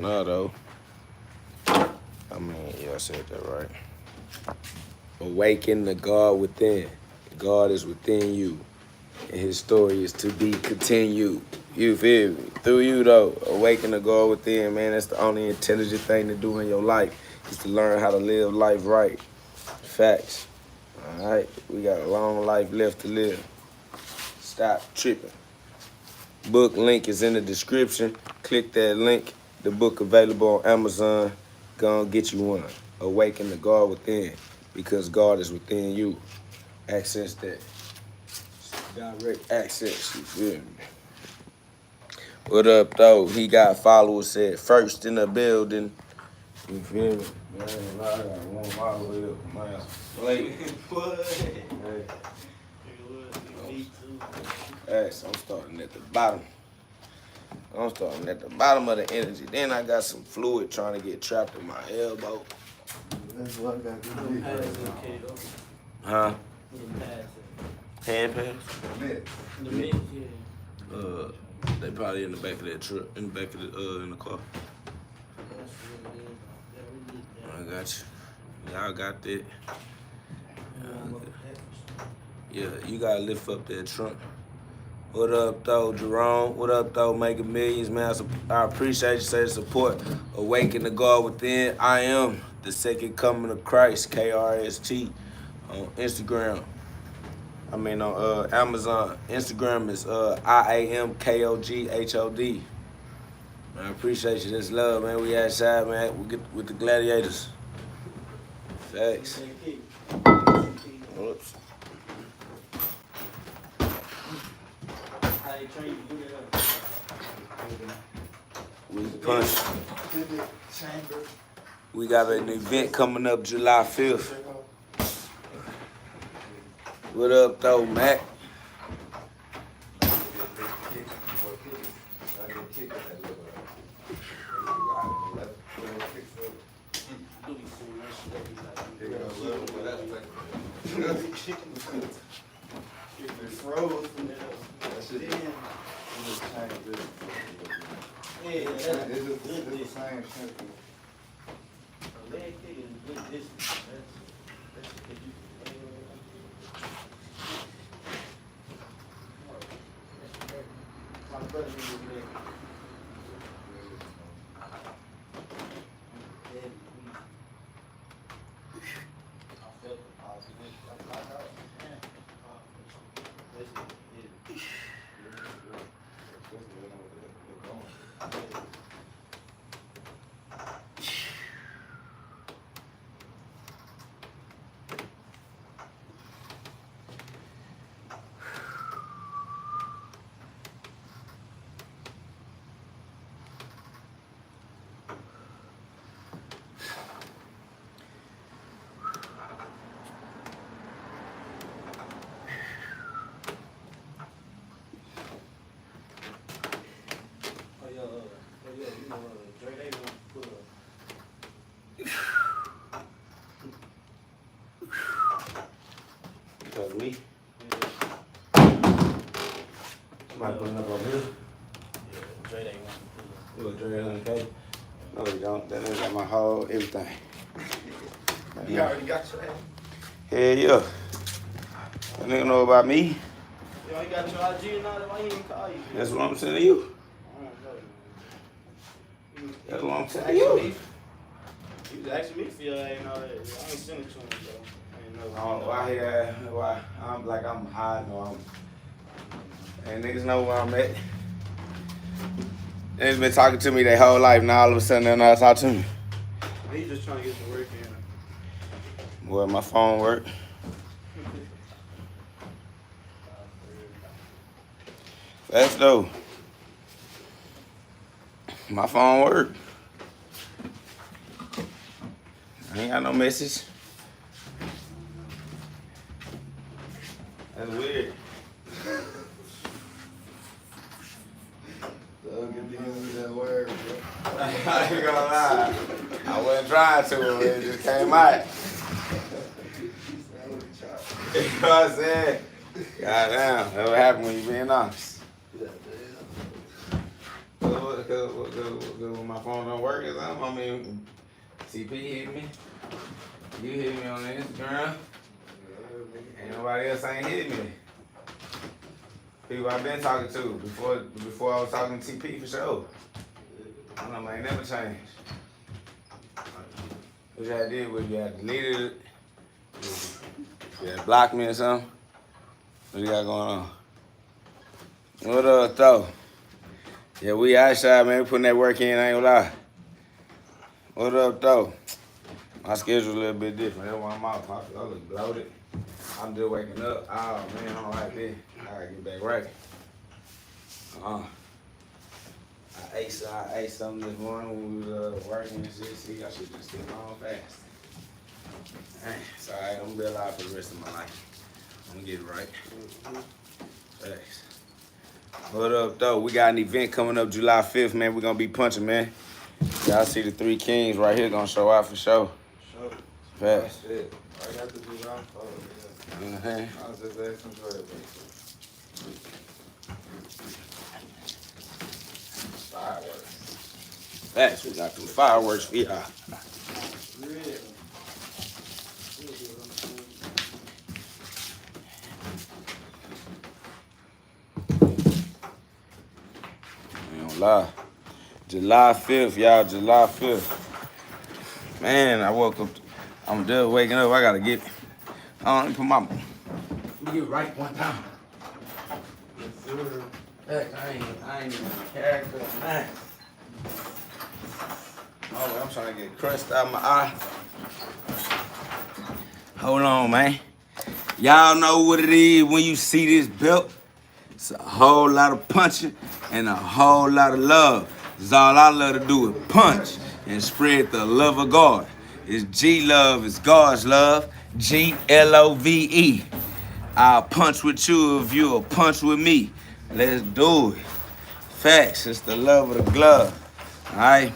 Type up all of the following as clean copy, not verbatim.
No, though. I mean, yeah, I said that right. Awaken the God within. God is within you, and His story is to be continued. You feel me? Through you, though. Awaken the God within, man. That's the only intelligent thing to do in your life, is to learn how to live life right. Facts. All right? We got a long life left to live. Stop tripping. Book link is in the description. Click that link. The book available on Amazon. Go and get you one. Awaken the God within, because God is within you. Access that. Direct access. You feel me? What up, though? He got followers said first in the building. You feel me? Man, I got one follower up. Man, late. Hey, so I'm starting at the bottom. I'm starting at the bottom of the energy. Then I got some fluid trying to get trapped in my elbow. That's what I got to do. Huh? Hand pads? The mix, yeah. They probably in the back of that truck, in the back of the in the car. I got you. Y'all got that. Yeah, you gotta lift up that trunk. What up, though, Jerome? What up, though, Making Millions, man? I appreciate you saying support. Awaken the God within. I am the second coming of Christ, KRST, on Instagram. I mean, on Amazon. Instagram is IAMKOGHOD. Man, I appreciate you. This love, man. We outside, man. We get with the gladiators. Facts. Whoops. We punch. We got an event coming up July 5th. What up, though, Mac? Me? Somebody putting up over here? Yeah, Dre ain't want You a Dre on the cake? No, you don't. That nigga got my whole everything. to. You already got your ass. Hell yeah. That nigga know about me. You already got your IG and all that. Why he didn't call you? That's what I'm saying to you. I don't know. That's what I'm saying to you. He was asking me for your ass and all that. I ain't sent it to him, though. Why I'm like I'm hiding or and niggas know where I'm at. Niggas been talking to me their whole life, now all of a sudden they're not talking to me. He just trying to get some work in. Boy, my phone work. That's though. My phone work. I ain't got no message. That's weird. That word, bro. I ain't gonna lie. I wasn't trying to, it just came out. You know what I'm saying? Goddamn, that's what happened when you being honest. What good when my phone don't work or something? I mean, CP hit me. You hit me on Instagram. Ain't nobody else ain't hit me. People I've been talking to before I was talking to TP for sure. I don't know, ain't never changed. What you had to do was you had deleted it. You had blocked me or something. What you got going on? What up, though? Yeah, we outside, man. We putting that work in, I ain't gonna lie. What up, though? My schedule's a little bit different. That's why I'm out. I look bloated. I'm just waking up. Oh, man, I don't like this. I gotta get back right. I ate something this morning when we was working and shit. See, I should just get on fast. Dang, it's all right. I'm gonna be alive for the rest of my life. I'm gonna get it right. Thanks. What up, though? We got an event coming up July 5th, man. We're gonna be punching, man. Y'all see the 3 Kings right here gonna show out for sure. Sure. Fast. Shit. I got to do round 4. Yeah. I was just asking for it. Fireworks. Facts. We got them fireworks for y'all. Lie. July 5th, y'all, July 5th. Man, I woke up, I'm just waking up, I gotta get, let me put my, let me get right one time. Yes, sir. Heck, I ain't even a character, man. Oh, I'm trying to get crust out of my eye. Hold on, man. Y'all know what it is when you see this belt. It's a whole lot of punching and a whole lot of love. It's all I love to do is punch and spread the love of God. It's G-love, it's God's love. G-L-O-V-E. I'll punch with you if you'll punch with me. Let's do it. Facts, it's the love of the glove. All right?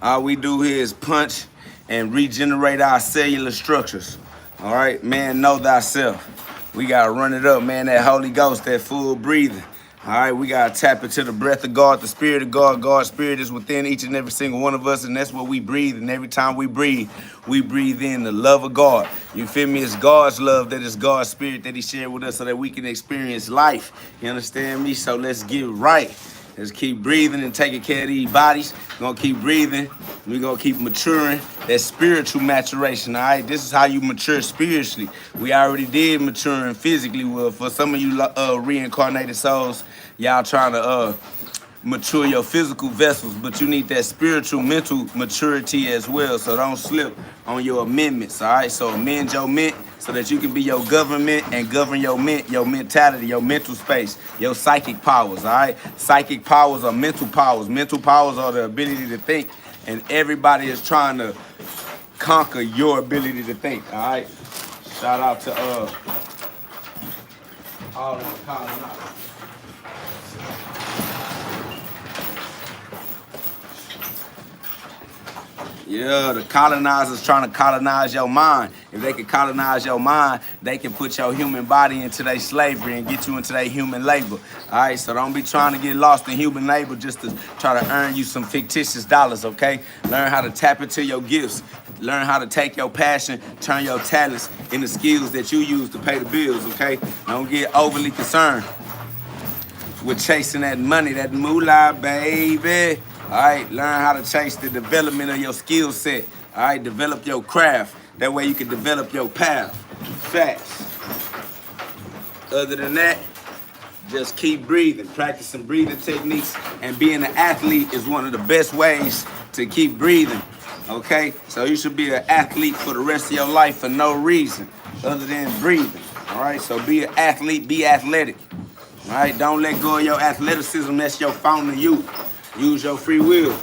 All we do here is punch and regenerate our cellular structures. All right? Man, know thyself. We got to run it up, man, that Holy Ghost, that full breathing. All right, we got to tap into the breath of God, the spirit of God. God's spirit is within each and every single one of us, and that's what we breathe. And every time we breathe in the love of God. You feel me? It's God's love, that is God's spirit that he shared with us so that we can experience life. You understand me? So let's get right. Let's keep breathing and taking care of these bodies. We're going to keep breathing. We're going to keep maturing. That spiritual maturation, all right? This is how you mature spiritually. We already did maturing physically. Well, for some of you reincarnated souls, y'all trying to mature your physical vessels, but you need that spiritual, mental maturity as well. So don't slip on your amendments, all right? So amend your ment so that you can be your government and govern your mentality, your mental space, your psychic powers, all right? Psychic powers are mental powers. Mental powers are the ability to think, and everybody is trying to conquer your ability to think, all right? Shout out to all of the colonizers. Yeah, the colonizers trying to colonize your mind. If they can colonize your mind, they can put your human body into their slavery and get you into their human labor. All right, so don't be trying to get lost in human labor just to try to earn you some fictitious dollars, okay? Learn how to tap into your gifts. Learn how to take your passion, turn your talents into skills that you use to pay the bills, okay? Don't get overly concerned with chasing that money, that moolah, baby. All right, learn how to chase the development of your skill set. All right, develop your craft. That way you can develop your path. Facts. Other than that, just keep breathing. Practicing breathing techniques and being an athlete is one of the best ways to keep breathing. Okay, so you should be an athlete for the rest of your life for no reason other than breathing. All right, so be an athlete, be athletic. All right, don't let go of your athleticism. That's your fountain of youth. Use your free will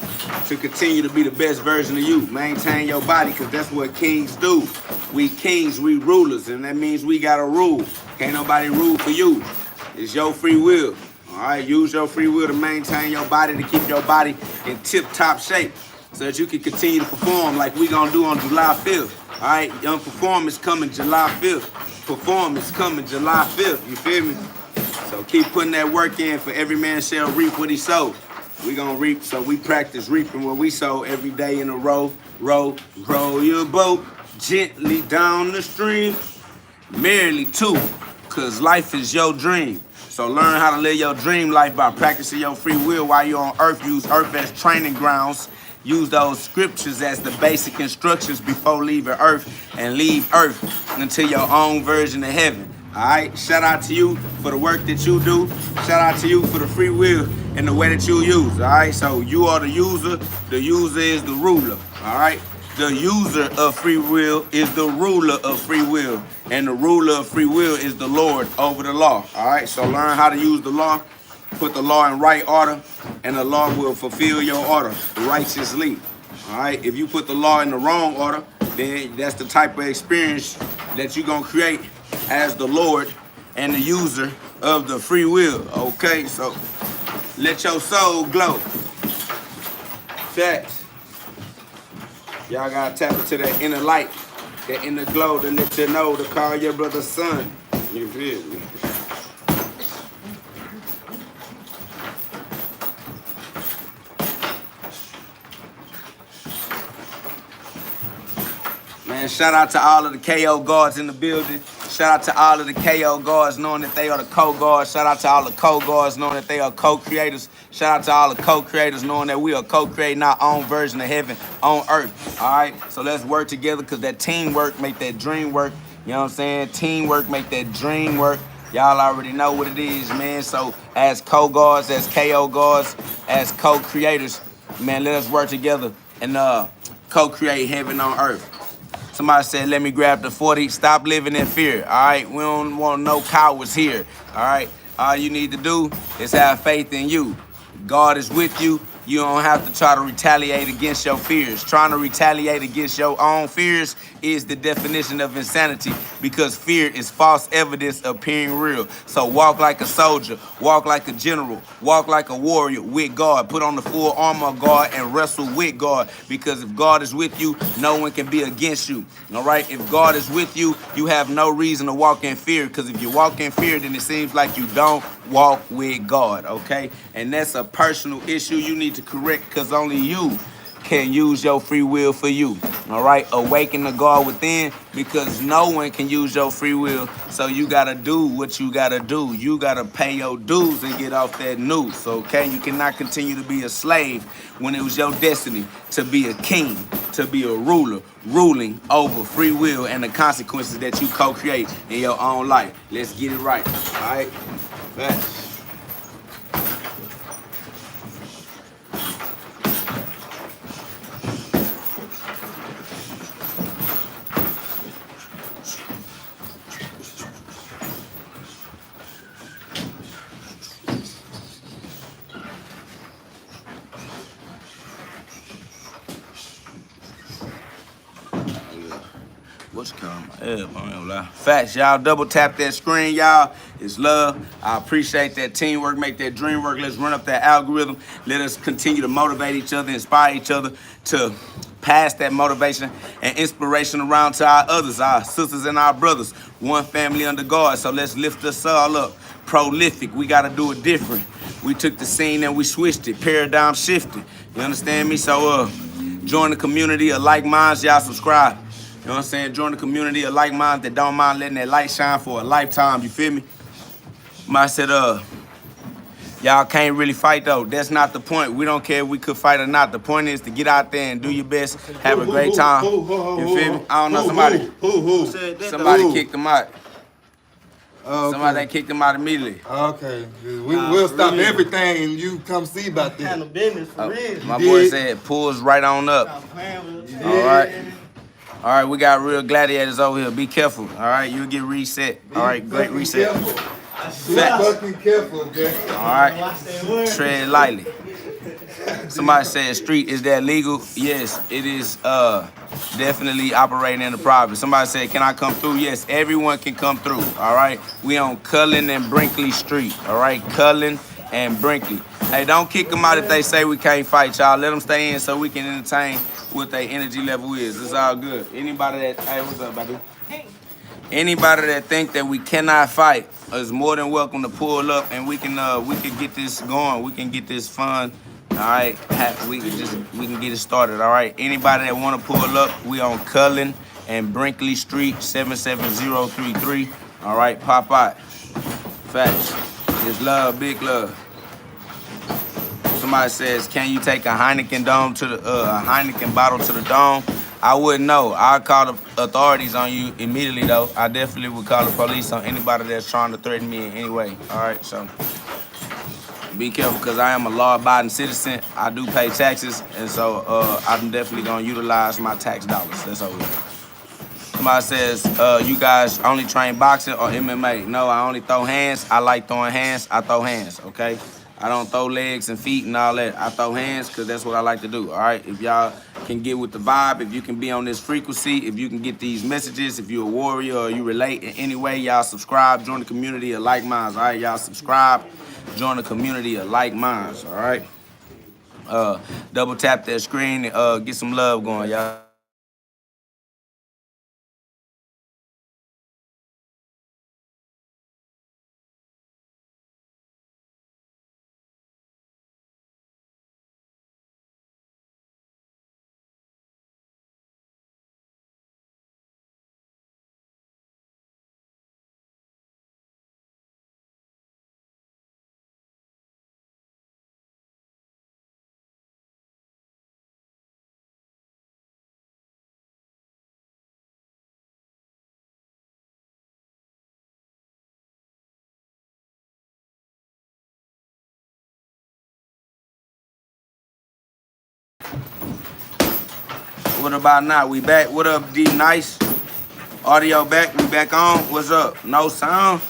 to continue to be the best version of you. Maintain your body, because that's what kings do. We kings, we rulers, and that means we got to rule. Can't nobody rule for you. It's your free will. All right, use your free will to maintain your body, to keep your body in tip-top shape so that you can continue to perform like we going to do on July 5th. All right, young performance coming July 5th. Performance coming July 5th, you feel me? So keep putting that work in, for every man shall reap what he sowed. we gonna reap. So we practice reaping what we sow every day in a row. Row your boat gently down the stream. Merrily too, cause life is your dream. So learn how to live your dream life by practicing your free will while you're on earth. Use earth as training grounds. Use those scriptures as the basic instructions before leaving earth, and leave earth until your own version of heaven. All right, shout out to you for the work that you do. Shout out to you for the free will and the way that you use. All right, so you are the user is the ruler. All right, the user of free will is the ruler of free will, and the ruler of free will is the Lord over the law. All right, so learn how to use the law. Put the law in right order, and the law will fulfill your order righteously. All right, if you put the law in the wrong order, then that's the type of experience that you're gonna create as the Lord and the user of the free will. Okay, so let your soul glow. Facts. Y'all gotta tap into that inner light, that inner glow to let you know to call your brother son. You feel me? Man, shout out to all of the KO guards in the building. Shout out to all of the KO guards knowing that they are the co-guards. Shout out to all the co-guards knowing that they are co-creators. Shout out to all the co-creators knowing that we are co-creating our own version of heaven on earth. All right, so let's work together, because that teamwork make that dream work. You know what I'm saying? Teamwork make that dream work. Y'all already know what it is, man. So as co-guards, as KO guards, as co-creators, man, let us work together and co-create heaven on earth. Somebody said, let me grab the 40. Stop living in fear, all right? We don't want no cowards here, all right? All you need to do is have faith in you. God is with you. You don't have to try to retaliate against your fears. Trying to retaliate against your own fears is the definition of insanity, because fear is false evidence appearing real. So walk like a soldier, walk like a general, walk like a warrior with God. Put on the full armor of God and wrestle with God, because if God is with you, no one can be against you. All right? If God is with you, you have no reason to walk in fear, because if you walk in fear, then it seems like you don't walk with God, okay? And that's a personal issue you need to correct, because only you can use your free will for you. All right, awaken the God within, because no one can use your free will. So you gotta do what you gotta do. You gotta pay your dues and get off that noose. Okay, you cannot continue to be a slave when it was your destiny to be a king, to be a ruler, ruling over free will and the consequences that you co-create in your own life. Let's get it right. All right, facts. Facts, y'all. Double tap that screen, y'all. It's love. I appreciate that teamwork. Make that dream work. Let's run up that algorithm. Let us continue to motivate each other, inspire each other to pass that motivation and inspiration around to our others, our sisters and our brothers. One family under God. So let's lift us all up. Prolific. We got to do it different. We took the scene and we switched it. Paradigm shifted. You understand me? So join the community of like minds. Y'all subscribe. You know what I'm saying? Join the community of like minds that don't mind letting that light shine for a lifetime. You feel me? I said, y'all can't really fight though. That's not the point. We don't care if we could fight or not. The point is to get out there and do your best. Have a great time. You feel me? I don't know. Somebody kicked them out. Okay. Somebody kicked them out immediately. Okay. We'll stop everything and you come see about this. Handle business for real. My boy said, pulls right on up. All right. All right, we got real gladiators over here. Be careful. All right, you'll get reset. All right, great reset. Be fucking careful, okay? All right, tread lightly. Somebody said, street, is that legal? Yes, it is definitely operating in the private. Somebody said, can I come through? Yes, everyone can come through, all right? We on Cullen and Brinkley Street, all right? Cullen and Brinkley. Hey, don't kick them out if they say we can't fight, y'all. Let them stay in so we can entertain what their energy level is. It's all good. Anybody that, hey, what's up, Badu? Hey. Anybody that think that we cannot fight is more than welcome to pull up, and we can get this going. We can get this fun All right, we can get it started. All right, anybody that want to pull up, we on Cullen and Brinkley Street, 77033. All right, pop out. Facts. It's love, big love. Somebody says, can you take a Heineken bottle to the dome? I wouldn't know. I'll call the authorities on you immediately, though. I definitely would call the police on anybody that's trying to threaten me in any way. All right, so be careful, because I am a law-abiding citizen. I do pay taxes, and so I'm definitely going to utilize my tax dollars. That's all. Somebody says, you guys only train boxing or MMA? No, I only throw hands. I like throwing hands. I throw hands, okay? I don't throw legs and feet and all that. I throw hands because that's what I like to do, all right? If y'all can get with the vibe, if you can be on this frequency, if you can get these messages, if you're a warrior or you relate in any way, y'all subscribe, join the community of like minds, all right? Y'all subscribe, join the community of like minds, all right? Double tap that screen and get some love going, y'all. What about now? We back. What up, D Nice? Audio back. We back on. What's up? No sound?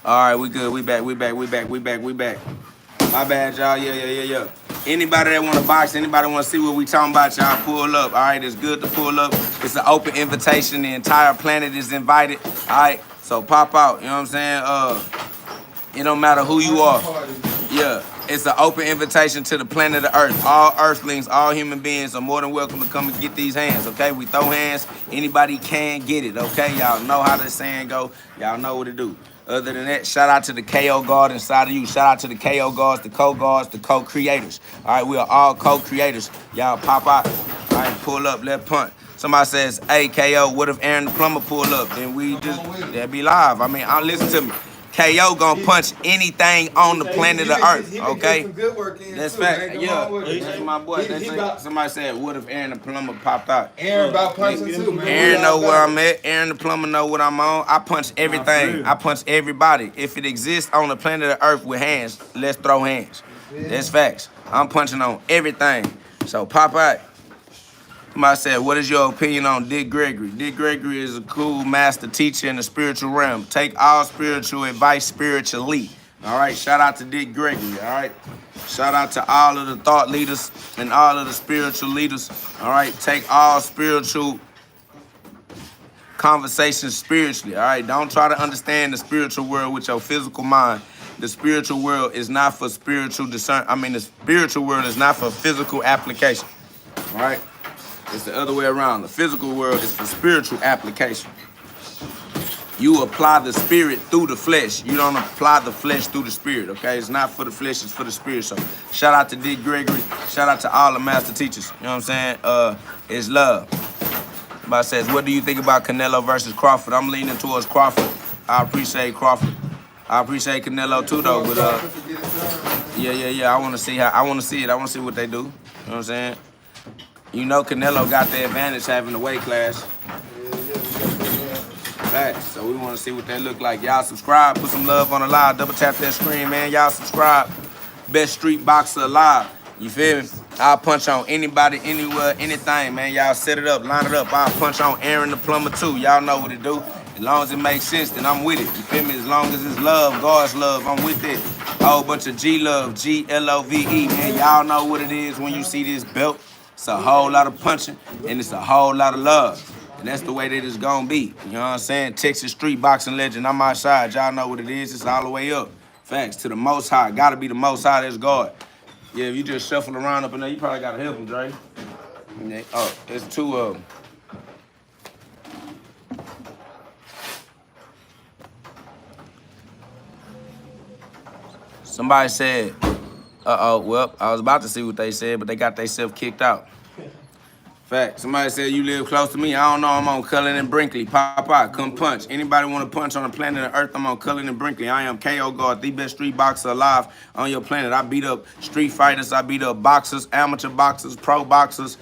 All right, we good. We back. We back. My bad, y'all. Yeah. Anybody that want to box, anybody want to see what we talking about, y'all pull up. All right, it's good to pull up. It's an open invitation. The entire planet is invited. All right, so pop out. You know what I'm saying? It don't matter who you are. Yeah. It's an open invitation to the planet of Earth. All earthlings, all human beings are more than welcome to come and get these hands, okay? We throw hands. Anybody can get it, okay? Y'all know how the saying go. Y'all know what to do. Other than that, shout out to the KO God inside of you. Shout out to the KO gods, the co-gods, the co-creators. All right, we are all co-creators. Y'all pop out. All right, pull up, left punt. Somebody says, hey, KO, what if Aaron the plumber pull up? Then we just, that'd be live. I mean, listen to me. KO gonna punch anything on the planet of Earth, okay? That's fact. Yeah, that's my boy. Somebody said, what if Aaron the plumber popped out? Aaron about punching too, man. Aaron know where I'm at. Aaron the plumber know what I'm on. I punch everything. I punch everybody. If it exists on the planet of Earth with hands, let's throw hands. That's facts. I'm punching on everything. So pop out. Somebody said, what is your opinion on Dick Gregory? Dick Gregory is a cool master teacher in the spiritual realm. Take all spiritual advice spiritually. All right, shout out to Dick Gregory, all right? Shout out to all of the thought leaders and all of the spiritual leaders, all right? Take all spiritual conversations spiritually, all right? Don't try to understand the spiritual world with your physical mind. The spiritual world is not for spiritual discernment. The spiritual world is not for physical application, all right? It's the other way around. The physical world is for spiritual application. You apply the spirit through the flesh. You don't apply the flesh through the spirit, okay? It's not for the flesh, it's for the spirit. So shout out to Dick Gregory. Shout out to all the master teachers. You know what I'm saying? It's love. Somebody says, what do you think about Canelo versus Crawford? I'm leaning towards Crawford. I appreciate Crawford. I appreciate Canelo too, though. But yeah. I want to see it. I want to see what they do. You know what I'm saying? You know Canelo got the advantage having the weight class. Facts. So we want to see what they look like. Y'all subscribe, put some love on the live, double tap that screen, man. Y'all subscribe. Best street boxer alive. You feel me? I'll punch on anybody, anywhere, anything, man. Y'all set it up, line it up. I'll punch on Aaron the plumber too. Y'all know what to do. As long as it makes sense, then I'm with it. You feel me? As long as it's love, God's love, I'm with it. A whole bunch of G-love, G-L-O-V-E, man. Y'all know what it is when you see this belt. It's a whole lot of punching, and it's a whole lot of love. And that's the way that it's gonna be. You know what I'm saying? Texas street boxing legend, I'm outside. Y'all know what it is. It's all the way up. Facts, to the most high. Gotta be the most high, that's God. Yeah, if you just shuffle around up in there, you probably gotta help him, Dre. Oh, there's two of them. Somebody said, Well, I was about to see what they said, but they got themselves kicked out. Fact. Somebody said you live close to me. I don't know. I'm on Cullen and Brinkley. Pop out. Come punch. Anybody want to punch on the planet of Earth? I'm on Cullen and Brinkley. I am KO God, the best street boxer alive on your planet. I beat up street fighters. I beat up boxers, amateur boxers, pro boxers,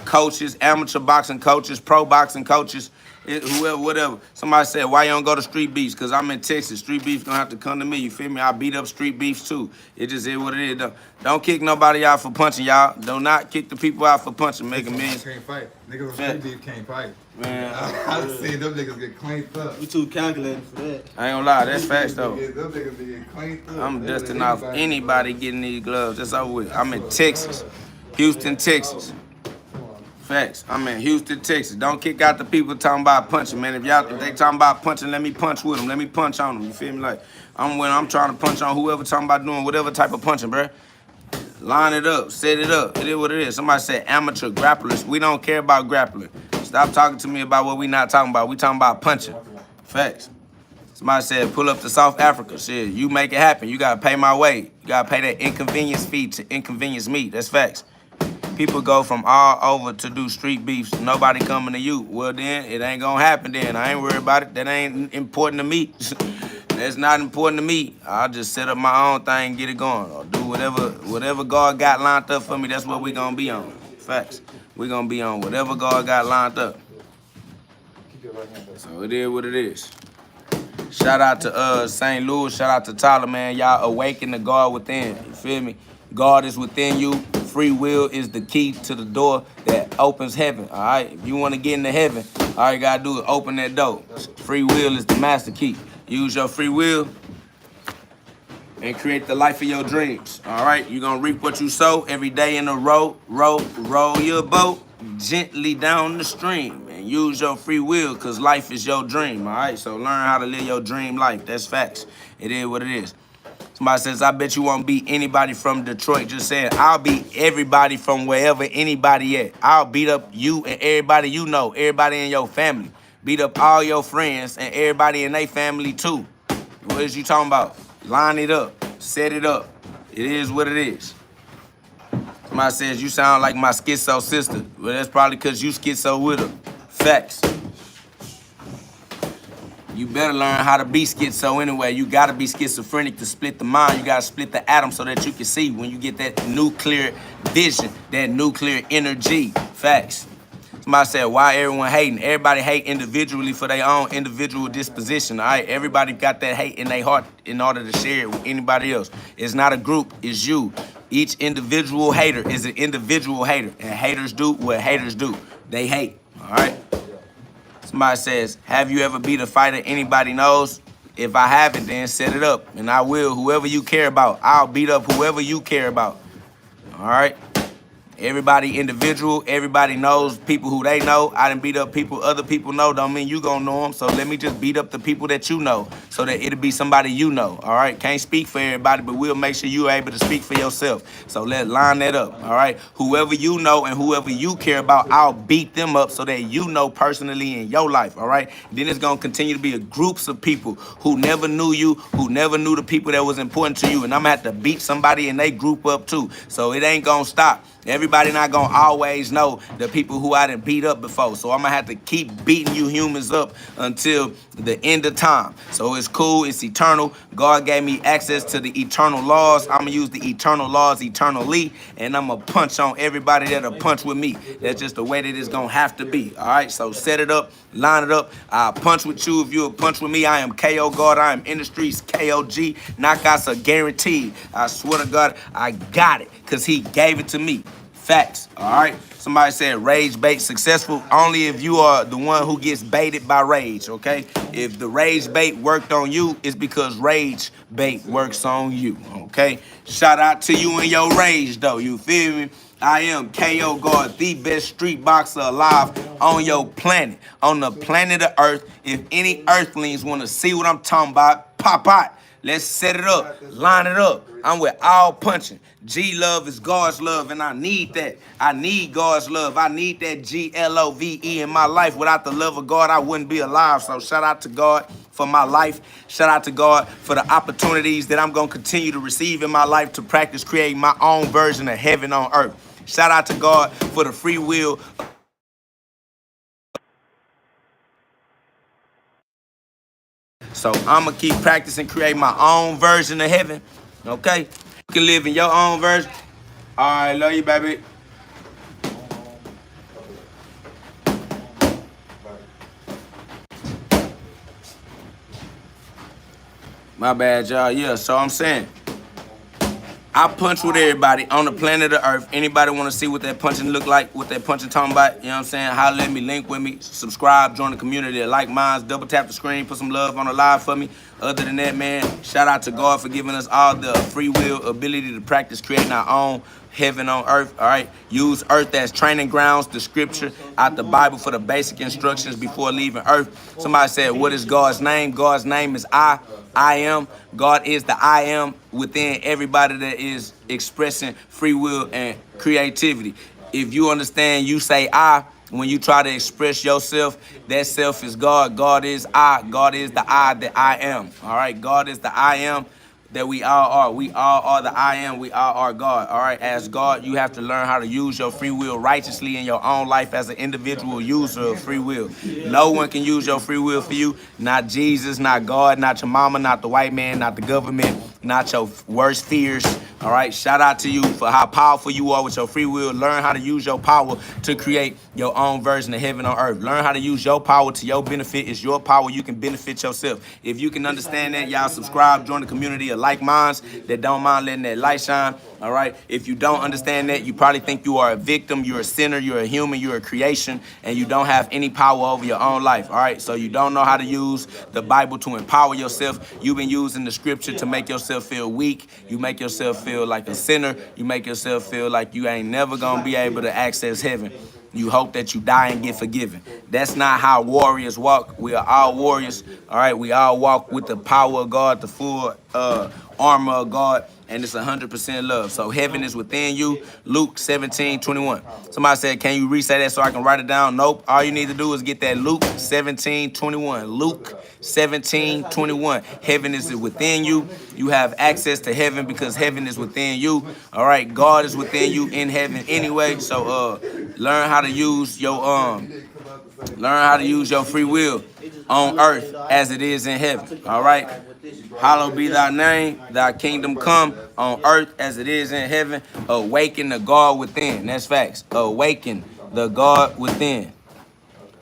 coaches, amateur boxing coaches, pro boxing coaches. Whoever, whatever. Somebody said, why you don't go to street beefs? Because I'm in Texas. Street beefs gonna have to come to me. You feel me? I beat up street beefs too. It just is what it is. Don't kick nobody out for punching, y'all. Do not kick the people out for punching. Make a million. Can't fight. Niggas on street beef can't fight. Man, I see them niggas get cleaned up. You too calculated for that. I ain't gonna lie, that's facts though. Them niggas be getting cleaned up. I'm dusting off anybody getting these gloves. That's over with. I'm in Texas. Houston, Texas. Facts. I'm in Houston, Texas. Don't kick out the people talking about punching, man. If they talking about punching, let me punch with them. Let me punch on them. You feel me? Like, I'm trying to punch on whoever talking about doing whatever type of punching, bruh. Line it up. Set it up. It is what it is. Somebody said amateur grapplers. We don't care about grappling. Stop talking to me about what we not talking about. We talking about punching. Facts. Somebody said pull up to South Africa. Shit, you make it happen. You got to pay my way. You got to pay that inconvenience fee to inconvenience me. That's facts. People go from all over to do street beefs. Nobody coming to you. Well, then, it ain't going to happen then. I ain't worried about it. That ain't important to me. That's not important to me. I'll just set up my own thing and get it going. Or do whatever God got lined up for me, that's what we going to be on. Facts. We going to be on whatever God got lined up. So it is what it is. Shout out to St. Louis. Shout out to Tyler, man. Y'all awaken the God within. You feel me? God is within you. Free will is the key to the door that opens heaven. All right? If you want to get into heaven, all you got to do is open that door. Free will is the master key. Use your free will and create the life of your dreams. All right? You're going to reap what you sow every day in a row. Row your boat gently down the stream. And use your free will because life is your dream. All right? So learn how to live your dream life. That's facts. It is what it is. Somebody says, I bet you won't beat anybody from Detroit. Just saying, I'll beat everybody from wherever anybody at. I'll beat up you and everybody you know, everybody in your family. Beat up all your friends and everybody in their family too. What is you talking about? Line it up. Set it up. It is what it is. Somebody says, you sound like my schizo sister. Well, that's probably because you schizo with her. Facts. You better learn how to be schizo anyway. You got to be schizophrenic to split the mind. You got to split the atom so that you can see when you get that nuclear vision, that nuclear energy. Facts. Somebody said, why everyone hating? Everybody hate individually for their own individual disposition, all right? Everybody got that hate in their heart in order to share it with anybody else. It's not a group, it's you. Each individual hater is an individual hater, and haters do what haters do. They hate, all right? Somebody says, have you ever beat a fighter anybody knows? If I haven't, then set it up, and I will. Whoever you care about, I'll beat up whoever you care about, all right? Everybody individual, everybody knows people who they know. I done beat up people other people know. Don't mean you gonna know them. So let me just beat up the people that you know so that it'll be somebody you know, all right? Can't speak for everybody, but we'll make sure you're able to speak for yourself. So let's line that up, all right? Whoever you know and whoever you care about, I'll beat them up so that you know personally in your life, all right? Then it's gonna continue to be a groups of people who never knew you, who never knew the people that was important to you, and I'm gonna have to beat somebody and they group up too. So it ain't gonna stop. Everybody not gonna always know the people who I done beat up before. So I'm gonna have to keep beating you humans up until the end of time. So it's cool, it's eternal. God gave me access to the eternal laws. I'm gonna use the eternal laws eternally, and I'm gonna punch on everybody that'll punch with me. That's just the way that it's gonna have to be. All right, so set it up, line it up. I'll punch with you if you'll punch with me. I am KO God, I am Ministries, KOG. Knockouts are guaranteed. I swear to God, I got it, because he gave it to me. Facts, all right? Somebody said rage bait successful only if you are the one who gets baited by rage, okay? If the rage bait worked on you, it's because rage bait works on you, okay? Shout out to you and your rage, though, you feel me? I am KO God, the best street boxer alive on your planet, on the planet of Earth. If any earthlings want to see what I'm talking about, pop out. Let's set it up, line it up. I'm with all punching. G love is God's love, and I need that. I need God's love. I need that GLOVE in my life. Without the love of God, I wouldn't be alive. So shout out to God for my life. Shout out to God for the opportunities that I'm going to continue to receive in my life to practice creating my own version of heaven on earth. Shout out to God for the free will. So I'm going to keep practicing, create my own version of heaven, okay? You can live in your own version. All right, love you, baby. My bad, y'all. Yeah, so I'm saying, I punch with everybody on the planet of Earth. Anybody want to see what that punching look like, what that punching talking about, you know what I'm saying? Holler at me, link with me, subscribe, join the community, like mine, double tap the screen, put some love on the live for me. Other than that, man, shout out to God for giving us all the free will ability to practice creating our own heaven on earth, all right? Use earth as training grounds, the scripture out the Bible for the basic instructions before leaving earth. Somebody said, what is God's name? God's name is I am. God is the I am within everybody that is expressing free will and creativity. If you understand, you say I, when you try to express yourself, that self is God. God is I. God is the I that I am. All right, God is the I am that we all are. We all are the I am. We all are God. All right, as God, you have to learn how to use your free will righteously in your own life as an individual user of free will. No one can use your free will for you. Not Jesus, not God, not your mama, not the white man, not the government, not your worst fears. All right, shout out to you for how powerful you are with your free will. Learn how to use your power to create your own version of heaven on earth. Learn how to use your power to your benefit. It's your power. You can benefit yourself. If you can understand that, y'all subscribe, join the community of like minds that don't mind letting that light shine. All right, if you don't understand that, you probably think you are a victim, you're a sinner, you're a human, you're a creation, and you don't have any power over your own life. All right, so you don't know how to use the Bible to empower yourself. You've been using the scripture to make yourself feel weak. You make yourself feel like a sinner. You make yourself feel like you ain't never gonna be able to access heaven. You hope that you die and get forgiven. That's not how warriors walk. We are all warriors. All right, we all walk with the power of God, the full armor of God, and it's 100% love. So heaven is within you. Luke 17:21. Somebody said, can you re-say that so I can write it down? Nope. All you need to do is get that Luke 17:21. Luke 17:21. Heaven is within you. You have access to heaven because heaven is within you. All right, God is within you in heaven anyway. So learn how to use your free will on earth as it is in heaven. All right. Hallowed be thy name, thy kingdom come on earth as it is in heaven. Awaken the God within. That's facts. Awaken the God within.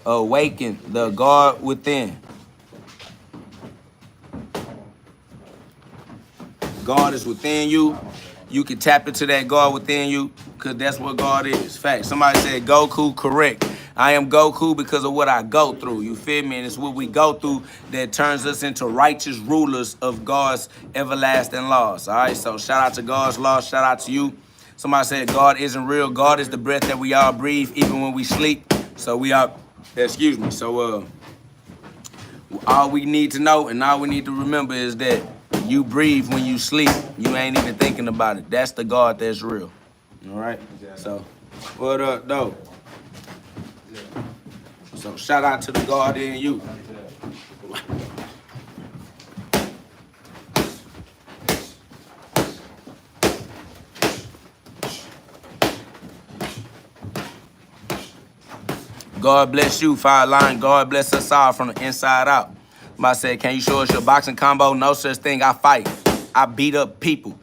Awaken the God within. God is within you. You can tap into that God within you because that's what God is. Fact. Somebody said Goku, correct. I am Goku because of what I go through. You feel me? And it's what we go through that turns us into righteous rulers of God's everlasting laws. All right, so shout out to God's laws. Shout out to you. Somebody said God isn't real. God is the breath that we all breathe even when we sleep. So we are, excuse me. So all we need to know and all we need to remember is that you breathe when you sleep. You ain't even thinking about it. That's the God that's real. All right? So, what up, though? So, shout out to the God in you. God bless you, Fire Line. God bless us all from the inside out. I said, can you show us your boxing combo? No such thing. I fight. I beat up people.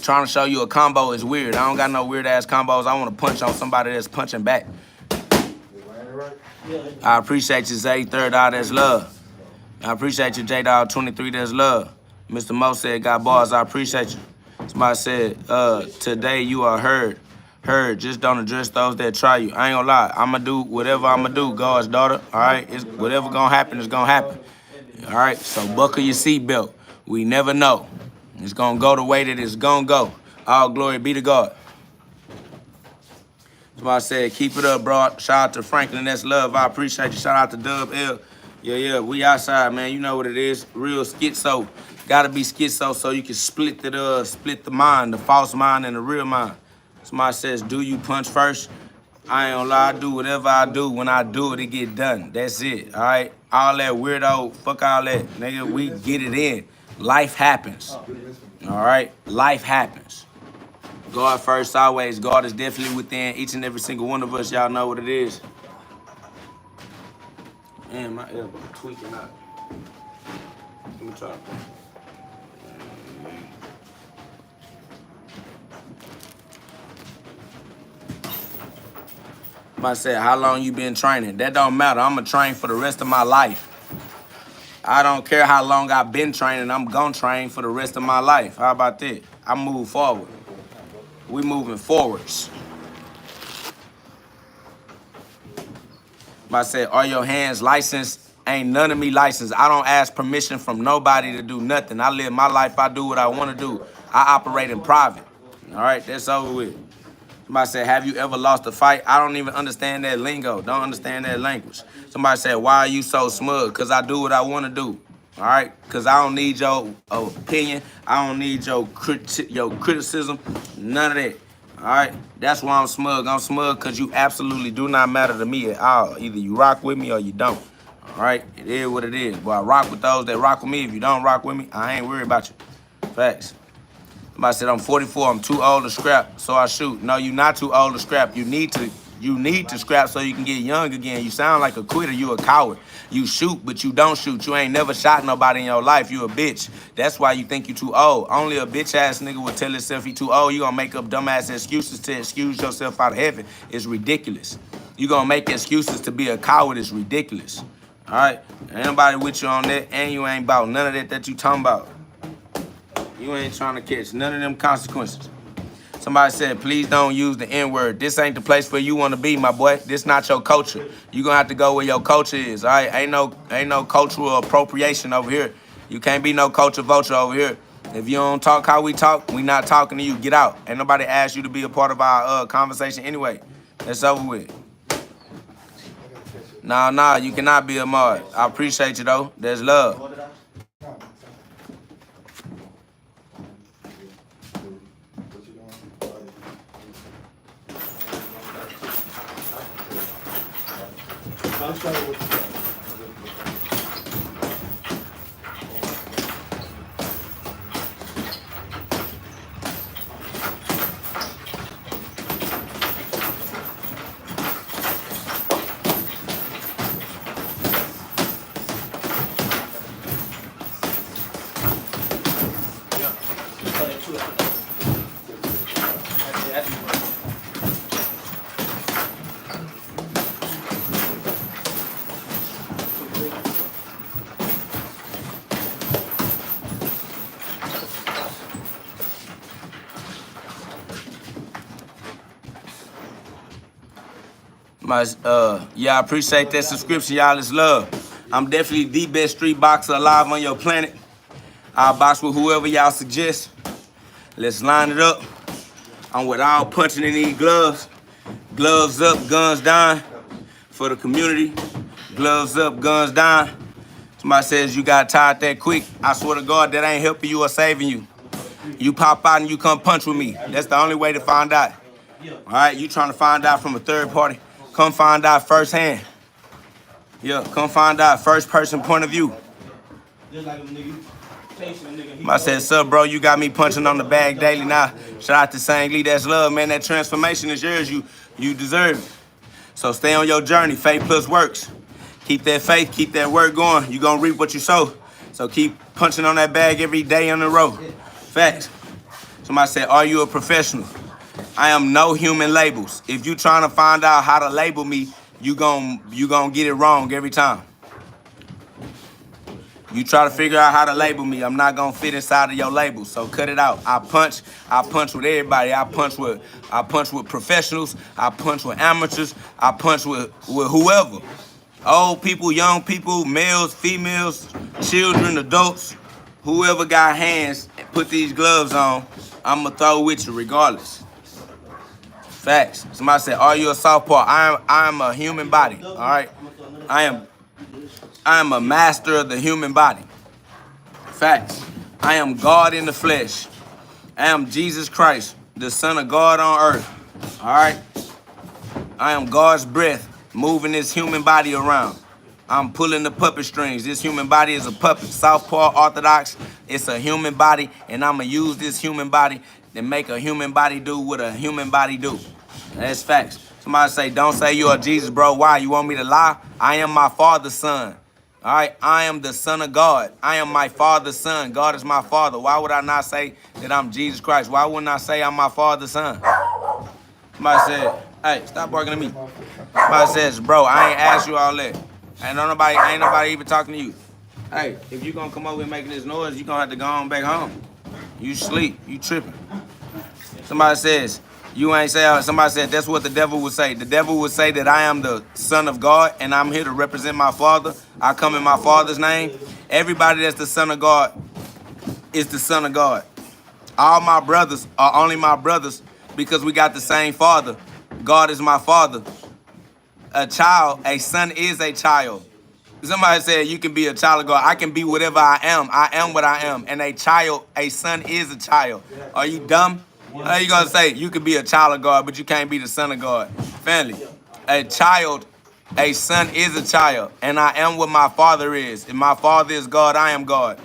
Trying to show you a combo is weird. I don't got no weird ass combos. I want to punch on somebody that's punching back. I appreciate you, Zay. Third Eye, that's love. I appreciate you, J-Dog 23, that's love. Mr. Mo said, got bars. I appreciate you. Somebody said, today you are heard. Heard, just don't address those that try you. I ain't gonna lie. I'm gonna do whatever I'm gonna do, God's daughter. All right? It's whatever gonna happen is gonna happen. All right? So buckle your seatbelt. We never know. It's gonna go the way that it's gonna go. All glory be to God. Somebody said, keep it up, bro. Shout out to Franklin, that's love. I appreciate you. Shout out to Dub L. Yeah, we outside, man. You know what it is. Real schizo. Gotta be schizo so you can split the mind, the false mind and the real mind. Somebody says, do you punch first? I ain't gonna lie, I do whatever I do. When I do it, it get done. That's it, all right? All that weirdo, fuck all that. Nigga, we get it in. Life happens, all right? Life happens. God first, always. God is definitely within each and every single one of us. Y'all know what it is. Man, my elbow tweaking out. Let me try. I said, how long you been training? That don't matter. I'm going to train for the rest of my life. I don't care how long I've been training. I'm going to train for the rest of my life. How about that? I move forward. We moving forwards. I said, are your hands licensed? Ain't none of me licensed. I don't ask permission from nobody to do nothing. I live my life. I do what I want to do. I operate in private. All right, that's over with. Somebody said, have you ever lost a fight? I don't even understand that lingo. Don't understand that language. Somebody said, why are you so smug? Because I do what I want to do. All right? Because I don't need your opinion. I don't need your criticism. None of that. All right? That's why I'm smug. I'm smug because you absolutely do not matter to me at all. Either you rock with me or you don't. All right? It is what it is. But I rock with those that rock with me. If you don't rock with me, I ain't worried about you. Facts. Somebody said, I'm 44, I'm too old to scrap, so I shoot. No, you're not too old to scrap. You need to scrap so you can get young again. You sound like a quitter. You a coward. You shoot, but you don't shoot. You ain't never shot nobody in your life. You a bitch. That's why you think you too old. Only a bitch-ass nigga would tell himself he too old. You gonna make up dumbass excuses to excuse yourself out of heaven. It's ridiculous. You gonna make excuses to be a coward. It's ridiculous. All right? Ain't nobody with you on that, and you ain't about none of that you talking about. You ain't trying to catch none of them consequences. Somebody said, please don't use the N-word. This ain't the place where you want to be, my boy. This not your culture. You gonna have to go where your culture is, all right? Ain't no cultural appropriation over here. You can't be no culture vulture over here. If you don't talk how we talk, we not talking to you. Get out. Ain't nobody asked you to be a part of our conversation anyway. That's over with. Nah, you cannot be a mod. I appreciate you, though. There's love. Yeah, I appreciate that subscription, y'all. It's love. I'm definitely the best street boxer alive on your planet. I'll box with whoever y'all suggest. Let's line it up. I'm without punching in these gloves. Gloves up, guns down for the community. Gloves up, guns down. Somebody says you got tired that quick. I swear to God, that ain't helping you or saving you. You pop out and you come punch with me. That's the only way to find out. All right, you trying to find out from a third party. Come find out firsthand. Yeah, come find out first person point of view. I said, "Sub, bro, you got me punching on the bag daily now." Shout out to Sang Lee. That's love, man. That transformation is yours. You deserve it. So stay on your journey. Faith plus works. Keep that faith. Keep that work going. You gonna reap what you sow. So keep punching on that bag every day on the road. Facts. Somebody said, "Are you a professional?" I am no human labels. If you trying to find out how to label me, you gon' get it wrong every time. You try to figure out how to label me, I'm not gonna fit inside of your label. So cut it out. I punch with everybody. I punch with professionals. I punch with amateurs. I punch with whoever. Old people, young people, males, females, children, adults, whoever got hands, put these gloves on, I'ma throw with you regardless. Facts. Somebody said, "Are you a southpaw?" I am a human body. All right. I am a master of the human body. Facts. I am God in the flesh. I am Jesus Christ, the Son of God on earth. All right? I am God's breath moving this human body around. I'm pulling the puppet strings. This human body is a puppet. Southpaw Orthodox, it's a human body, and I'm going to use this human body to make a human body do what a human body do. That's facts. Somebody say, don't say you're a Jesus, bro. Why? You want me to lie? I am my Father's son. All right? I am the Son of God. I am my Father's son. God is my Father. Why would I not say that I'm Jesus Christ? Why wouldn't I say I'm my Father's son? Somebody said, hey, stop barking at me. Somebody says, bro, I ain't asked you all that. Ain't nobody even talking to you. Hey, if you gonna come over here making this noise, you gonna have to go on back home. You sleep, you tripping. Somebody says, you ain't say, somebody said that's what the devil would say. The devil would say that I am the Son of God and I'm here to represent my Father. I come in my Father's name. Everybody that's the Son of God is the Son of God. All my brothers are only my brothers because we got the same Father. God is my Father. A son is a child. Somebody said you can be a child of God. I can be whatever I am. I am what I am. And a son is a child. Are you dumb? How are you going to say you can be a child of God, but you can't be the son of God? Family, a son is a child. And I am what my Father is. If my Father is God, I am God.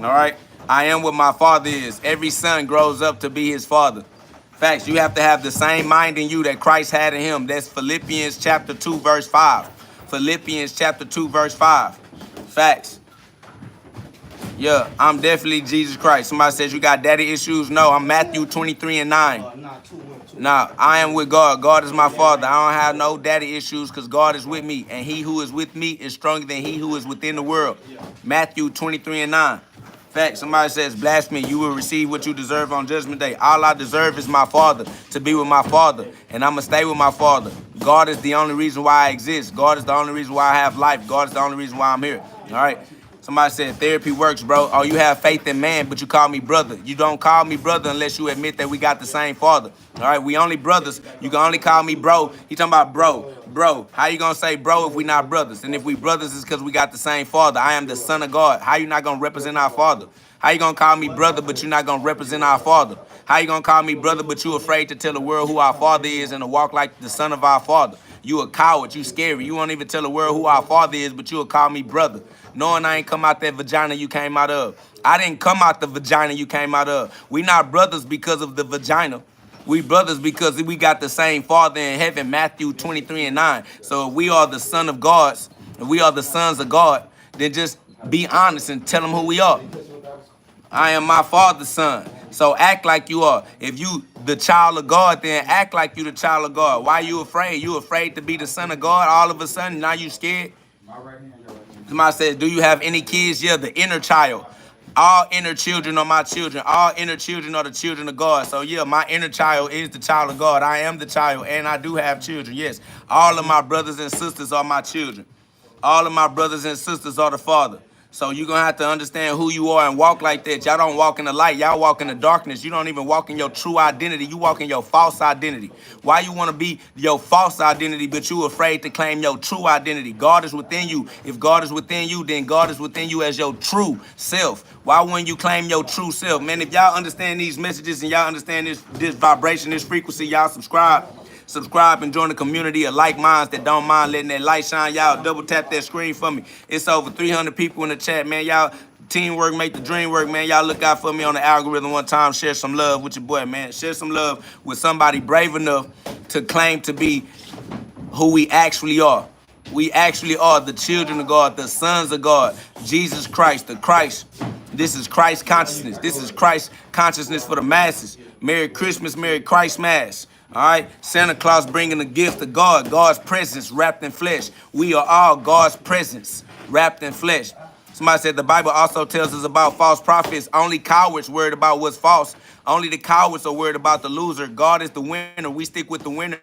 All right? I am what my Father is. Every son grows up to be his father. Facts, you have to have the same mind in you that Christ had in him. That's Philippians chapter 2, verse 5. Philippians chapter 2, verse 5. Facts. Yeah, I'm definitely Jesus Christ. Somebody says you got daddy issues. No, I'm Matthew 23 and 9. Nah, I am with God. God is my Father. I don't have no daddy issues because God is with me. And he who is with me is stronger than he who is within the world. Matthew 23 and 9. Fact, somebody says blasphemy, you will receive what you deserve on Judgment Day. All I deserve is my Father, to be with my Father, and I'm going to stay with my Father. God is the only reason why I exist. God is the only reason why I have life. God is the only reason why I'm here. All right? Somebody said therapy works, bro. Oh, you have faith in man, but you call me brother. You don't call me brother unless you admit that we got the same Father. All right? We only brothers. You can only call me bro. He talking about bro. Bro, how you going to say bro if we not brothers? And if we brothers, it's because we got the same Father. I am the Son of God. How you not going to represent our Father? How you going to call me brother, but you're not going to represent our Father? How you going to call me brother, but you afraid to tell the world who our Father is and to walk like the Son of our Father? You a coward. You scary. You won't even tell the world who our Father is, but you will call me brother. Knowing I ain't come out that vagina you came out of. I didn't come out the vagina you came out of. We not brothers because of the vagina. We brothers because we got the same Father in heaven, Matthew 23 and 9. So if we are the Son of God, if we are the sons of God, then just be honest and tell them who we are. I am my Father's son. So act like you are. If you the child of God, then act like you the child of God. Why you afraid? You afraid to be the son of God all of a sudden? Now you scared? Somebody says, do you have any kids? Yeah, the inner child. All inner children are my children. All inner children are the children of God. So yeah, my inner child is the child of God. I am the child, and I do have children. Yes, all of my brothers and sisters are my children. All of my brothers and sisters are the Father. So you're going to have to understand who you are and walk like that. Y'all don't walk in the light. Y'all walk in the darkness. You don't even walk in your true identity. You walk in your false identity. Why you want to be your false identity, but you afraid to claim your true identity? God is within you. If God is within you, then God is within you as your true self. Why wouldn't you claim your true self? Man, if y'all understand these messages and y'all understand this vibration, this frequency, y'all subscribe and join the community of like minds that don't mind letting that light shine. Y'all double tap that screen for me. It's over 300 people in the chat, man. Y'all, teamwork make the dream work, man. Y'all look out for me on the algorithm one time. Share some love with your boy, man. Share some love with somebody brave enough to claim to be who we actually are. We actually are the children of God, the sons of God, Jesus Christ, the Christ. This is Christ consciousness. This is Christ consciousness for the masses. Merry Christmas, Merry Christ Mass. All right, Santa Claus bringing a gift of God, God's presence wrapped in flesh. We are all God's presence wrapped in flesh. Somebody said the Bible also tells us about false prophets. Only cowards worried about what's false. Only the cowards are worried about the loser. God is the winner. We stick with the winner.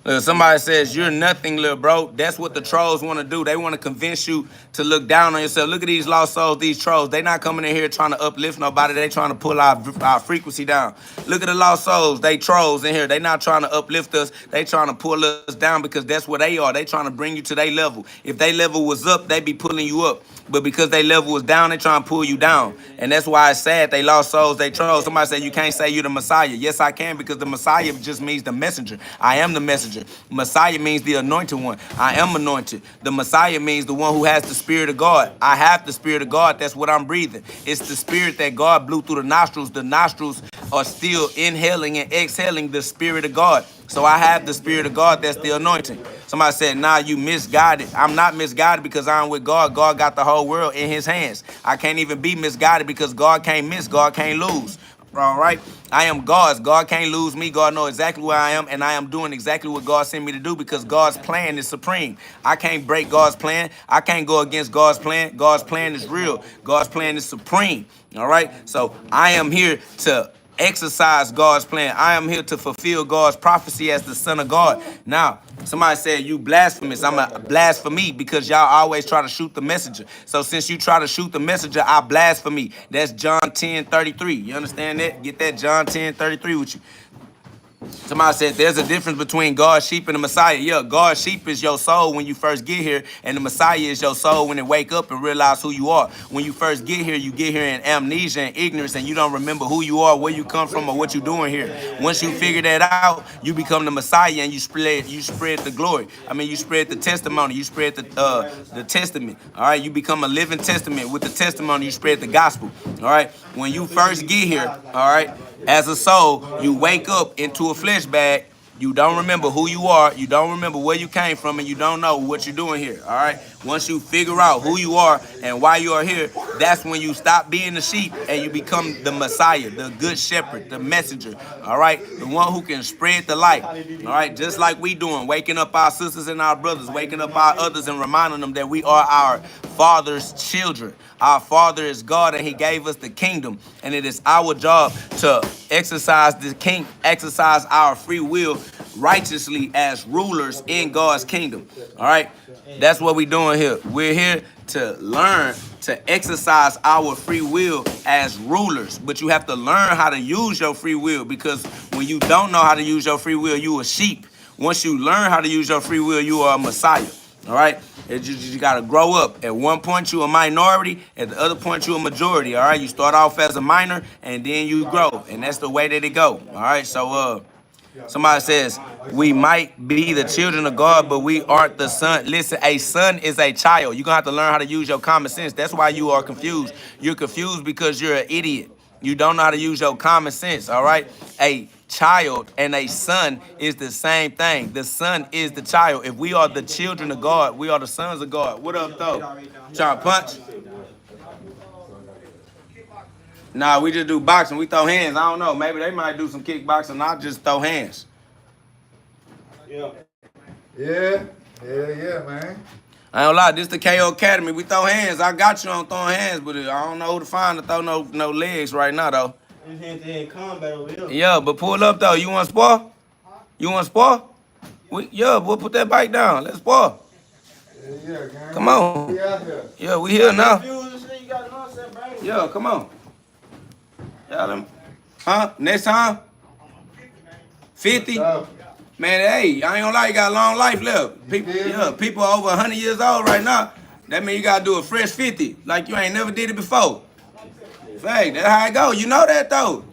Look, somebody says you're nothing, little bro. That's what the trolls want to do. They want to convince you to look down on yourself. Look at these lost souls, these trolls. They not coming in here trying to uplift nobody. They trying to pull our frequency down. Look at the lost souls. They trolls in here. They not trying to uplift us. They trying to pull us down because that's what they are. They trying to bring you to their level. If their level was up, they be pulling you up. But because their level was down, they trying to pull you down. And that's why it's sad they lost souls, they trolls. Somebody said you can't say you're the Messiah. Yes, I can, because the Messiah just means the messenger. I am the messenger. Messiah means the anointed one. I am anointed. The Messiah means the one who has the Spirit of God. I have the Spirit of God. That's what I'm breathing. It's the Spirit that God blew through the nostrils. The nostrils are still inhaling and exhaling the Spirit of God. So I have the Spirit of God. That's the anointing. Somebody said, nah, you misguided. I'm not misguided because I'm with God. God got the whole world in his hands. I can't even be misguided because God can't miss. God can't lose. All right? I am God's. God can't lose me. God knows exactly where I am, and I am doing exactly what God sent me to do because God's plan is supreme. I can't break God's plan. I can't go against God's plan. God's plan is real. God's plan is supreme. All right? So I am here to exercise God's plan. I am here to fulfill God's prophecy as the Son of God. Now, somebody said you blasphemous. I'm a blasphemy because y'all always try to shoot the messenger. So since you try to shoot the messenger, I blasphemy. That's John 10:33. You understand that? Get that John 10:33 with you. Somebody said there's a difference between God's sheep and the Messiah. Yeah, God's sheep is your soul when you first get here, and the Messiah is your soul when you wake up and realize who you are. When you first get here, you get here in amnesia and ignorance, and you don't remember who you are, where you come from, or what you're doing here. Once you figure that out, you become the Messiah, and you spread the glory. I mean, you spread the testimony. You spread the testament. All right, you become a living testament. With the testimony, you spread the gospel. All right, when you first get here, all right, as a soul, you wake up into a flesh bag. You don't remember who you are. You don't remember where you came from, and you don't know what you're doing here. All right. Once you figure out who you are and why you are here, that's when you stop being the sheep and you become the Messiah, the good shepherd, the messenger. All right. The one who can spread the light. All right. Just like we doing, waking up our sisters and our brothers, waking up our others and reminding them that we are our Father's children. Our Father is God, and he gave us the kingdom, and it is our job to exercise exercise our free will righteously as rulers in God's kingdom. All right, that's what we're doing here. We're here to learn to exercise our free will as rulers, but you have to learn how to use your free will, because when you don't know how to use your free will, you a sheep. Once you learn how to use your free will, you are a Messiah. All right, you got to grow up. At one point, you a minority. At the other point, you a majority. All right, you start off as a minor, and then you grow, and that's the way that it go. All right, so somebody says we might be the children of God, but we aren't the son. Listen, a son is a child. You're gonna have to learn how to use your common sense. That's why you are confused. You're confused because you're an idiot. You don't know how to use your common sense. All right, a child and a son is the same thing. The son is the child. If we are the children of God, we are the sons of God. What up, though? Trying to punch? Nah, we just do boxing. We throw hands. I don't know. Maybe they might do some kickboxing. I'll just throw hands. Yeah, man. I ain't gonna lie, this the KO Academy. We throw hands. I got you on throwing hands, but I don't know who to find to throw no legs right now, though. Combat over here. Yeah, but pull up, though. You want to spar? You want to spar? We'll put that bike down. Let's spar. Yeah, gang. Come on. We out here. Yeah, we here now. Yeah, Yeah, come on. Huh? Next time? 50? Man, hey, I ain't gonna lie, you got a long life left. People over 100 years old right now. That means you gotta do a fresh 50, like you ain't never did it before. Fact, that's how it go. You know that though.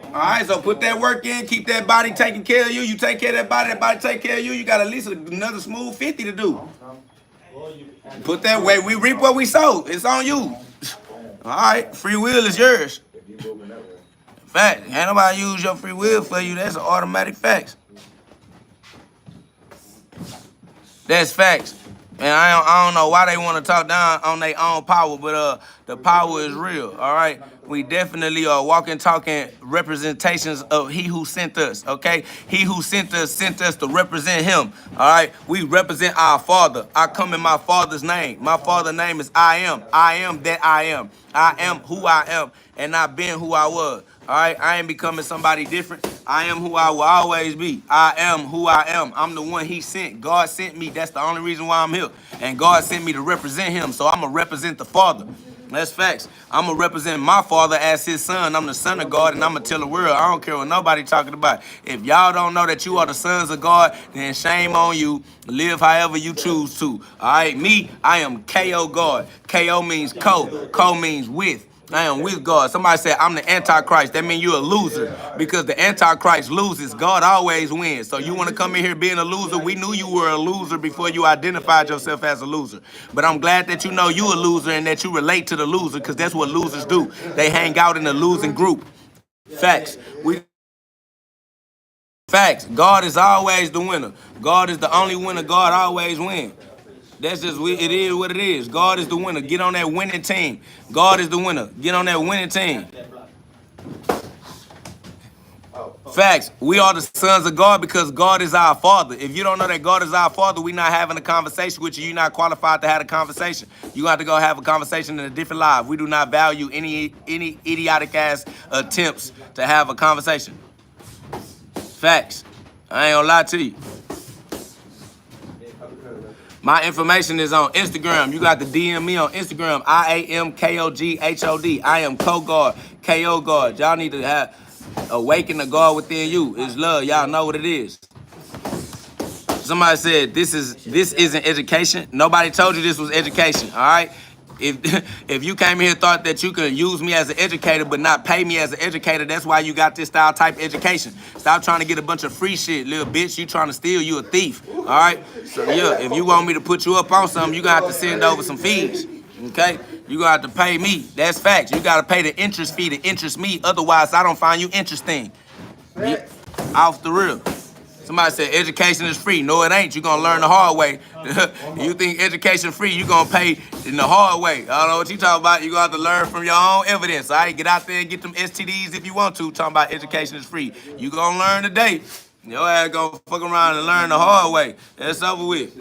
All right, so put that work in, keep that body taking care of you. You take care of that body take care of you. You got at least another smooth 50 to do. Put that way, we reap what we sow. It's on you. All right, free will is yours. Fact, ain't nobody use your free will for you. That's an automatic fact. That's facts. And I don't know why they want to talk down on their own power, but The power is real, all right? We definitely are walking, talking representations of he who sent us, okay? He who sent us to represent him, all right? We represent our Father. I come in my Father's name. My Father's name is I am. I am that I am. I am who I am, and I've been who I was, all right? I ain't becoming somebody different. I am who I will always be. I am who I am. I'm the one he sent. God sent me. That's the only reason why I'm here. And God sent me to represent him, so I'm going to represent the Father. That's facts. I'm going to represent my Father as his son. I'm the son of God, and I'm going to tell the world. I don't care what nobody talking about. If y'all don't know that you are the sons of God, then shame on you. Live however you choose to. All right? Me, I am K.O. God. K.O. means co. Co means with. I am with God. Somebody said, I'm the Antichrist. That means you're a loser because the Antichrist loses. God always wins. So you want to come in here being a loser? We knew you were a loser before you identified yourself as a loser. But I'm glad that you know you a loser and that you relate to the loser because that's what losers do. They hang out in a losing group. Facts. Facts. God is always the winner. God is the only winner. God always wins. That's just, it is what it is. God is the winner. Get on that winning team. God is the winner. Get on that winning team. Facts. We are the sons of God because God is our Father. If you don't know that God is our Father, we're not having a conversation with you. You're not qualified to have a conversation. You have to go have a conversation in a different life. We do not value any idiotic ass attempts to have a conversation. Facts. I ain't gonna lie to you. My information is on Instagram. You got to DM me on Instagram. IAMKOGHOD. I am Co-God, K.O. God. Y'all need to have Awaken the God within you. It's love. Y'all know what it is. Somebody said this isn't education. Nobody told you this was education, all right? If you came here and thought that you could use me as an educator but not pay me as an educator, that's why you got this style type education. Stop trying to get a bunch of free shit, little bitch. You trying to steal, you a thief, all right? So, yeah, if you want me to put you up on something, you going to have to send over some fees, okay? You going to have to pay me. That's facts. You got to pay the interest fee to interest me. Otherwise, I don't find you interesting. Yeah, off the real. Somebody said education is free. No, it ain't. You're going to learn the hard way. You think education free, you're going to pay in the hard way. I don't know what you talking about. You're going to have to learn from your own evidence. All right, get out there and get them STDs if you want to. Talking about education is free. You going to learn today. Your ass going to fuck around and learn the hard way. That's over with.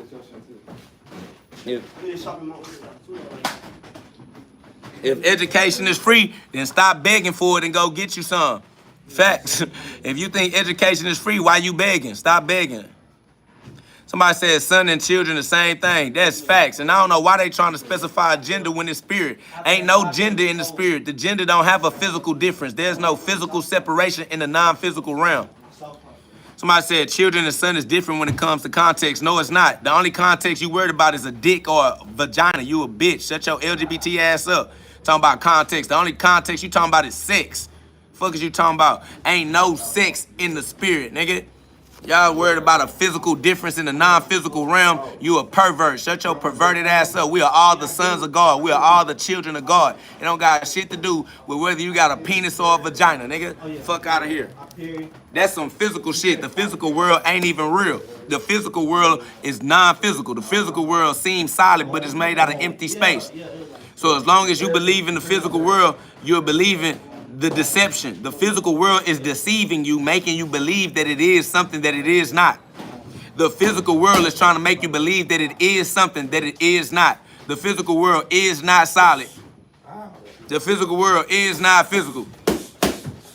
If education is free, then stop begging for it and go get you some. Facts. If you think education is free, why you begging? Stop begging. Somebody said son and children the same thing. That's facts. And I don't know why they trying to specify gender when it's spirit. Ain't no gender in the spirit. The gender don't have a physical difference. There's no physical separation in the non-physical realm. Somebody said children and son is different when it comes to context. No, it's not. The only context you worried about is a dick or a vagina. You a bitch. Shut your LGBT ass up. Talking about context. The only context you talking about is sex. Fuck is you talking about? Ain't no sex in the spirit, nigga. Y'all worried about a physical difference in the non-physical realm. You a pervert. Shut your perverted ass up. We are all the sons of God. We are all the children of God. It don't got shit to do with whether you got a penis or a vagina, nigga. Fuck out of here. That's some physical shit. The physical world ain't even real. The physical world is non-physical. The physical world seems solid, but it's made out of empty space. So as long as you believe in the physical world, you're believing the deception. The physical world is deceiving you, making you believe that it is something that it is not. The physical world is trying to make you believe that it is something that it is not. The physical world is not solid. The physical world is not physical.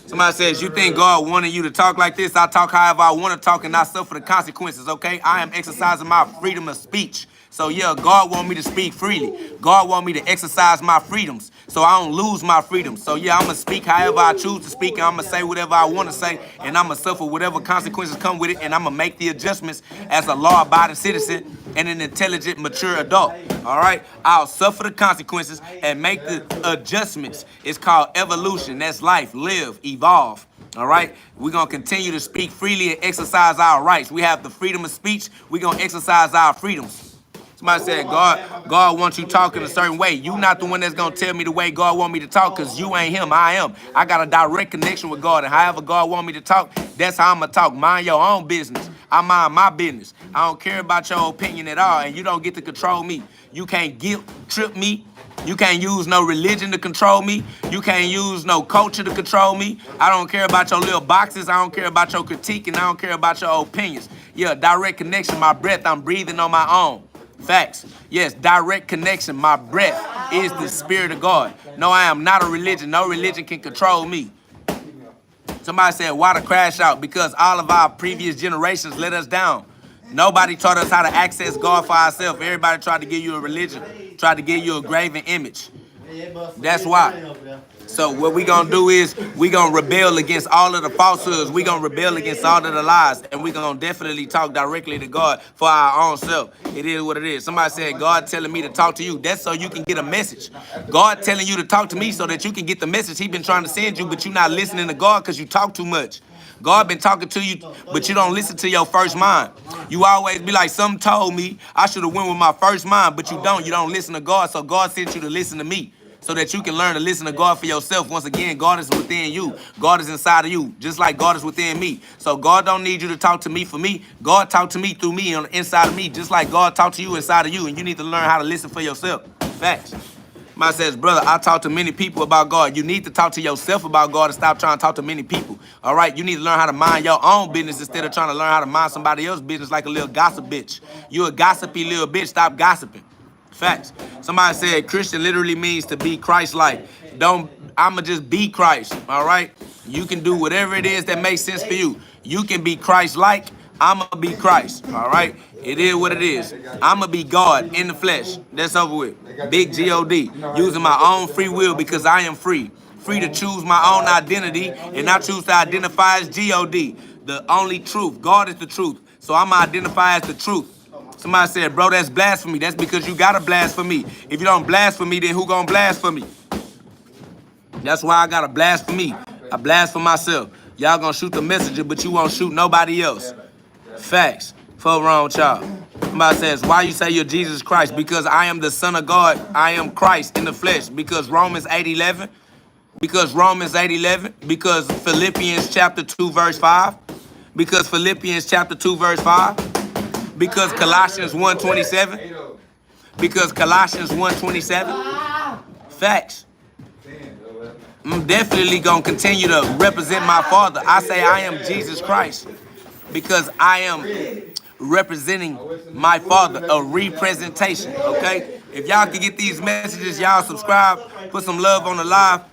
Somebody says, you think God wanted you to talk like this? I talk however I want to talk and not suffer the consequences, okay? I am exercising my freedom of speech. So yeah, God want me to speak freely. God want me to exercise my freedoms so I don't lose my freedoms. So yeah, I'm going to speak however I choose to speak, and I'm going to say whatever I want to say, and I'm going to suffer whatever consequences come with it, and I'm going to make the adjustments as a law-abiding citizen and an intelligent, mature adult. All right? I'll suffer the consequences and make the adjustments. It's called evolution. That's life. Live. Evolve. All right? We're going to continue to speak freely and exercise our rights. We have the freedom of speech. We're going to exercise our freedoms. Somebody said, God wants you talking a certain way. You not the one that's going to tell me the way God want me to talk because you ain't him. I am. I got a direct connection with God. And however God want me to talk, that's how I'm going to talk. Mind your own business. I mind my business. I don't care about your opinion at all. And you don't get to control me. You can't guilt trip me. You can't use no religion to control me. You can't use no culture to control me. I don't care about your little boxes. I don't care about your critique, and I don't care about your opinions. Yeah, direct connection. My breath, I'm breathing on my own. Facts. Yes, direct connection. My breath is the spirit of God. No, I am not a religion. No religion can control me. Somebody said, why the crash out? Because all of our previous generations let us down. Nobody taught us how to access God for ourselves. Everybody tried to give you a religion, tried to give you a graven image. That's why. So what we gonna do is we gonna rebel against all of the falsehoods. We gonna rebel against all of the lies, and we gonna definitely talk directly to God for our own self. It is what it is. Somebody said, God telling me to talk to you. That's so you can get a message. God telling you to talk to me so that you can get the message He been trying to send you, but you not listening to God because you talk too much. God been talking to you, but you don't listen to your first mind. You always be like, something told me I should have went with my first mind, but you don't. You don't listen to God, so God sent you to listen to me so that you can learn to listen to God for yourself. Once again, God is within you. God is inside of you, just like God is within me. So God don't need you to talk to me for me. God talk to me through me on the inside of me, just like God talk to you inside of you, and you need to learn how to listen for yourself. Facts. Somebody says, brother, I talk to many people about God. You need to talk to yourself about God and stop trying to talk to many people. All right? You need to learn how to mind your own business instead of trying to learn how to mind somebody else's business like a little gossip bitch. You a gossipy little bitch. Stop gossiping. Facts. Somebody said Christian literally means to be Christ-like. I'ma just be Christ. All right? You can do whatever it is that makes sense for you. You can be Christ-like. I'ma be Christ. All right? It is what it is. I'ma be God in the flesh. That's over with. Big G-O-D. Using my own free will because I am free. Free to choose my own identity, and I choose to identify as G-O-D. The only truth. God is the truth. So I'ma identify as the truth. Somebody said, bro, that's blasphemy. That's because you gotta blaspheme. If you don't blaspheme, then who gonna blaspheme? That's why I gotta blaspheme. I blaspheme myself. Y'all gonna shoot the messenger, but you won't shoot nobody else. Facts. Fuck wrong with y'all. Somebody says, why you say you're Jesus Christ? Because I am the Son of God. I am Christ in the flesh. Because Romans 8:11. Because Romans 8:11. Because Philippians chapter 2 verse 5. Because Philippians chapter 2 verse 5. Because Colossians 1:27. Because Colossians 1:27. Facts. I'm definitely gonna continue to represent my Father. I say I am Jesus Christ because I am representing my Father, a representation, okay? If y'all can get these messages, y'all subscribe, put some love on the live.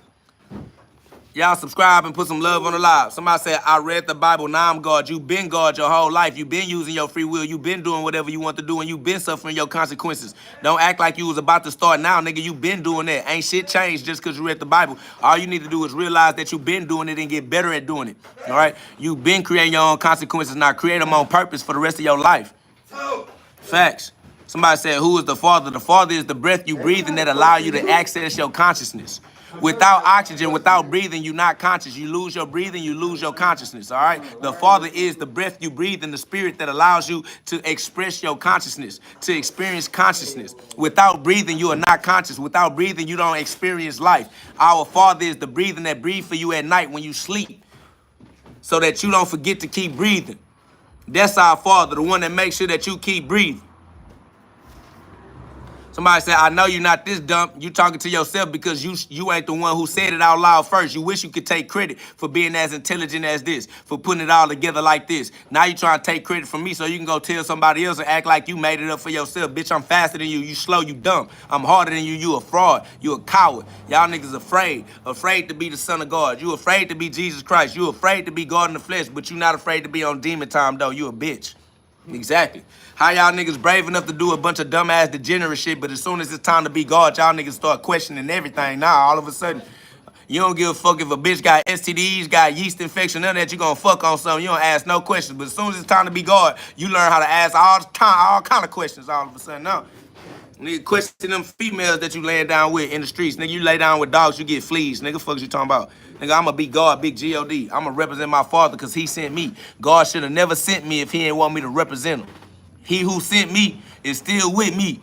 Y'all subscribe and put some love on the live. Somebody said, I read the Bible, now I'm God. You've been God your whole life. You've been using your free will. You've been doing whatever you want to do, and you've been suffering your consequences. Don't act like you was about to start now, nigga. You've been doing that. Ain't shit changed just because you read the Bible. All you need to do is realize that you've been doing it and get better at doing it, all right? You've been creating your own consequences. Now create them on purpose for the rest of your life. Facts. Somebody said, who is the Father? The Father is the breath you breathe and that allow you to access your consciousness. Without oxygen, without breathing, you're not conscious. You lose your breathing, you lose your consciousness, all right? The Father is the breath you breathe and the spirit that allows you to express your consciousness, to experience consciousness. Without breathing, you are not conscious. Without breathing, you don't experience life. Our Father is the breathing that breathes for you at night when you sleep so that you don't forget to keep breathing. That's our Father, the one that makes sure that you keep breathing. Somebody said, I know you're not this dumb. You talking to yourself because you ain't the one who said it out loud first. You wish you could take credit for being as intelligent as this, for putting it all together like this. Now you trying to take credit from me so you can go tell somebody else and act like you made it up for yourself. Bitch, I'm faster than you. You slow, you dumb. I'm harder than you. You a fraud. You a coward. Y'all niggas afraid. Afraid to be the Son of God. You afraid to be Jesus Christ. You afraid to be God in the flesh, but you not afraid to be on demon time, though. You a bitch. Exactly. How y'all niggas brave enough to do a bunch of dumbass degenerate shit, but as soon as it's time to be God, y'all niggas start questioning everything. Now, all of a sudden, you don't give a fuck if a bitch got STDs, got yeast infection, none of that, you gonna fuck on something. You don't ask no questions. But as soon as it's time to be God, you learn how to ask all kind of questions all of a sudden. No. Nigga, question them females that you laying down with in the streets. Nigga, you lay down with dogs, you get fleas. Nigga, fuck you talking about? Nigga, I'ma be God, big G-O-D. I'ma represent my Father because he sent me. God should have never sent me if he didn't want me to represent him. He who sent me is still with me.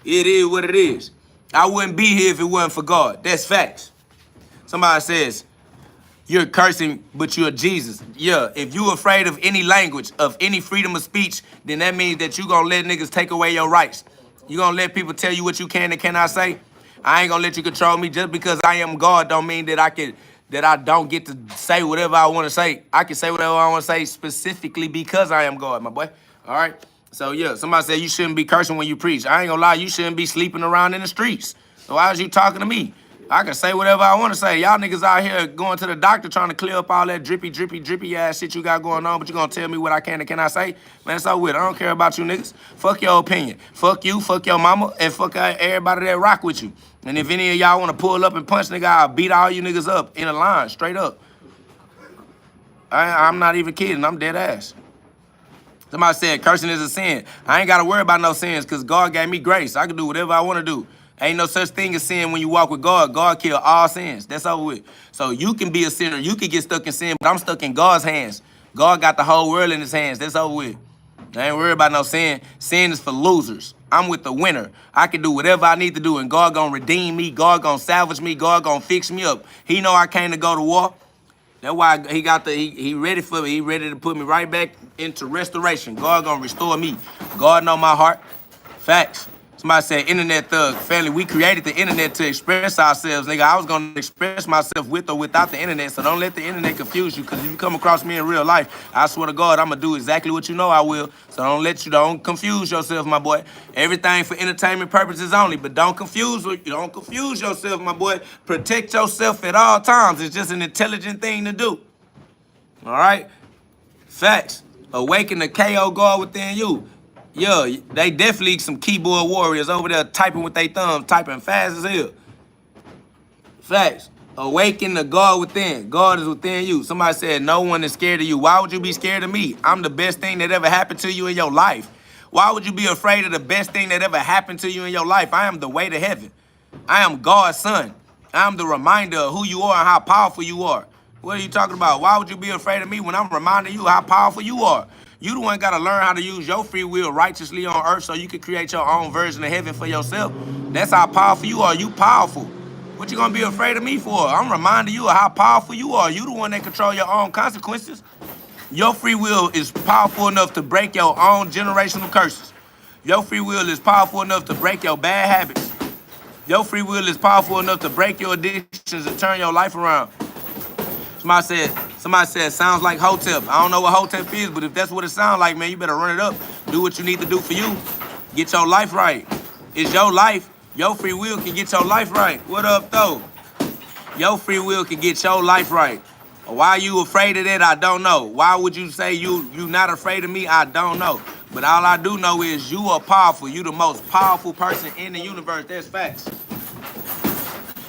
It is what it is. I wouldn't be here if it wasn't for God. That's facts. Somebody says, you're cursing, but you're Jesus. Yeah, if you're afraid of any language, of any freedom of speech, then that means that you're gonna let niggas take away your rights. You gonna let people tell you what you can and cannot say? I ain't gonna let you control me. Just because I am God don't mean that I don't get to say whatever I want to say. I can say whatever I want to say specifically because I am God, my boy. All right? So, yeah, somebody said you shouldn't be cursing when you preach. I ain't gonna lie, you shouldn't be sleeping around in the streets. So why is you talking to me? I can say whatever I want to say. Y'all niggas out here going to the doctor trying to clear up all that drippy ass shit you got going on, but you gonna tell me what I can and cannot say? Man, so with it. I don't care about you niggas. Fuck your opinion. Fuck you, fuck your mama, and fuck everybody that rock with you. And if any of y'all want to pull up and punch nigga, I'll beat all you niggas up in a line, straight up. I'm not even kidding. I'm dead ass. Somebody said cursing is a sin. I ain't got to worry about no sins because God gave me grace. I can do whatever I want to do. Ain't no such thing as sin when you walk with God. God killed all sins. That's over with. So you can be a sinner. You can get stuck in sin, but I'm stuck in God's hands. God got the whole world in his hands. That's over with. I ain't worried about no sin. Sin is for losers. I'm with the winner. I can do whatever I need to do, and God gonna redeem me. God gonna salvage me. God gonna fix me up. He know I came to go to war. That's why he ready for me. He ready to put me right back into restoration. God gonna restore me. God know my heart. Facts. Somebody said internet thug. Family, we created the internet to express ourselves, nigga. I was gonna express myself with or without the internet, so don't let the internet confuse you, because if you come across me in real life, I swear to God, I'm gonna do exactly what you know I will. So don't confuse yourself, my boy. Everything for entertainment purposes only, but don't confuse yourself, my boy. Protect yourself at all times. It's just an intelligent thing to do. All right? Facts. Awaken the KO God within you. Yeah, they definitely some keyboard warriors over there typing with their thumbs, typing fast as hell. Facts. Awaken the God within. God is within you. Somebody said no one is scared of you. Why would you be scared of me? I'm the best thing that ever happened to you in your life. Why would you be afraid of the best thing that ever happened to you in your life? I am the way to heaven. I am God's son. I am the reminder of who you are and how powerful you are. What are you talking about? Why would you be afraid of me when I'm reminding you how powerful you are? You the one got to learn how to use your free will righteously on earth so you can create your own version of heaven for yourself. That's how powerful you are. You powerful. What you gonna be afraid of me for? I'm reminding you of how powerful you are. You the one that control your own consequences. Your free will is powerful enough to break your own generational curses. Your free will is powerful enough to break your bad habits. Your free will is powerful enough to break your addictions and turn your life around. Somebody said, sounds like Hotep. I don't know what Hotep is, but if that's what it sounds like, man, you better run it up. Do what you need to do for you. Get your life right. It's your life. Your free will can get your life right. What up, though? Your free will can get your life right. Why you afraid of that, I don't know. Why would you say you not afraid of me? I don't know. But all I do know is you are powerful. You the most powerful person in the universe. That's facts.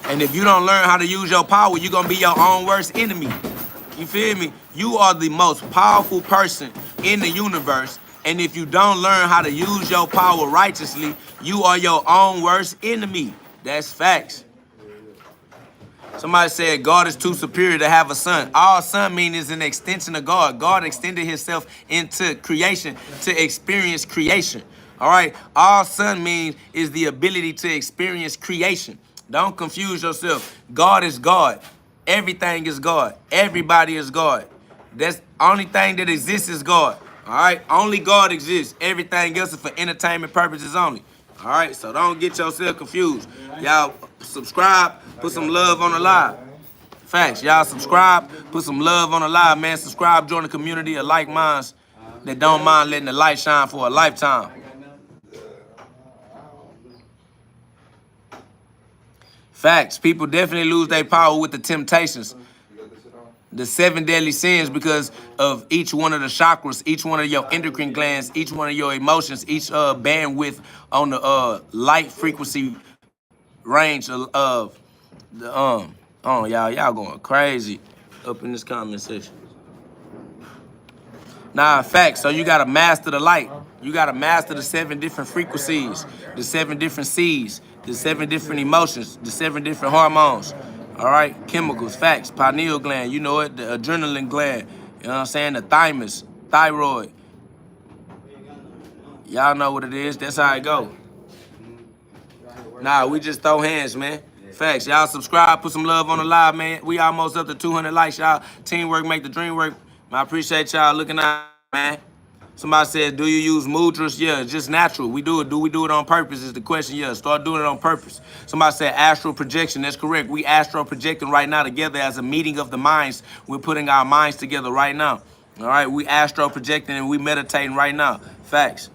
And if you don't learn how to use your power, you're going to be your own worst enemy. You feel me? You are the most powerful person in the universe. And if you don't learn how to use your power righteously, you are your own worst enemy. That's facts. Somebody said God is too superior to have a son. All son mean is an extension of God. God extended himself into creation to experience creation. All right? All son means is the ability to experience creation. Don't confuse yourself. God is God. Everything is God. Everybody is God. That's the only thing that exists is God. All right? Only God exists. Everything else is for entertainment purposes only. All right? So don't get yourself confused. Y'all subscribe. Put some love on the live. Facts. Y'all subscribe. Put some love on the live, man. Subscribe. Join the community of like minds that don't mind letting the light shine for a lifetime. Facts. People definitely lose their power with the temptations. The 7 deadly sins because of each one of the chakras, each one of your endocrine glands, each one of your emotions, each bandwidth on the light frequency range of the oh y'all going crazy up in this comment section. Nah, facts. So you gotta master the light. You gotta master the 7 different frequencies, the 7 different C's, the 7 different emotions, the 7 different hormones. All right, chemicals, facts, pineal gland, you know it, the adrenaline gland, you know what I'm saying, the thymus, thyroid. Y'all know what it is. That's how it go. Nah, we just throw hands, man. Facts. Y'all subscribe, put some love on the live, man. We almost up to 200 likes, y'all. Teamwork make the dream work. I appreciate y'all looking out, man. Somebody said, do you use mudras? Yeah, it's just natural. We do it. Do we do it on purpose is the question. Yeah, start doing it on purpose. Somebody said astral projection. That's correct. We astral projecting right now together as a meeting of the minds. We're putting our minds together right now. All right, we astral projecting and we meditating right now. Facts.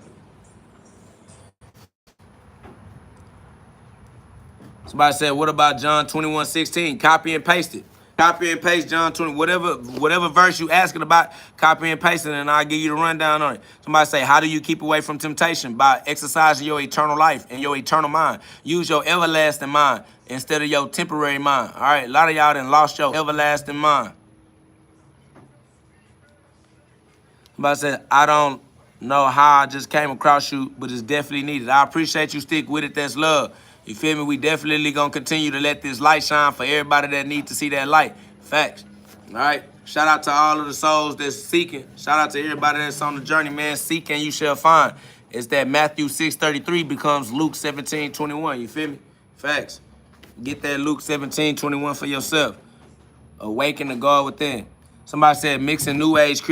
Somebody said, what about John 21:16? Copy and paste it. Copy and paste John 20, whatever verse you asking about, copy and paste it, and I'll give you the rundown on it. Somebody say, how do you keep away from temptation? By exercising your eternal life and your eternal mind. Use your everlasting mind instead of your temporary mind. All right, a lot of y'all done lost your everlasting mind. Somebody said, I don't know how I just came across you, but it's definitely needed. I appreciate you stick with it. That's love. You feel me? We definitely gonna continue to let this light shine for everybody that need to see that light. Facts. All right. Shout out to all of the souls that's seeking. Shout out to everybody that's on the journey, man. Seek and you shall find. It's that Matthew 6:33 becomes Luke 17:21. You feel me? Facts. Get that Luke 17:21 for yourself. Awaken the God within. Somebody said mixing New Age with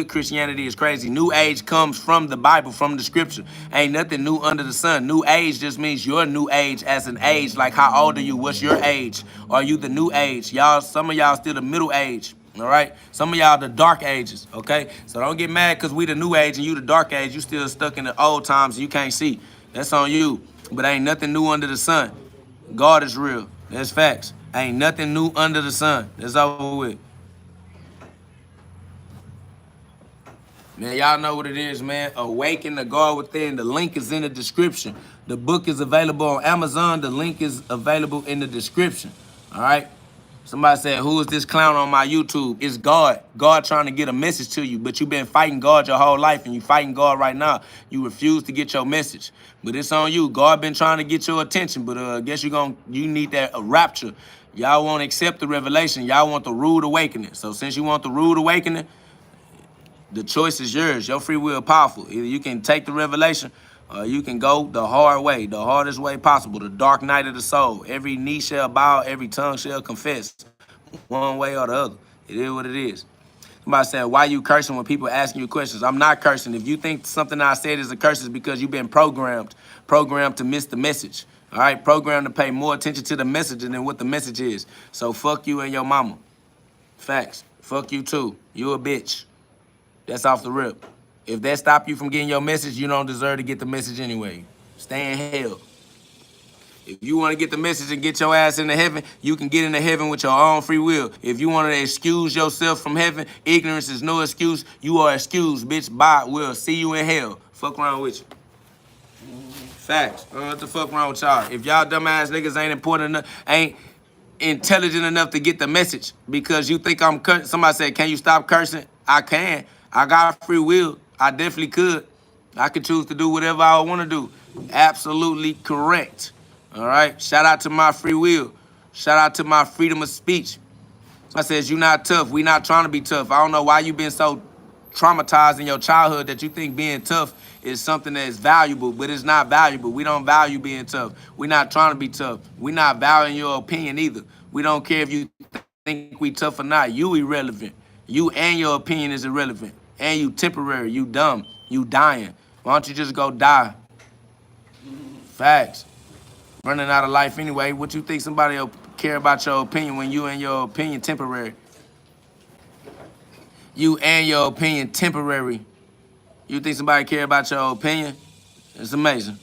Christianity is crazy. New Age comes from the Bible, from the scripture. Ain't nothing new under the sun. New Age just means your new age as an age. Like how old are you? What's your age? Are you the new age? Y'all, some of y'all still the middle age. All right? Some of y'all the dark ages, okay? So don't get mad because we the new age and you the dark age. You still stuck in the old times and you can't see. That's on you. But ain't nothing new under the sun. God is real. That's facts. Ain't nothing new under the sun. That's over with. Man, y'all know what it is, man. Awaken the God within. The link is in the description. The book is available on Amazon. The link is available in the description. All right? Somebody said, who is this clown on my YouTube? It's God. God trying to get a message to you, but you've been fighting God your whole life, and you fighting God right now. You refuse to get your message, but it's on you. God been trying to get your attention, but I guess you need that rapture. Y'all won't accept the revelation. Y'all want the rude awakening. So since you want the rude awakening, the choice is yours. Your free will powerful. Either you can take the revelation or you can go the hard way, the hardest way possible, the dark night of the soul. Every knee shall bow, every tongue shall confess. One way or the other. It is what it is. Somebody said, why you cursing when people asking you questions? I'm not cursing. If you think something I said is a curse, it's because you've been programmed to miss the message. All right, programmed to pay more attention to the message than what the message is. So fuck you and your mama. Facts. Fuck you too. You a bitch. That's off the rip. If that stop you from getting your message, you don't deserve to get the message anyway. Stay in hell. If you want to get the message and get your ass into heaven, you can get into heaven with your own free will. If you want to excuse yourself from heaven, ignorance is no excuse. You are excused, bitch. Bye. We'll see you in hell. Fuck around with you. Facts. What the fuck wrong with y'all? If y'all dumbass niggas ain't important enough, ain't intelligent enough to get the message because you think I'm cursing. Somebody said, can you stop cursing? I can. I got free will. I definitely could. I could choose to do whatever I want to do. Absolutely correct. All right? Shout out to my free will. Shout out to my freedom of speech. Somebody says, you not tough. We not trying to be tough. I don't know why you been so traumatized in your childhood that you think being tough is something that is valuable, but it's not valuable. We don't value being tough. We're not trying to be tough. We're not valuing your opinion either. We don't care if you think we tough or not. You irrelevant. You and your opinion is irrelevant. And you temporary. You dumb. You dying. Why don't you just go die? Facts. Running out of life anyway. What you think somebody will care about your opinion when you and your opinion temporary? You and your opinion temporary. You think somebody care about your opinion? It's amazing.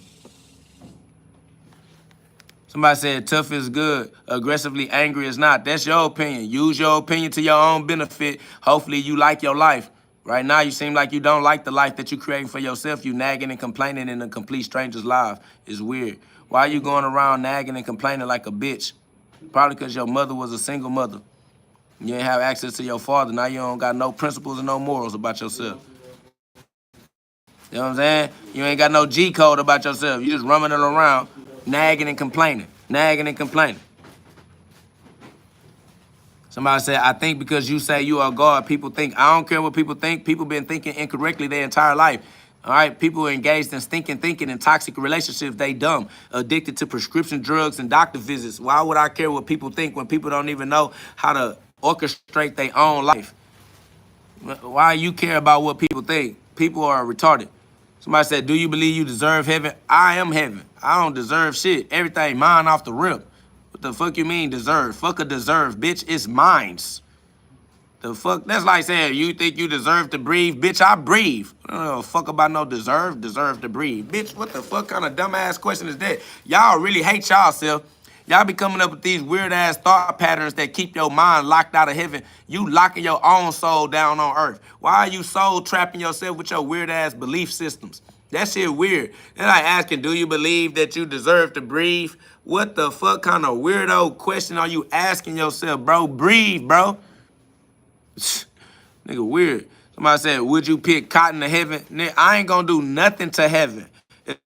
Somebody said tough is good, aggressively angry is not. That's your opinion. Use your opinion to your own benefit. Hopefully you like your life. Right now you seem like you don't like the life that you're creating for yourself. You nagging and complaining in a complete stranger's life. It's weird. Why are you going around nagging and complaining like a bitch? Probably because your mother was a single mother. You ain't have access to your father. Now you don't got no principles and no morals about yourself. You know what I'm saying? You ain't got no G code about yourself. You just rumming it around, nagging and complaining. Nagging and complaining. Somebody said, I think because you say you are God, people think. I don't care what people think. People been thinking incorrectly their entire life. All right? People are engaged in stinking thinking and toxic relationships. They dumb. Addicted to prescription drugs and doctor visits. Why would I care what people think when people don't even know how to orchestrate their own life? Why you care about what people think? People are retarded. Somebody said, do you believe you deserve heaven? I am heaven. I don't deserve shit. Everything mine off the rip. What the fuck you mean deserve? Fuck a deserve, bitch. It's mines. The fuck? That's like saying, you think you deserve to breathe? Bitch, I breathe. I don't know fuck about no deserve to breathe. Bitch, what the fuck kind of dumbass question is that? Y'all really hate y'allself. Y'all be coming up with these weird-ass thought patterns that keep your mind locked out of heaven. You locking your own soul down on earth. Why are you soul trapping yourself with your weird-ass belief systems? That shit weird. They're like asking, do you believe that you deserve to breathe? What the fuck kind of weirdo question are you asking yourself, bro? Breathe, bro. Nigga weird. Somebody said, would you pick cotton to heaven? Nigga, I ain't gonna do nothing to heaven.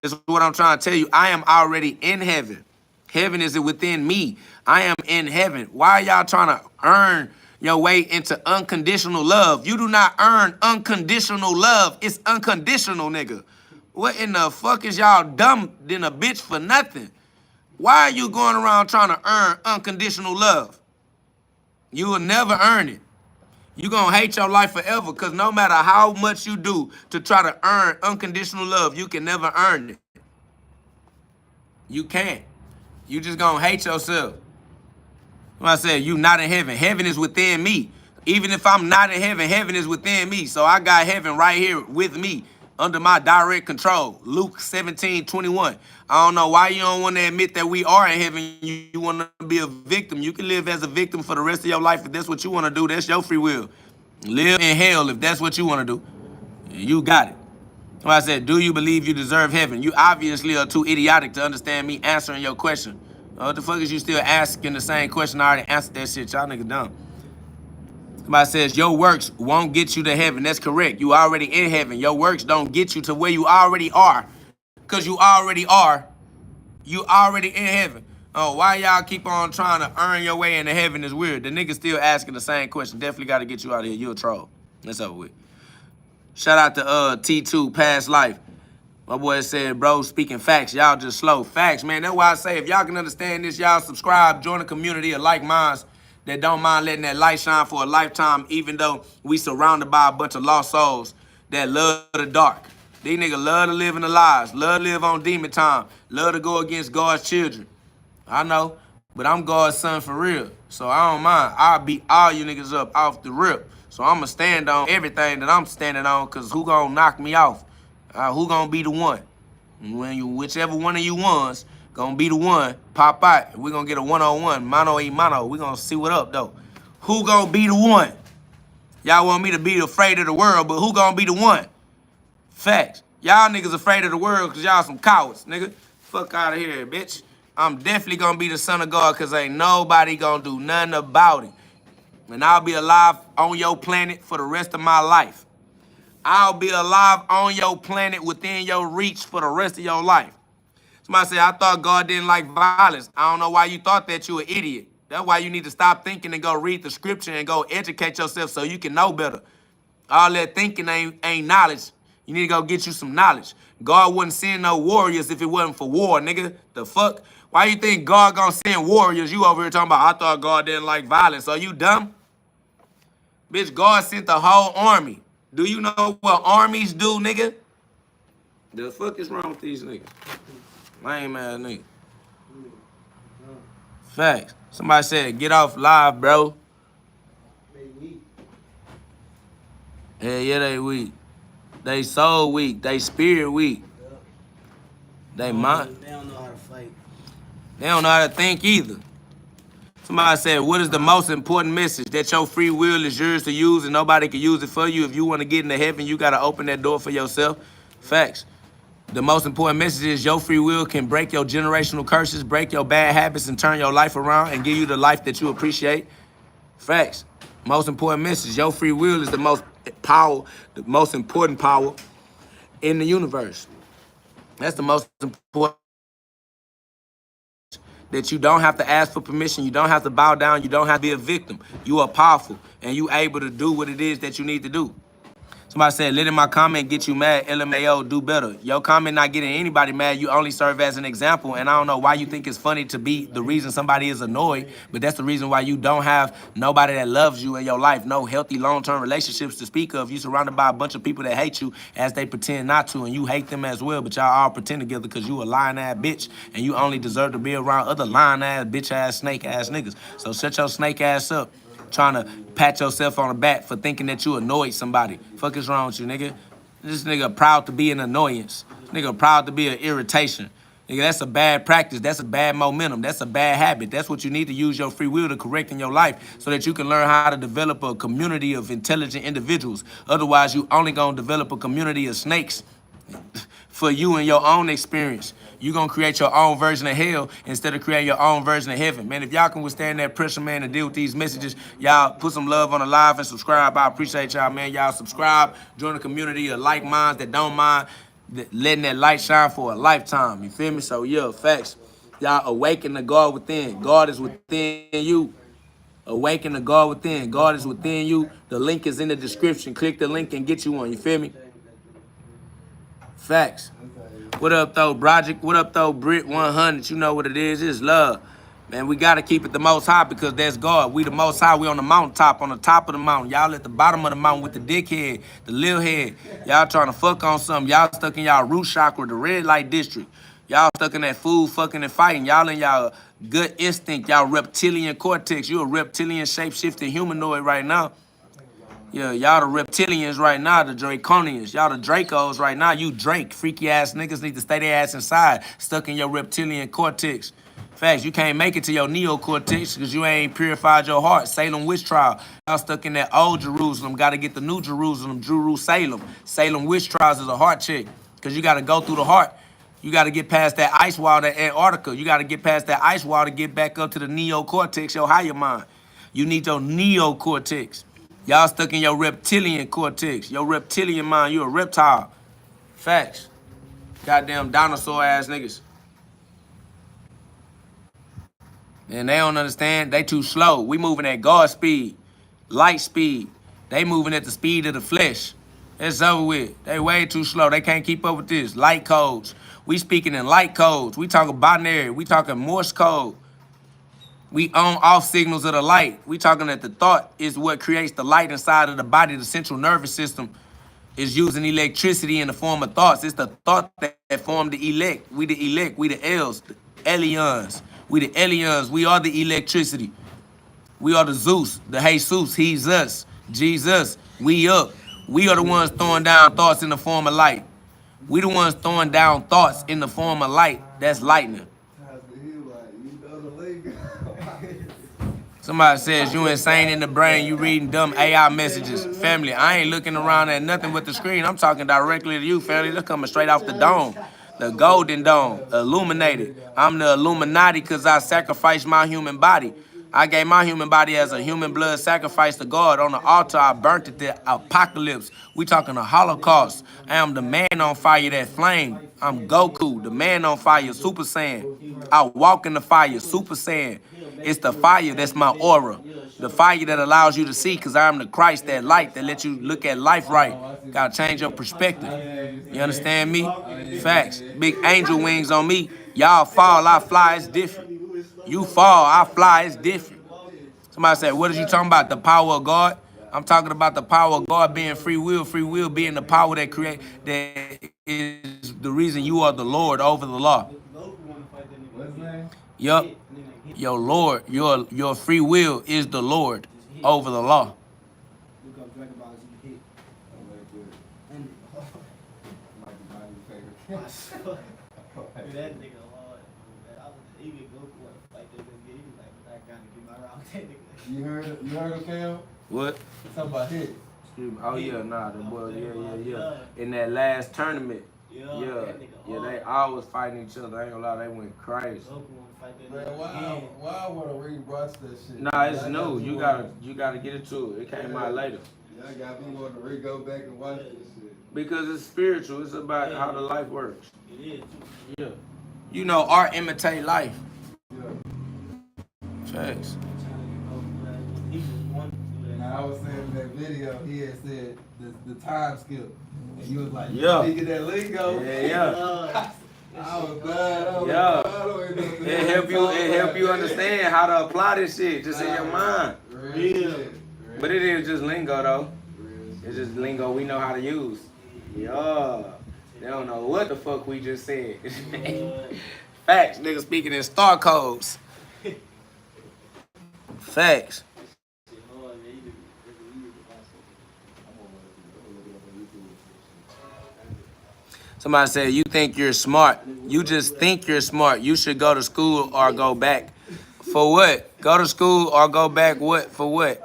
It's what I'm trying to tell you. I am already in heaven. Heaven is within me. I am in heaven. Why are y'all trying to earn your way into unconditional love? You do not earn unconditional love. It's unconditional, nigga. What in the fuck is y'all dumb than a bitch for nothing? Why are you going around trying to earn unconditional love? You will never earn it. You're going to hate your life forever because no matter how much you do to try to earn unconditional love, you can never earn it. You can't. You just going to hate yourself. When I said you not in heaven, heaven is within me. Even if I'm not in heaven, heaven is within me. So I got heaven right here with me under my direct control. Luke 17:21. I don't know why you don't want to admit that we are in heaven. You want to be a victim. You can live as a victim for the rest of your life if that's what you want to do. That's your free will. Live in hell if that's what you want to do. You got it. So I said, do you believe you deserve heaven? You obviously are too idiotic to understand me answering your question. What the fuck is you still asking the same question? I already answered that shit. Y'all niggas dumb. Somebody says, your works won't get you to heaven. That's correct. You already in heaven. Your works don't get you to where you already are. Because you already are. You already in heaven. Oh, why y'all keep on trying to earn your way into heaven is weird. The nigga still asking the same question. Definitely got to get you out of here. You a troll. That's over with. Shout out to T2, Past Life. My boy said, bro, speaking facts, y'all just slow. Facts, man. That's why I say, if y'all can understand this, y'all subscribe, join a community of like minds that don't mind letting that light shine for a lifetime, even though we surrounded by a bunch of lost souls that love the dark. These niggas love to live in the lies, love to live on demon time, love to go against God's children. I know, but I'm God's son for real, so I don't mind. I'll beat all you niggas up off the rip. So I'm going to stand on everything that I'm standing on, because who going to knock me off? Who going to be the one? Whichever one of you ones going to be the one, pop out. We're going to get a one-on-one, mano a mano. We're going to see what up, though. Who going to be the one? Y'all want me to be afraid of the world, but who going to be the one? Facts. Y'all niggas afraid of the world because y'all some cowards, nigga. Fuck out of here, bitch. I'm definitely going to be the son of God because ain't nobody going to do nothing about it. And I'll be alive on your planet for the rest of my life. I'll be alive on your planet within your reach for the rest of your life. Somebody said, I thought God didn't like violence. I don't know why you thought that. You an idiot. That's why you need to stop thinking and go read the scripture and go educate yourself so you can know better. All that thinking ain't knowledge. You need to go get you some knowledge. God wouldn't send no warriors if it wasn't for war, nigga. The fuck? Why you think God gonna send warriors? You over here talking about, I thought God didn't like violence. Are you dumb? Bitch, God sent the whole army. Do you know what armies do, nigga? The fuck is wrong with these niggas? Lame ass nigga. Facts. Somebody said, get off live, bro. They weak. Yeah, they weak. They soul weak. They spirit weak. Yep. They mind. They don't know how to fight. They don't know how to think either. Somebody said, what is the most important message? That your free will is yours to use and nobody can use it for you. If you want to get into heaven, you got to open that door for yourself. Facts. The most important message is your free will can break your generational curses, break your bad habits, and turn your life around and give you the life that you appreciate. Facts. Most important message, your free will is the most important power in the universe. That's the most important. That you don't have to ask for permission, you don't have to bow down, you don't have to be a victim. You are powerful, and you able to do what it is that you need to do. Somebody said, letting my comment get you mad. LMAO, do better. Your comment not getting anybody mad. You only serve as an example. And I don't know why you think it's funny to be the reason somebody is annoyed, but that's the reason why you don't have nobody that loves you in your life. No healthy long-term relationships to speak of. You surrounded by a bunch of people that hate you as they pretend not to, and you hate them as well, but y'all all pretend together because you a lying-ass bitch, and you only deserve to be around other lying-ass, bitch-ass, snake-ass niggas. So shut your snake ass up, trying to pat yourself on the back for thinking that you annoyed somebody. Fuck is wrong with you, nigga? This nigga proud to be an annoyance. This nigga proud to be an irritation. Nigga, that's a bad practice. That's a bad momentum. That's a bad habit. That's what you need to use your free will to correct in your life so that you can learn how to develop a community of intelligent individuals. Otherwise, you only gonna develop a community of snakes for you and your own experience. You're going to create your own version of hell instead of creating your own version of heaven. Man, if y'all can withstand that pressure, man, and deal with these messages, y'all put some love on the live and subscribe. I appreciate y'all, man. Y'all subscribe, join the community of like minds that don't mind letting that light shine for a lifetime. You feel me? So, yeah, facts. Y'all awaken the God within. God is within you. Awaken the God within. God is within you. The link is in the description. Click the link and get you one. You feel me? Facts. What up, though, Broderick? What up, though, Brit 100? You know what it is. It's love. Man, we got to keep it the most high because that's God. We the most high. We on the mountaintop, on the top of the mountain. Y'all at the bottom of the mountain with the dickhead, the lil head. Y'all trying to fuck on something. Y'all stuck in y'all root chakra, the red light district. Y'all stuck in that food, fucking and fighting. Y'all in y'all gut instinct, y'all reptilian cortex. You a reptilian shape-shifting humanoid right now. Yeah, y'all the reptilians right now, the draconians. Y'all the Dracos right now. You Drake. Freaky ass niggas need to stay their ass inside, stuck in your reptilian cortex. Facts, you can't make it to your neocortex because you ain't purified your heart. Salem witch trial. Y'all stuck in that old Jerusalem. Got to get the new Jerusalem, Jerusalem. Salem witch trials is a heart check because you got to go through the heart. You got to get past that ice wall, that Antarctica. You got to get past that ice wall to get back up to the neocortex, your higher mind. You need your neocortex. Y'all stuck in your reptilian cortex, your reptilian mind. You a reptile. Facts. Goddamn dinosaur ass niggas. And they don't understand. They too slow. We moving at God speed, light speed. They moving at the speed of the flesh. It's over with. They way too slow. They can't keep up with this. Light codes. We speaking in light codes. We talking binary. We talking Morse code. We on off signals of the light. We talking that the thought is what creates the light inside of the body. The central nervous system is using electricity in the form of thoughts. It's the thought that form the elect. We the elect. We the Els, the aliens. We the aliens. We are the electricity. We are the Zeus, the Jesus. He's us. Jesus. We up. We are the ones throwing down thoughts in the form of light. We the ones throwing down thoughts in the form of light. That's lightning. Somebody says you insane in the brain, you reading dumb AI messages. Family, I ain't looking around at nothing but the screen. I'm talking directly to you, family. They're coming straight off the dome. The golden dome, illuminated. I'm the Illuminati because I sacrificed my human body. I gave my human body as a human blood sacrifice to God. On the altar, I burnt it to apocalypse. We talking the Holocaust. I am the man on fire that flame. I'm Goku, the man on fire, Super Saiyan. I walk in the fire, Super Saiyan. It's the fire that's my aura. The fire that allows you to see because I'm the Christ, that light that lets you look at life right. Gotta change your perspective. You understand me? Facts. Big angel wings on me. Y'all fall, I fly, it's different. You fall, I fly, it's different. Somebody said, what are you talking about? The power of God? I'm talking about the power of God being free will being the power that is the reason you are the Lord over the law. Yup. Your Lord, your free will is the Lord over the law. You heard him, Cam? What? Something about hit. Oh yeah, nah, the boy, yeah. In that last tournament, yeah, they always fighting each other. I ain't gonna lie, they went crazy. Man, why I wanna rewatch that shit? Nah, it's new. You gotta get into it. It came out later. Yeah, I got me wanting to go back and watch this shit. Because it's spiritual. It's about how the life works. It is. Yeah. You know, art imitate life. Yeah. Facts. Now, I was saying in that video, he had said the time skip. And you was like, Yeah. speaking that lingo. Yeah. I was bad. Yeah. It help you understand how to apply this shit just in your mind. Real. But it is just lingo though. It's just lingo we know how to use. Yeah. They don't know what the fuck we just said. Facts, nigga speaking in star codes. Facts. Somebody said, you think you're smart. You just think you're smart. You should go to school or go back. For what? Go to school or go back what? For what?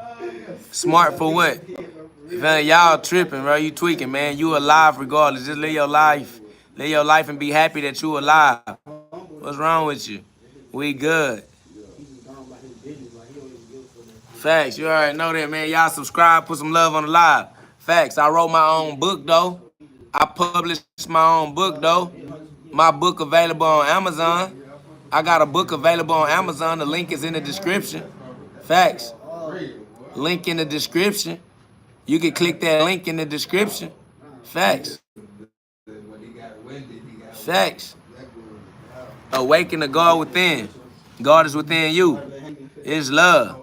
Smart for what? Y'all tripping, bro. You tweaking, man. You alive regardless. Just live your life. Live your life and be happy that you alive. What's wrong with you? We good. Facts. You already know that, man. Y'all subscribe, put some love on the live. Facts. I wrote my own book, though. I published my own book, though. My book available on Amazon. I got a book available on Amazon. The link is in the description. Facts. Link in the description. You can click that link in the description. Facts. Facts. Awaken the God within. God is within you. It's love.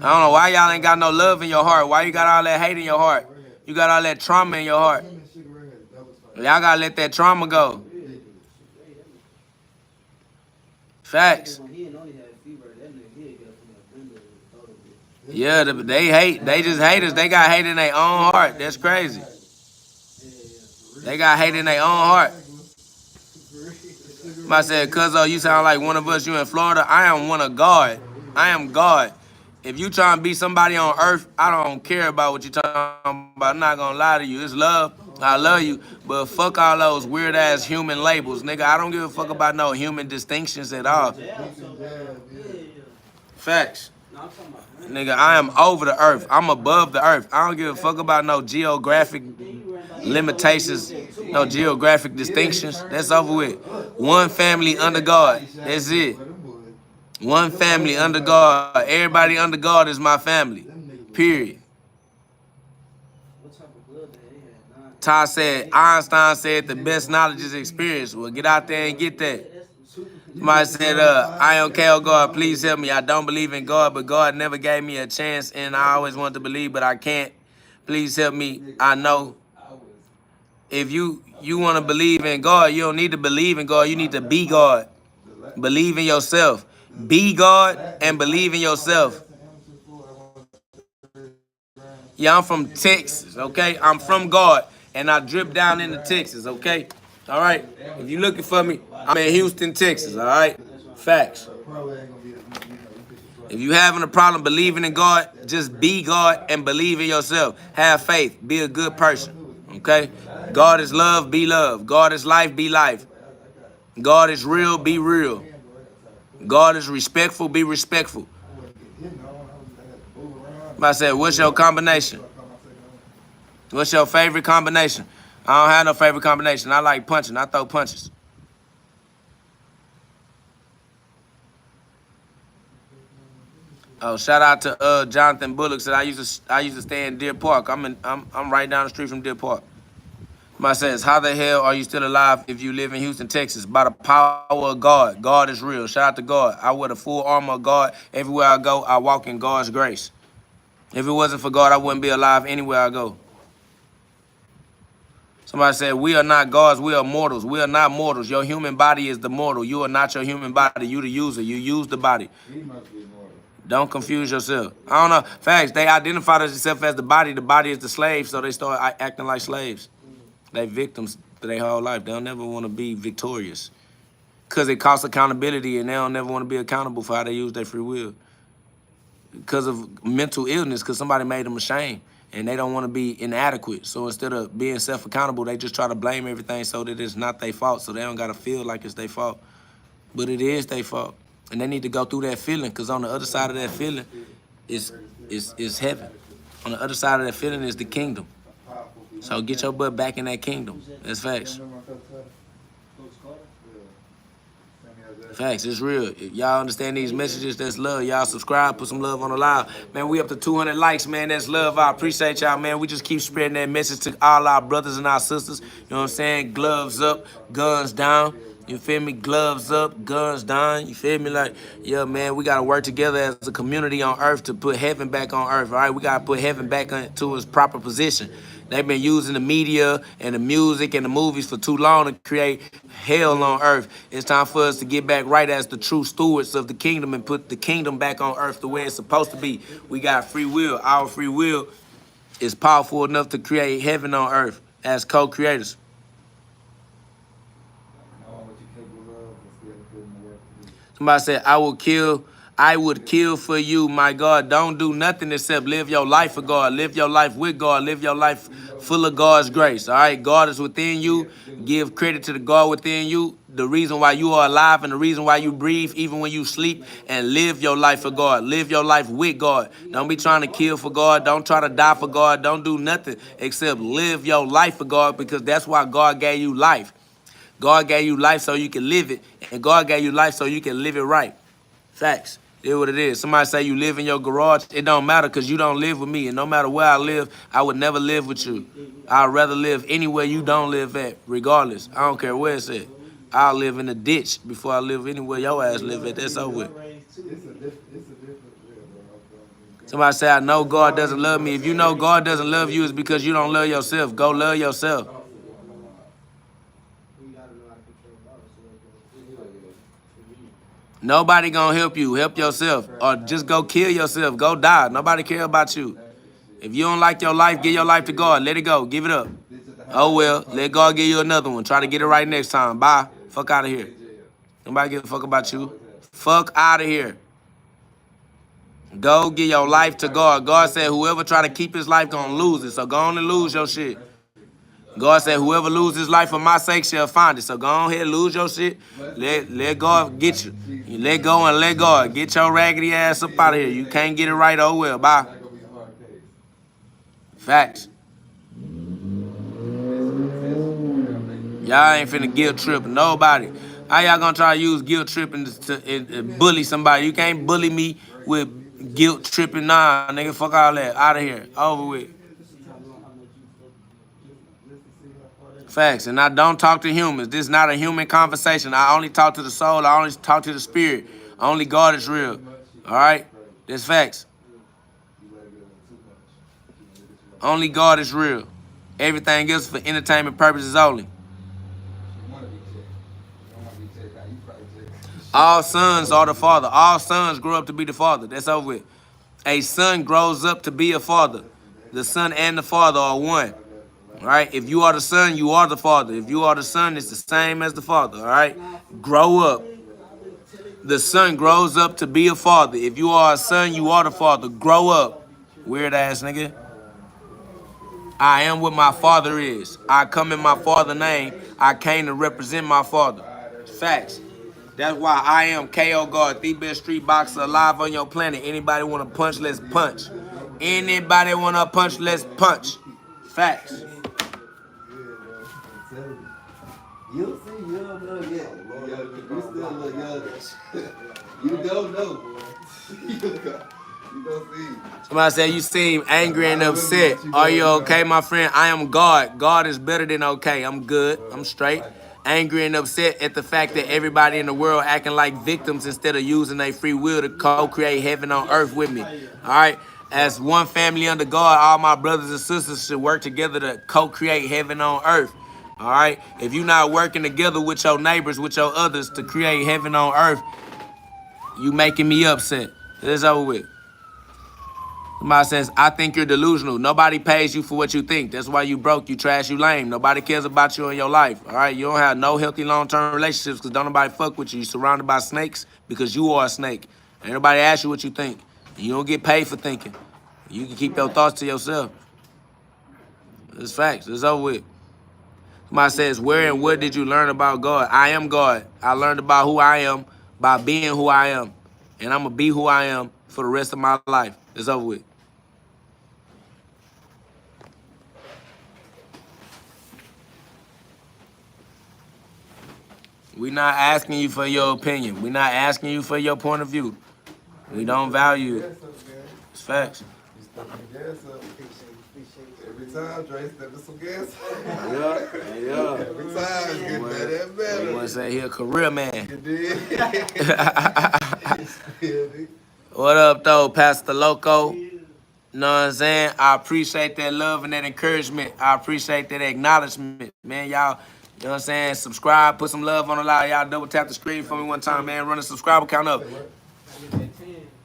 I don't know why y'all ain't got no love in your heart. Why you got all that hate in your heart? You got all that trauma in your heart. Y'all gotta let that trauma go. Facts. Yeah, they hate. They just hate us. They got hate in their own heart. That's crazy. They got hate in their own heart. I said, cuzzo, you sound like one of us. You in Florida. I am one of God. I am God. If you trying to be somebody on earth, I don't care about what you talking about. I'm not gonna lie to you. It's love. I love you. But fuck all those weird ass human labels. Nigga, I don't give a fuck about no human distinctions at all. Facts. Nigga, I am over the earth. I'm above the earth. I don't give a fuck about no geographic limitations, no geographic distinctions. That's over with. One family under God. That's it. One family under God. Everybody under God is my family. Period. Ty said, Einstein said the best knowledge is experience. Well, get out there and get that. Somebody said, I am KO God, please help me. I don't believe in God, but God never gave me a chance, and I always wanted to believe, but I can't. Please help me. I know. If you want to believe in God, you don't need to believe in God. You need to be God. Believe in yourself. Be God and believe in yourself. Yeah, I'm from Texas, okay? I'm from God, and I drip down into Texas, okay? All right? If you're looking for me, I'm in Houston, Texas, all right? Facts. If you having a problem believing in God, just be God and believe in yourself. Have faith. Be a good person, okay? God is love, be love. God is life, be life. God is real, be real. God is respectful, be respectful. I said, what's your combination? What's your favorite combination? I don't have no favorite combination. I like punching. I throw punches. Oh, shout out to Jonathan Bullock. Said I used to stay in Deer Park. I'm right down the street from Deer Park. My says, how the hell are you still alive if you live in Houston, Texas? By the power of God. God is real. Shout out to God. I wear the full armor of God. Everywhere I go, I walk in God's grace. If it wasn't for God, I wouldn't be alive anywhere I go. Somebody said, we are not gods, we are mortals. We are not mortals. Your human body is the mortal. You are not your human body. You the user. You use the body. Don't confuse yourself. I don't know. Facts, they identify themselves as the body. The body is the slave, so they start acting like slaves. They victims their whole life. They'll never want to be victorious. Because it costs accountability, and they don't never want to be accountable for how they use their free will. Because of mental illness, because somebody made them ashamed. And they don't want to be inadequate. So instead of being self-accountable, they just try to blame everything so that it's not their fault. So they don't got to feel like it's their fault. But it is their fault. And they need to go through that feeling, because on the other side of that feeling is heaven. On the other side of that feeling is the kingdom. So get your butt back in that kingdom. That's facts. Facts, it's real. If y'all understand these messages, that's love. Y'all subscribe, put some love on the live. Man, we up to 200 likes, man. That's love. I appreciate y'all, man. We just keep spreading that message to all our brothers and our sisters. You know what I'm saying? Gloves up, guns down. You feel me? Gloves up, guns down. You feel me? Like, yeah, man, we got to work together as a community on earth to put heaven back on earth, all right? We got to put heaven back into its proper position. They've been using the media and the music and the movies for too long to create hell on earth. It's time for us to get back right as the true stewards of the kingdom and put the kingdom back on earth the way it's supposed to be. We got free will. Our free will is powerful enough to create heaven on earth as co-creators. Somebody said, I would kill for you, my God. Don't do nothing except live your life for God. Live your life with God. Live your life full of God's grace. All right, God is within you. Give credit to the God within you. The reason why you are alive and the reason why you breathe, even when you sleep, and live your life for God. Live your life with God. Don't be trying to kill for God. Don't try to die for God. Don't do nothing except live your life for God, because that's why God gave you life. God gave you life so you can live it, and God gave you life so you can live it right. Facts. It is what it is. Somebody say you live in your garage. It don't matter, because you don't live with me, and no matter where I live, I would never live with you. I'd rather live anywhere you don't live at, regardless. I don't care where it's at. I'll live in a ditch before I live anywhere your ass live at. That's over with. Somebody say, I know God doesn't love me. If you know God doesn't love you, it's because you don't love yourself. Go love yourself. Nobody gonna help you. Help yourself. Or just go kill yourself. Go die. Nobody care about you. If you don't like your life, give your life to God. Let it go. Give it up. Oh, well. Let God give you another one. Try to get it right next time. Bye. Fuck out of here. Nobody give a fuck about you. Fuck out of here. Go give your life to God. God said whoever try to keep his life gonna lose it. So go on and lose your shit. God said, whoever loses his life for my sake shall find it. So go on ahead, lose your shit. Let God get you. You let go and let God. Get your raggedy ass up out of here. You can't get it right, oh well. Bye. Facts. Y'all ain't finna guilt trip nobody. How y'all gonna try to use guilt tripping to bully somebody? You can't bully me with guilt tripping. Nah, nigga, fuck all that. Out of here. Over with. Facts. And I don't talk to humans. This is not a human conversation. I only talk to the soul. I only talk to the spirit. Only God is real. All right? That's facts. Only God is real. Everything else for entertainment purposes only. All sons are the father. All sons grow up to be the father. That's over with. A son grows up to be a father. The son and the father are one. All right? If you are the son, you are the father. If you are the son, it's the same as the father. All right? Grow up. The son grows up to be a father. If you are a son, you are the father. Grow up. Weird ass nigga. I am what my father is. I come in my father's name. I came to represent my father. Facts. That's why I am KO God, the best street boxer alive on your planet. Anybody want to punch, let's punch. Anybody want to punch, let's punch. Facts. You see, you don't know yet. You still look young. You don't know. You don't see. Somebody said you seem angry and upset. Are you okay, my friend? I am God. God is better than okay. I'm good. I'm straight. Angry and upset at the fact that everybody in the world acting like victims instead of using their free will to co-create heaven on earth with me. All right? As one family under God, all my brothers and sisters should work together to co-create heaven on earth. All right? If you're not working together with your neighbors, with your others to create heaven on earth, you making me upset. It's over with. Somebody says, I think you're delusional. Nobody pays you for what you think. That's why you broke, you trash, you lame. Nobody cares about you in your life, all right? You don't have no healthy long-term relationships because don't nobody fuck with you. You're surrounded by snakes because you are a snake. Ain't nobody ask you what you think. You don't get paid for thinking. You can keep your thoughts to yourself. It's facts. It's over with. Somebody says, where and what did you learn about God? I am God. I learned about who I am by being who I am. And I'm going to be who I am for the rest of my life. It's over with. We not asking you for your opinion. We not asking you for your point of view. We don't value it. It's facts. You stepping the gas up. Every time, Dre stepping some gas up. Yeah. Every time, it's getting better and better. You want to say he a career man. You did. What up, though, Pastor Loco? Know what I'm saying? I appreciate that love and that encouragement. I appreciate that acknowledgement. Man, y'all, you know what I'm saying? Subscribe, put some love on the line. Y'all double tap the screen for me one time, man. Run the subscriber count up.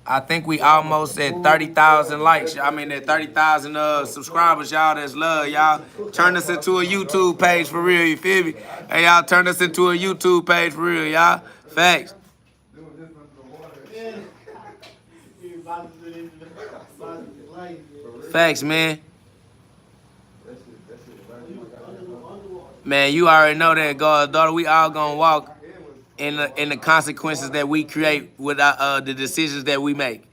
I think we almost at 30,000 likes. I mean, at 30,000 subscribers, y'all. That's love, y'all. Turn us into a YouTube page for real, you feel me? Hey, y'all, turn us into a YouTube page for real, y'all. Facts. Facts, man. Man, you already know that, God's daughter. We all gonna walk in the consequences that we create with the decisions that we make.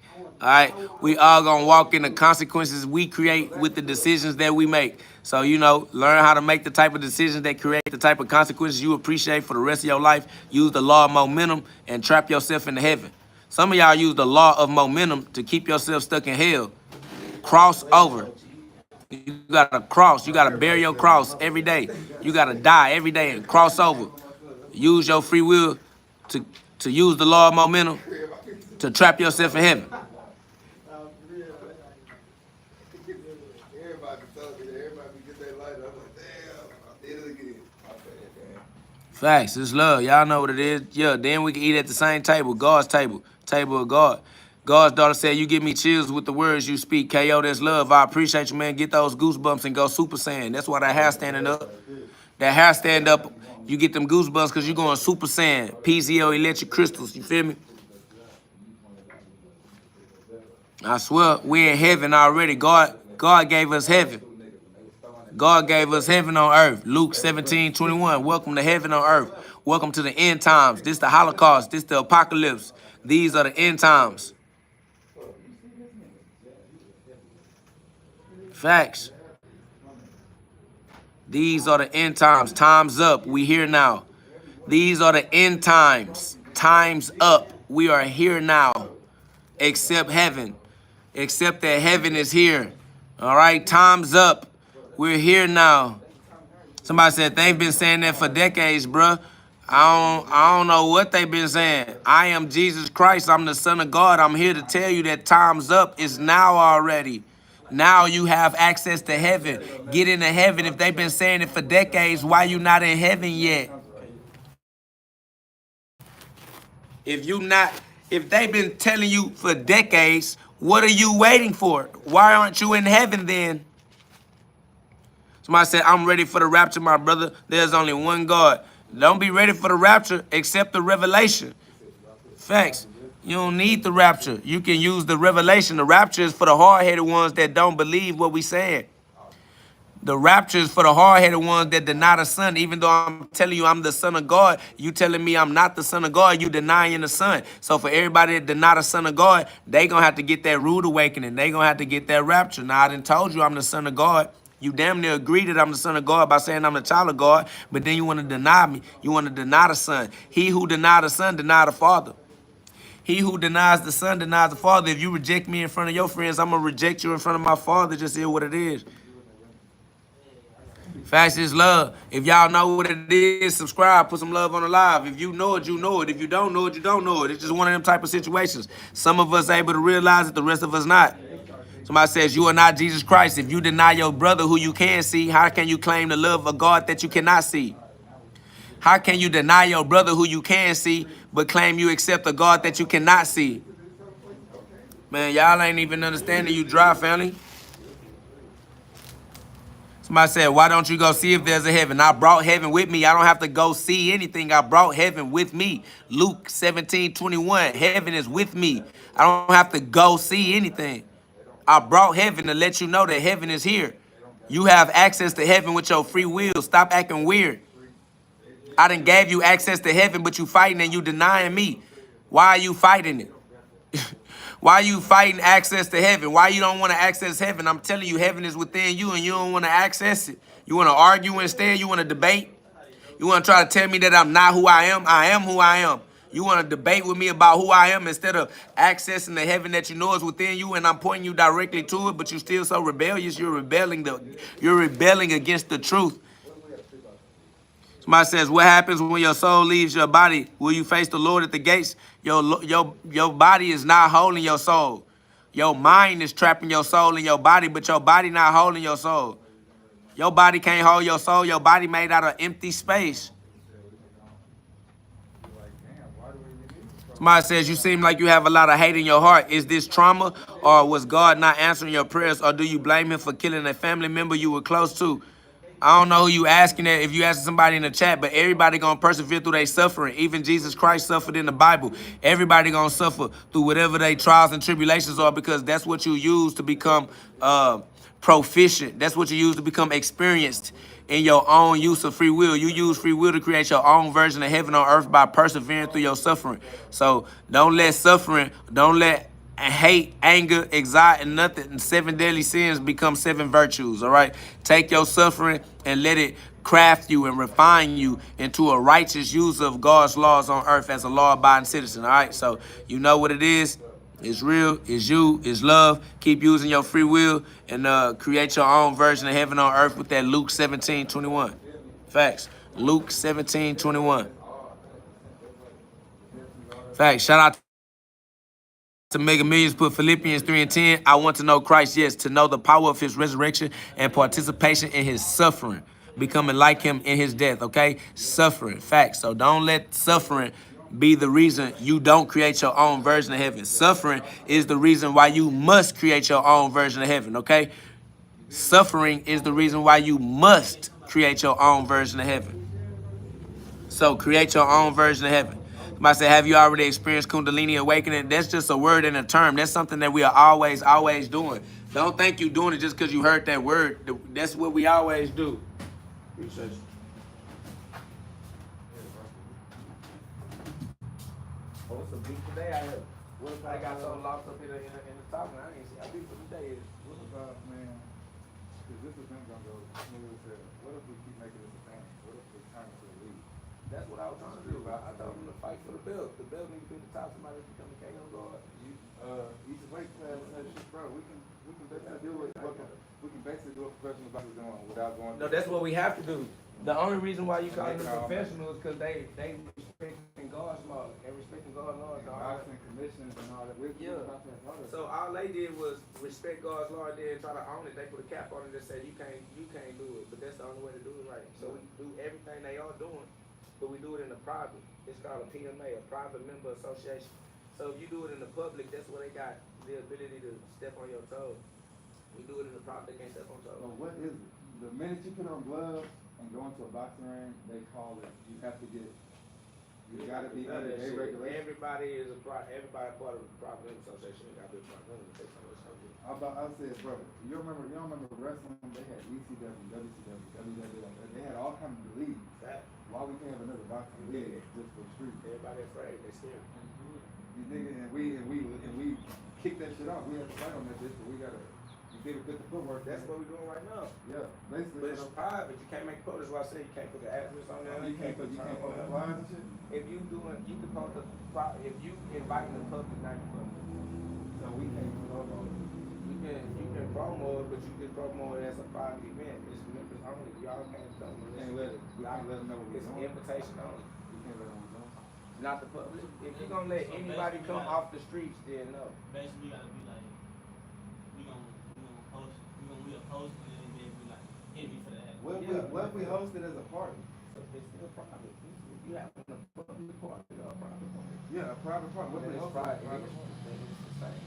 All right, we all gonna walk in the consequences we create with the decisions that we make. So, you know, learn how to make the type of decisions that create the type of consequences you appreciate for the rest of your life. Use the law of momentum and trap yourself into heaven. Some of y'all use the law of momentum to keep yourself stuck in hell. Cross over. You gotta cross. You gotta bear your cross every day. You gotta die every day and cross over. Use your free will to use the law of momentum to trap yourself in heaven. Facts, it's love. Y'all know what it is. Yeah, then we can eat at the same table, God's table, table of God. God's daughter said, you give me chills with the words you speak. KO, that's love. I appreciate you, man. Get those goosebumps and go Super Saiyan. That's why that hair standing up. That hair stand up, you get them goosebumps because you're going Super Saiyan. PZO electric crystals, you feel me? I swear, we're in heaven already. God gave us heaven. God gave us heaven on earth. Luke 17:21. Welcome to heaven on earth. Welcome to the end times. This the Holocaust. This the apocalypse. These are the end times. Facts. These are the end times. Time's up. We here now. These are the end times. Time's up. We are here now. Except heaven. Except that heaven is here. All right. Time's up. We're here now. Somebody said they've been saying that for decades, bruh. I don't know what they've been saying. I am Jesus Christ. I'm the Son of God. I'm here to tell you that time's up. It's now already. Now you have access to heaven. Get into heaven. If they've been saying it for decades, why you not in heaven yet? If they've been telling you for decades, what are you waiting for? Why aren't you in heaven then? Somebody said, I'm ready for the rapture, my brother. There's only one God. Don't be ready for the rapture, except the revelation. Facts. You don't need the rapture. You can use the revelation. The rapture is for the hard-headed ones that don't believe what we saying. The rapture is for the hard-headed ones that deny the Son. Even though I'm telling you I'm the Son of God, you telling me I'm not the Son of God, you denying the Son. So for everybody that deny the Son of God, they going to have to get that rude awakening. They going to have to get that rapture. Now, I done told you I'm the Son of God. You damn near agree that I'm the Son of God by saying I'm the child of God, but then you want to deny me. You want to deny the Son. He who denied the Son denied the Father. He who denies the Son denies the Father. If you reject me in front of your friends, I'm going to reject you in front of my Father. Just hear what it is. Facts is love. If y'all know what it is, subscribe, put some love on the live. If you know it, you know it. If you don't know it, you don't know it. It's just one of them type of situations. Some of us able to realize it, the rest of us not. Somebody says, you are not Jesus Christ. If you deny your brother who you can see, how can you claim the love of God that you cannot see? How can you deny your brother who you can see, but claim you accept a God that you cannot see? Man, y'all ain't even understanding you dry, family. Somebody said, why don't you go see if there's a heaven? I brought heaven with me. I don't have to go see anything. I brought heaven with me. Luke 17:21. Heaven is with me. I don't have to go see anything. I brought heaven to let you know that heaven is here. You have access to heaven with your free will. Stop acting weird. I done gave you access to heaven, but you fighting and you denying me. Why are you fighting it? Why are you fighting access to heaven? Why you don't want to access heaven? I'm telling you, heaven is within you and you don't want to access it. You want to argue instead? You want to debate? You want to try to tell me that I'm not who I am? I am who I am. You want to debate with me about who I am instead of accessing the heaven that you know is within you, and I'm pointing you directly to it, but you're still so rebellious. You're rebelling against the truth. Somebody says, what happens when your soul leaves your body? Will you face the Lord at the gates? Your body is not holding your soul. Your mind is trapping your soul in your body, but your body not holding your soul. Your body can't hold your soul. Your body made out of empty space. Somebody says, you seem like you have a lot of hate in your heart. Is this trauma, or was God not answering your prayers, or do you blame him for killing a family member you were close to? I don't know who you asking that, if you asking somebody in the chat, but everybody gonna persevere through their suffering. Even Jesus Christ suffered in the Bible. Everybody gonna suffer through whatever their trials and tribulations are, because that's what you use to become proficient. That's what you use to become experienced in your own use of free will. You use free will to create your own version of heaven on earth by persevering through your suffering. So don't let hate, anger, anxiety, and nothing. 7 deadly sins become 7 virtues, all right? Take your suffering and let it craft you and refine you into a righteous user of God's laws on earth as a law-abiding citizen, all right? So you know what it is. It's real, it's you, it's love. Keep using your free will and create your own version of heaven on earth with that Luke 17:21. Facts. Luke 17:21. Facts. Shout out to Mega Millions, put Philippians 3:10. I want to know Christ, yes, to know the power of his resurrection and participation in his suffering, becoming like him in his death, okay? Suffering, facts. So don't let suffering be the reason you don't create your own version of heaven. Suffering is the reason why you must create your own version of heaven, okay? Suffering is the reason why you must create your own version of heaven. So create your own version of heaven. Somebody say, have you already experienced Kundalini awakening? That's just a word and a term. That's something that we are always doing. Don't think you're doing it just because you heard that word. That's what we always do. Appreciate you. Oh, it's a beat today out here. What if I got so lost up here in the talking? I didn't see how beautiful today is. What about, man, because this is not going to go smooth as hell. What if we keep making this a thing? What if we turn it to a league? That's what I was trying to do. I told them to fight for the belt. The belt needs to be the top. Somebody that's becoming KO guard. Each weight class says, bro, we can basically do what professional boxers doing without going. No, that's what we have to do. The only reason why you call them professionals is because they respecting God's law and respecting God's law. Boxing commissions and all that. So all they did was respect God's law and then try to own it. They put a cap on it and said you can't do it. But that's the only way to do it right. So we do everything they are doing, but we do it in the private. It's called a PMA, a private member association. So if you do it in the public, that's where they got the ability to step on your toes. We do it in the private, they can't step on toes. So what is it? The minute you put on gloves and go into a boxing ring, they call it, you have to get, you gotta be under their regulation. Everybody part of the private member association. You gotta be a private member to take some of this stuff. I said, bro, you don't remember wrestling? They had ECW, WCW, WWE. They had all kinds of leagues. Why we can't have another boxing league just for the street? Everybody afraid, they scared. You nigga, and we kick that shit off. We have to fight on that bitch, but we gotta get a bit of footwork. That's what we're doing right now. Yeah, basically. But it's private. You can't make public. That's why I say you can't put the address on there. You can't put the flyers and shit. If you can post the if you inviting the public, not the public. So we can't promo it. You can promo it, but you can promo it as a private event. It's members only. Y'all can't come. We can't let them know what we're doing. It's invitation only. We can't let them know. Not the public. If you're gonna let anybody come off the streets, then no. Basically, you gotta be like, we gonna host it and then be like, hit me for that. What if we host it as a party? It's still private. You have a public party or a private party. Yeah, a private party. What if we host it as a private party? It's the same.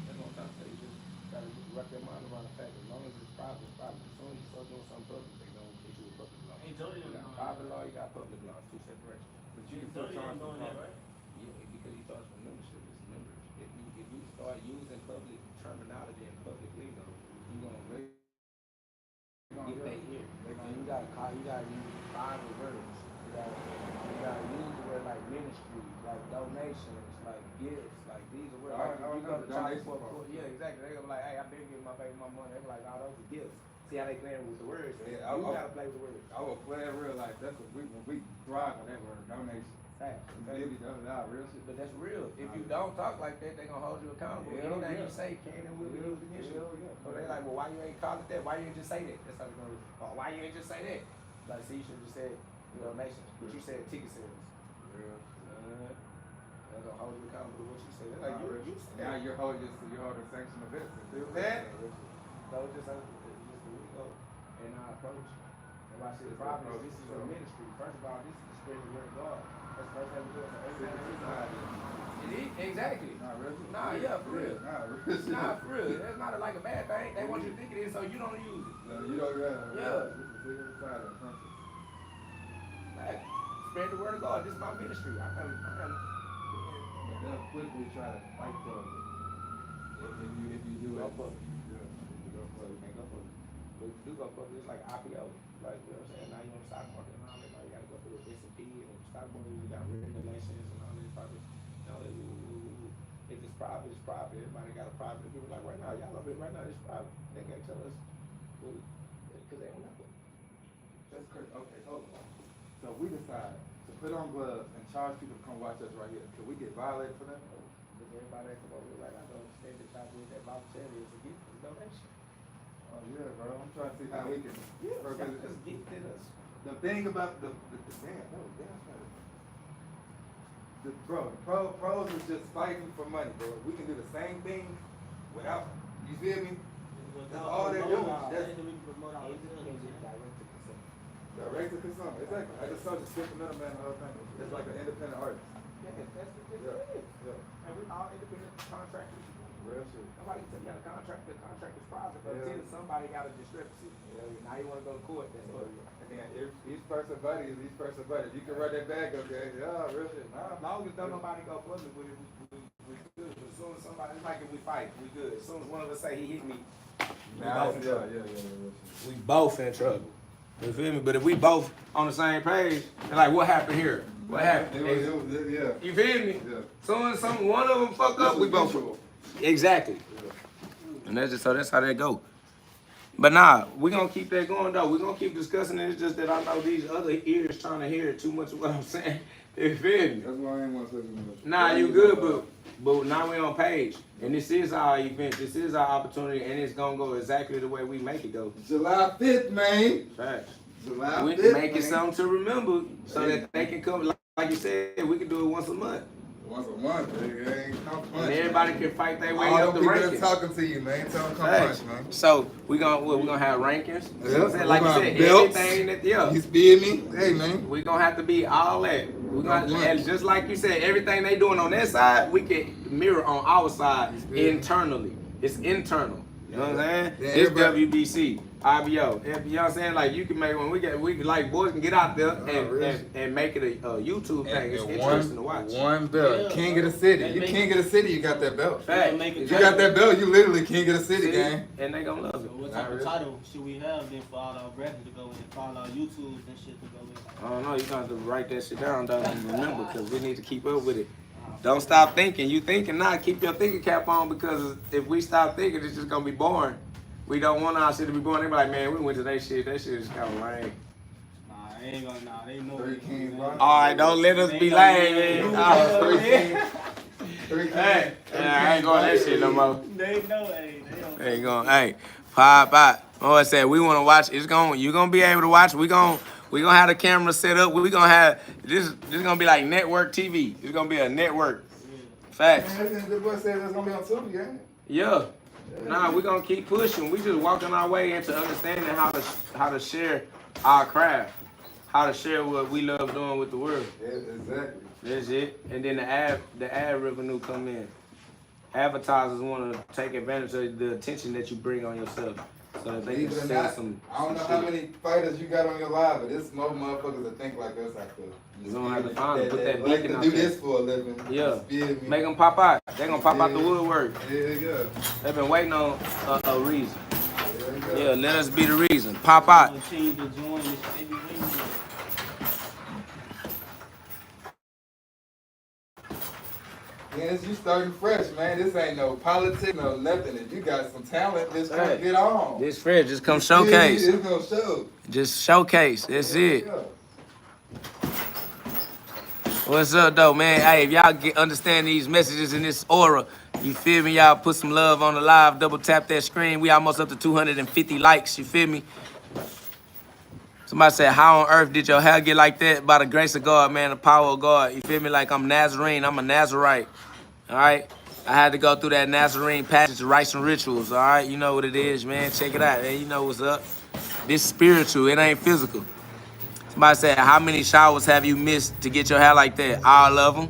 That's what I'm trying to say. You just gotta wrap your mind around the fact as long as it's private, it's private. As soon as you start doing something public, they don't issue a public law. Hey, Jody, You got private law, you got public law. It's two separate. But you can still Jody charge ain't for doing that, right? Yeah, because you start from membership, it's members. If you start using public terminology and public lingo, you're gonna really get that here. And you gotta use private words. You gotta use the word like ministries, like donations, like gifts, like these are words. Like, Yeah, exactly. They're gonna be like, hey, I've been giving my baby my money. They're like, oh, those are gifts. See how they playing with the words. Yeah, You gotta play with the words. I will play in real life. That's what when we thrive on that word, donation. Facts. Maybe real shit. But that's real. If you don't talk like that, they gonna hold you accountable. Hell Anything yeah. you say can and will be used against you. Hell yeah. So they like, well, why you ain't call it that? Why you ain't just say that? That's how they gonna. Oh, why you ain't just say that? Like, see, you should have just said donations, but you said ticket sales. Yeah. They're gonna hold you accountable to what you said. They're like, you said Now that. you're holding sanction events. Feel that? So it's just the we go and our approach. And I said, the problem is this is a ministry. First of all, this is the spread of the word of God. That's the first thing we do. Exactly. Nah, really? Nah, yeah, for real. Nah, For real. That's not like a bad thing. They want you to think it is, so you don't use it. No, you don't got it. Yeah. This is the secret side of the country. Like, spread the word of God. This is my ministry. I am. But they'll quickly try to fight for it. If you do Go it. public. Yeah. Go for it. Can't go public. But if you do go public, it's like IPO. Like, you know what I'm saying? Now you on the stock market and all that. Now you gotta go through the S&P and stock market. You got regulations and all this probably. You know, if it's private, it's private. Everybody got a private. People like right now, y'all love it right now. It's private. They can't tell us because they don't know. That's crazy. Okay, hold on. So we decide to put on gloves and charge people to come watch us right here. Could we get violated for that? Because everybody that come over here right now don't understand that y'all doing that voluntarily is a gift, it's a donation. Oh yeah, bro. I'm trying to see how we can. Yeah, y'all just gifted us. The thing about the pros is just fighting for money, bro. We can do the same thing without. You feel me? That's all they're doing. That's direct to consumer. Exactly. I just saw the skip another man the whole thing. It's like an independent artist. Yeah, that's what it is. Yeah. And we all independent contractors. Real shit. Nobody can tell you how to contract. The contract is private, but Yeah. until somebody got a discrepancy. Now you want to go to court. That's what. And then each person buddy is each person buddy. If you can run that bag, okay? Yeah, real shit. As long as don't nobody go public with it, we good. But as soon as somebody, it's like if we fight, we good. As soon as one of us say he hit me, we both in trouble. Yeah. We both in trouble. You feel me? But if we both on the same page, they're like, what happened here? What happened? Yeah. You feel me? Yeah. Soon as one of them fuck up, we both. Exactly. And that's just so that's how that go. But nah, we gonna keep that going though. We gonna keep discussing it. It's just that I know these other ears trying to hear too much of what I'm saying. You feel me? That's why I ain't want to say too much. Nah, you good, but now we on page, and this is our event. This is our opportunity, and it's gonna go exactly the way we make it go. July 5th, man. Facts. July 5th, We make it man. something to remember, so that they can come. Like you said, we can do it once a month. Once a month, nigga. Ain't come punch. And everybody can fight their way All up the them people rankings. that's talking to you, man. Tell them come Facts. punch, man. So we gonna have rankings. Yeah, You know what I'm saying? Like we you gonna said, have belts. everything that You feel me? Hey, man. we gonna have to be all that. We gonna Come on. and just like you said, everything they doing on their side, we can mirror on our side Yeah. internally. It's internal. You know what I'm saying? Yeah, It's everybody- WBC, IBO. You know what I'm saying? Like you can make when we like boys can get out there really? and make it a YouTube thing. It's And interesting to watch. one belt. Yeah. King of the city. They You make- king of the city, you got that belt. Fact. Make it If you got that belt, you literally king of the city, See? gang. And they gonna love So it. what Not type of really. title should we have then for all our graphics to go in, for all our YouTubes and shit to go in? I don't know. You're gonna have to write that shit down, though, and remember, because we need to keep up with it. Don't stop thinking. You thinking now, keep your thinking cap on, because if we stop thinking, it's just gonna be boring. We don't want our shit to be boring. They be like, man, we went to that shit. That shit is kind of lame. They know. Three Kings, bro. All right, don't let us be lame, man. Three Oh, Kings. Three Kings. hey, I ain't going that shit no more. They know, hey, they don't. Ain't going. Hey, pop out. Oh, I said we want to watch. You're gonna be able to watch. We gonna have the camera set up. We gonna have this. This is gonna be like network TV. It's gonna be a network. Facts. Man, the boy said it's gonna be on Tubi, gang. Yeah. Nah, we gonna keep pushing. We just walking our way into understanding how to share our craft, how to share what we love doing with the world. Yeah, exactly. That's it. And then the ad revenue come in. Advertisers want to take advantage of the attention that you bring on yourself, so that they can Believe it or sell not, some. I don't know how many fighters you got on your live, but there's more motherfuckers that think like us out there. You don't have to find them. Put that like beacon to out do there. this for a living. Yeah. You feel me? Make them pop out. They gonna pop out the Yeah. woodwork. Yeah, yeah. They've been waiting on a reason. Yeah. Yeah, let us be the reason. Pop out. Continue to join this, they be waiting. Yes, you starting fresh, man. This ain't no politics, no nothing. If you got some talent, just come get on. This fresh, just come showcase. It's gonna show. Just showcase. That's it. Yeah. What's up, though, man? Hey, if y'all understand these messages in this aura, you feel me? Y'all put some love on the live, double tap that screen. We almost up to 250 likes, you feel me? Somebody said, how on earth did your hair get like that? By the grace of God, man, the power of God. You feel me? Like I'm Nazarene, I'm a Nazarite, all right? I had to go through that Nazarene passage to write some rituals, all right? You know what it is, man. Check it out, man. You know what's up. This spiritual, it ain't physical. Somebody said, how many showers have you missed to get your hair like that? All of them.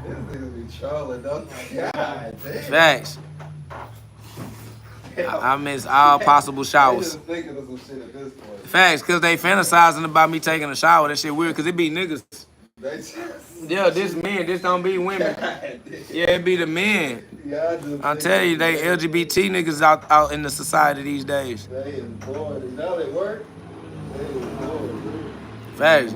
This nigga be trolling, don't you? God damn. Facts. I miss all possible They showers. just thinking of some shit at this point. Facts, because they fantasizing about me taking a shower. That shit weird, because it be niggas. They just... Yeah, this men, this don't be women. Yeah, it be the men. I tell you, they LGBT niggas out in the society these days. They is bored. You know they work? They is bored. Facts.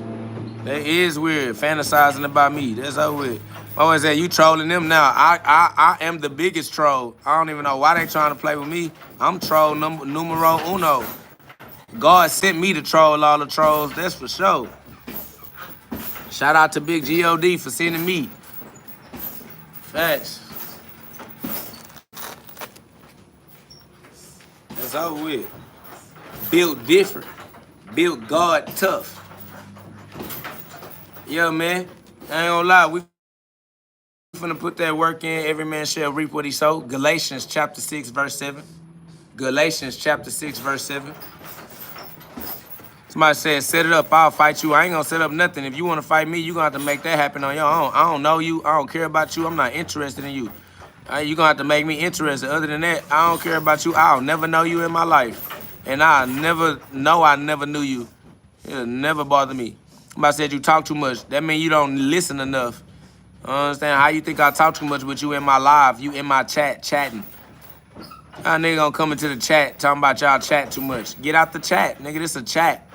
They is weird, fantasizing about me. That's so weird. I always say, you trolling them now. I am the biggest troll. I don't even know why they trying to play with me. I'm troll numero uno. God sent me to troll all the trolls, that's for sure. Shout out to Big GhOD for sending me. Facts. That's over with. Built different. Built God tough. Yeah, man. I ain't gonna lie. We finna put that work in. Every man shall reap what he sow. Galatians chapter 6, verse 7. Galatians chapter 6, verse 7. Somebody said, set it up, I'll fight you. I ain't gonna set up nothing. If you wanna fight me, you gonna have to make that happen on your own. I don't know you. I don't care about you. I'm not interested in you. You gonna have to make me interested. Other than that, I don't care about you. I'll never know you in my life. And I never knew you. It'll never bother me. Somebody said you talk too much. That means you don't listen enough. Understand? How you think I talk too much with you in my live? You in my chat, chatting. Y'all nigga gonna come into the chat talking about y'all chat too much. Get out the chat. Nigga, this a chat.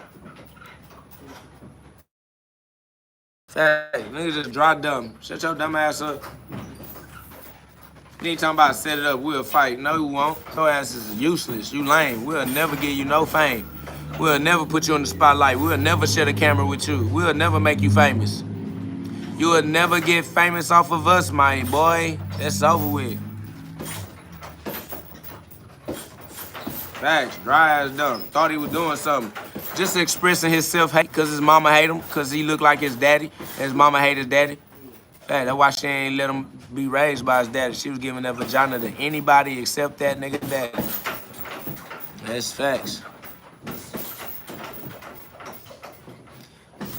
Hey, nigga just dry dumb. Shut your dumb ass up. You ain't talking about set it up, we'll fight. No, you won't. Your ass is useless. You lame. We'll never give you no fame. We'll never put you on the spotlight. We'll never share the camera with you. We'll never make you famous. You will never get famous off of us, my boy. That's over with. Facts, dry ass dumb. Thought he was doing something. Just expressing his self-hate because his mama hate him, because he look like his daddy, and his mama hate his daddy. Fact, that's why she ain't let him be raised by his daddy. She was giving that vagina to anybody except that nigga daddy. That's facts.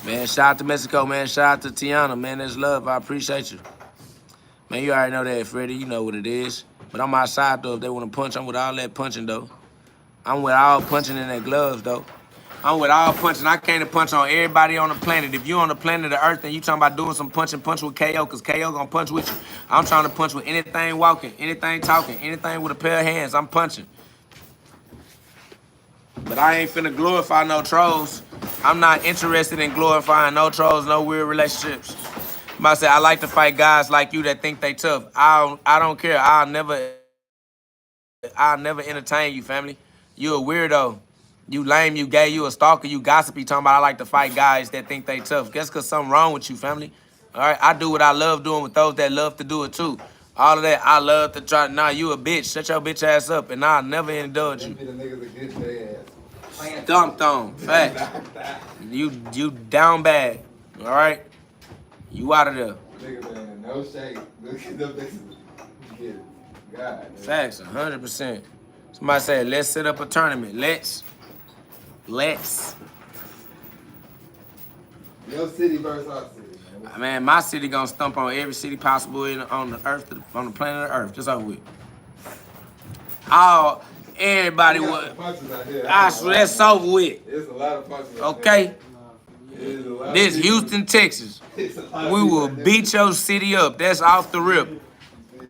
Man, shout out to Mexico, man. Shout out to Tiana, man. That's love. I appreciate you. Man, you already know that, Freddie. You know what it is. But I'm outside, though. If they want to punch, I'm with all that punching, though. I'm with all punching in their gloves, though. I'm with all punching. I came to punch on everybody on the planet. If you on the planet of Earth and you talking about doing some punch with KO, because KO gonna punch with you. I'm trying to punch with anything walking, anything talking, anything with a pair of hands. I'm punching. But I ain't finna glorify no trolls. I'm not interested in glorifying no trolls, no weird relationships. I say I like to fight guys like you that think they tough. I don't care. I'll never entertain you, family. You a weirdo. You lame, you gay, you a stalker, you gossipy, talking about I like to fight guys that think they tough. Guess cause something wrong with you, family. All right, I do what I love doing with those that love to do it too. All of that, I love to try. Nah, you a bitch. Shut your bitch ass up, and I'll never indulge you. Be the niggas that get their ass. Dumped on, facts. You down bad. All right, you out of there. Niggas ain't in no shape. Look at them niggas. Get it. God. Facts, 100%. Somebody said, let's set up a tournament. Let's. Your city versus our city, man. Man, my city gonna stump on every city possible on the earth, on the planet of Earth. Just over with. Everybody would. I swear that's over with. There's a lot of punches. Okay. This Houston, Texas. We will beat your city up. That's off the rip.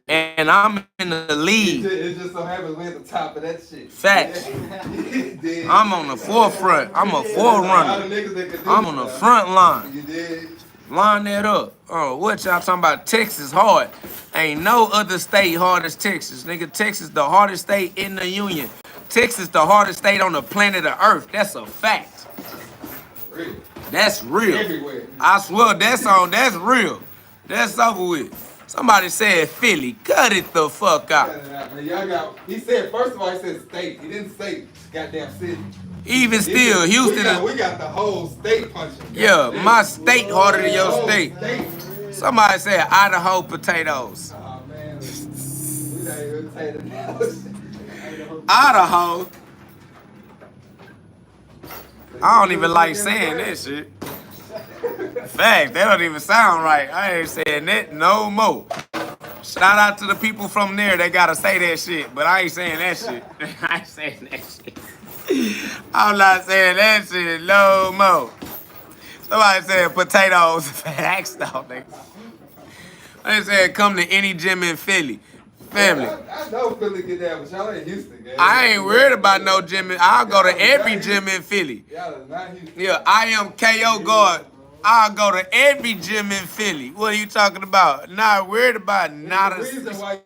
And I'm in the lead. It just so happens we're at the top of that shit. Facts. I'm on the forefront. I'm a forerunner. I'm on the front line. You did. Line that up. Oh, what y'all talking about? Texas hard. Ain't no other state hard as Texas. Nigga, Texas the hardest state in the union. Texas the hardest state on the planet of Earth. That's a fact. Really? That's real. Everywhere. I swear, that's real. That's over with. Somebody said Philly. Cut it the fuck out. He said, first of all, he said state. He didn't say goddamn city. Even still, Houston we got the whole state punching. Yeah, my state harder than your state. Somebody said Idaho potatoes. Oh, man. We not even say the Idaho. I don't even like saying that shit. Fact, that don't even sound right. I ain't saying that no more. Shout out to the people from there that gotta say that shit, but I ain't saying that shit. I ain't saying that shit. I'm not saying that shit no more. Somebody said potatoes. Facts though, nigga. They said come to any gym in Philly. Family. I know Philly get that, but y'all ain't Houston, guys. I ain't worried about no gym. I'll go to every gym in Philly. Y'all is not Houston. Yeah, I am KO God. I'll go to every gym in Philly. What are you talking about? Not worried about not the reason why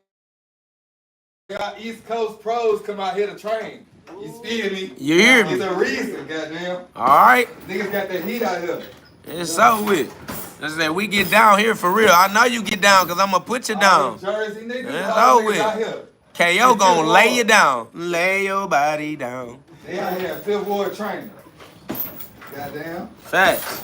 y'all East Coast pros come out here to train. You feel me? You hear me? It's a reason, goddamn. All right. Niggas got that heat out here. It's so with. That's that we get down here for real. I know you get down because I'm going to put you down. Jersey niggas, It's all over niggas out with. here. KO gonna lay you down. Lay your body down. They out here at Fifth Ward training. Goddamn. Facts.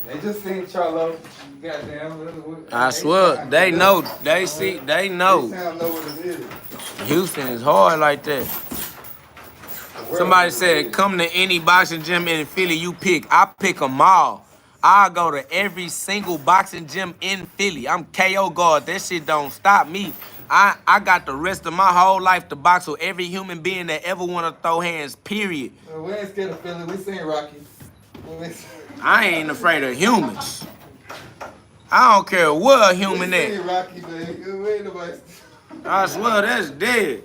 They just seen Charlo. Goddamn. I swear, they know. They see, they know. They sound know what it is. Houston is hard like that. Somebody said, come to any boxing gym in Philly you pick. I pick them all. I go to every single boxing gym in Philly. I'm KO God. That shit don't stop me. I got the rest of my whole life to box with every human being that ever want to throw hands, period. We ain't scared of Philly. We seen Rocky. I ain't afraid of humans. I don't care what a human we is. seen Rocky, man. We ain't nobody. I swear that's dead.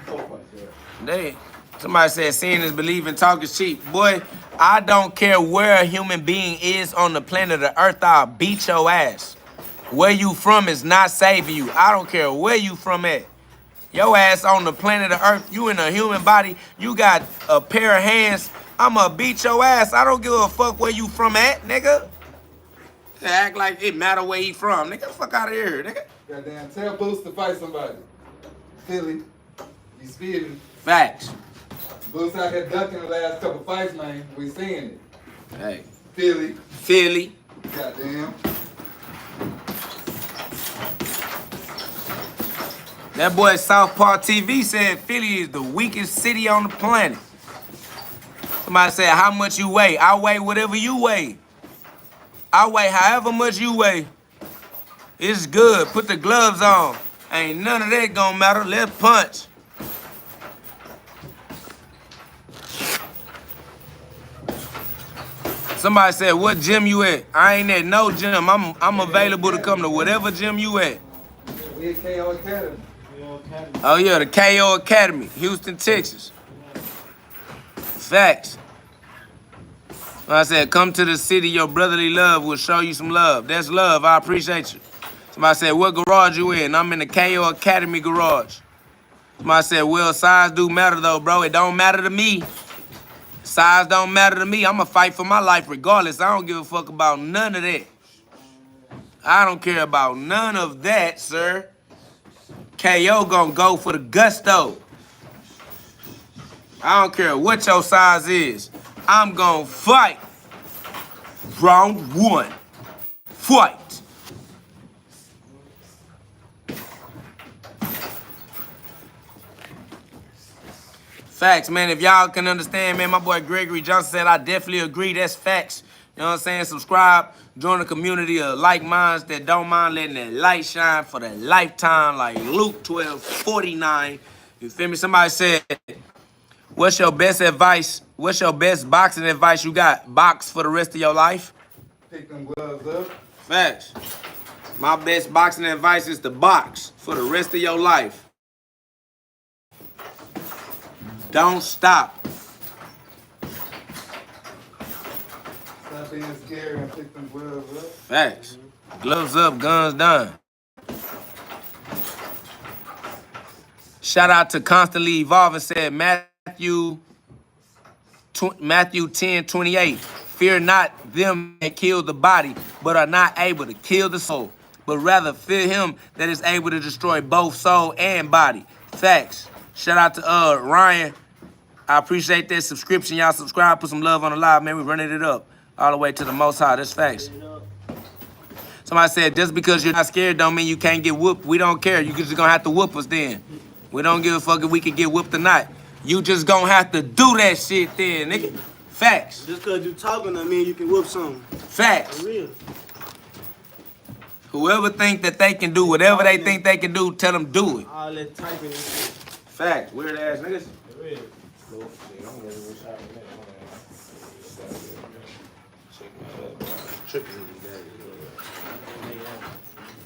Oh my God. Somebody said seeing is believing, talk is cheap. Boy, I don't care where a human being is on the planet of Earth, I'll beat your ass. Where you from is not saving you. I don't care where you from at. Your ass on the planet of Earth, you in a human body, you got a pair of hands, I'ma beat your ass. I don't give a fuck where you from at, nigga. Act like it matter where he from. Nigga, fuck out of here, nigga. Goddamn, tell Boost to fight somebody. Philly. You feel me? Facts. Boost out here ducking the last couple fights, man. We seeing it. Hey. Philly. Goddamn. That boy Southpaw TV said Philly is the weakest city on the planet. Somebody said, how much you weigh? I weigh whatever you weigh. I weigh however much you weigh. It's good. Put the gloves on. Ain't none of that gonna matter. Let's punch. Somebody said, what gym you at? I ain't at no gym. I'm available to come to whatever gym you at. We at KO Academy. Oh yeah, the KO Academy, Houston, Texas. Facts. I said, come to the city, your brotherly love will show you some love. That's love, I appreciate you. Somebody said, what garage you in? I'm in the KO Academy garage. Somebody said, well, size do matter though, bro. It don't matter to me. Size don't matter to me. I'ma fight for my life regardless. I don't give a fuck about none of that. I don't care about none of that, sir. KO gonna go for the gusto. I don't care what your size is. I'm gonna fight. Round one. Fight. Facts, man. If y'all can understand, man, my boy Gregory Johnson said, I definitely agree. That's facts. You know what I'm saying? Subscribe. Join the community of like minds that don't mind letting that light shine for the lifetime, like Luke 12:49. You feel me? Somebody said, what's your best advice? What's your best boxing advice you got? Box for the rest of your life? Pick them gloves up. Facts. My best boxing advice is to box for the rest of your life. Don't stop. Stop being scared and pick them gloves up. Facts. Gloves up, guns done. Shout out to Constantly Evolving, said Matthew 10:28. Fear not them that kill the body, but are not able to kill the soul, but rather fear him that is able to destroy both soul and body. Facts. Shout out to Ryan. I appreciate that subscription. Y'all subscribe, put some love on the live, man. We running it up all the way to the Most High. That's facts. Somebody said, just because you're not scared don't mean you can't get whooped. We don't care. You just gonna have to whoop us then. We don't give a fuck if we can get whooped or not. You just gonna have to do that shit then, nigga. Facts. Just because you talking, I mean you can whoop something. Facts. For real. Whoever think that they can do whatever they think they can do, tell them do it. All that typing and shit. Facts. Weird ass niggas. For real.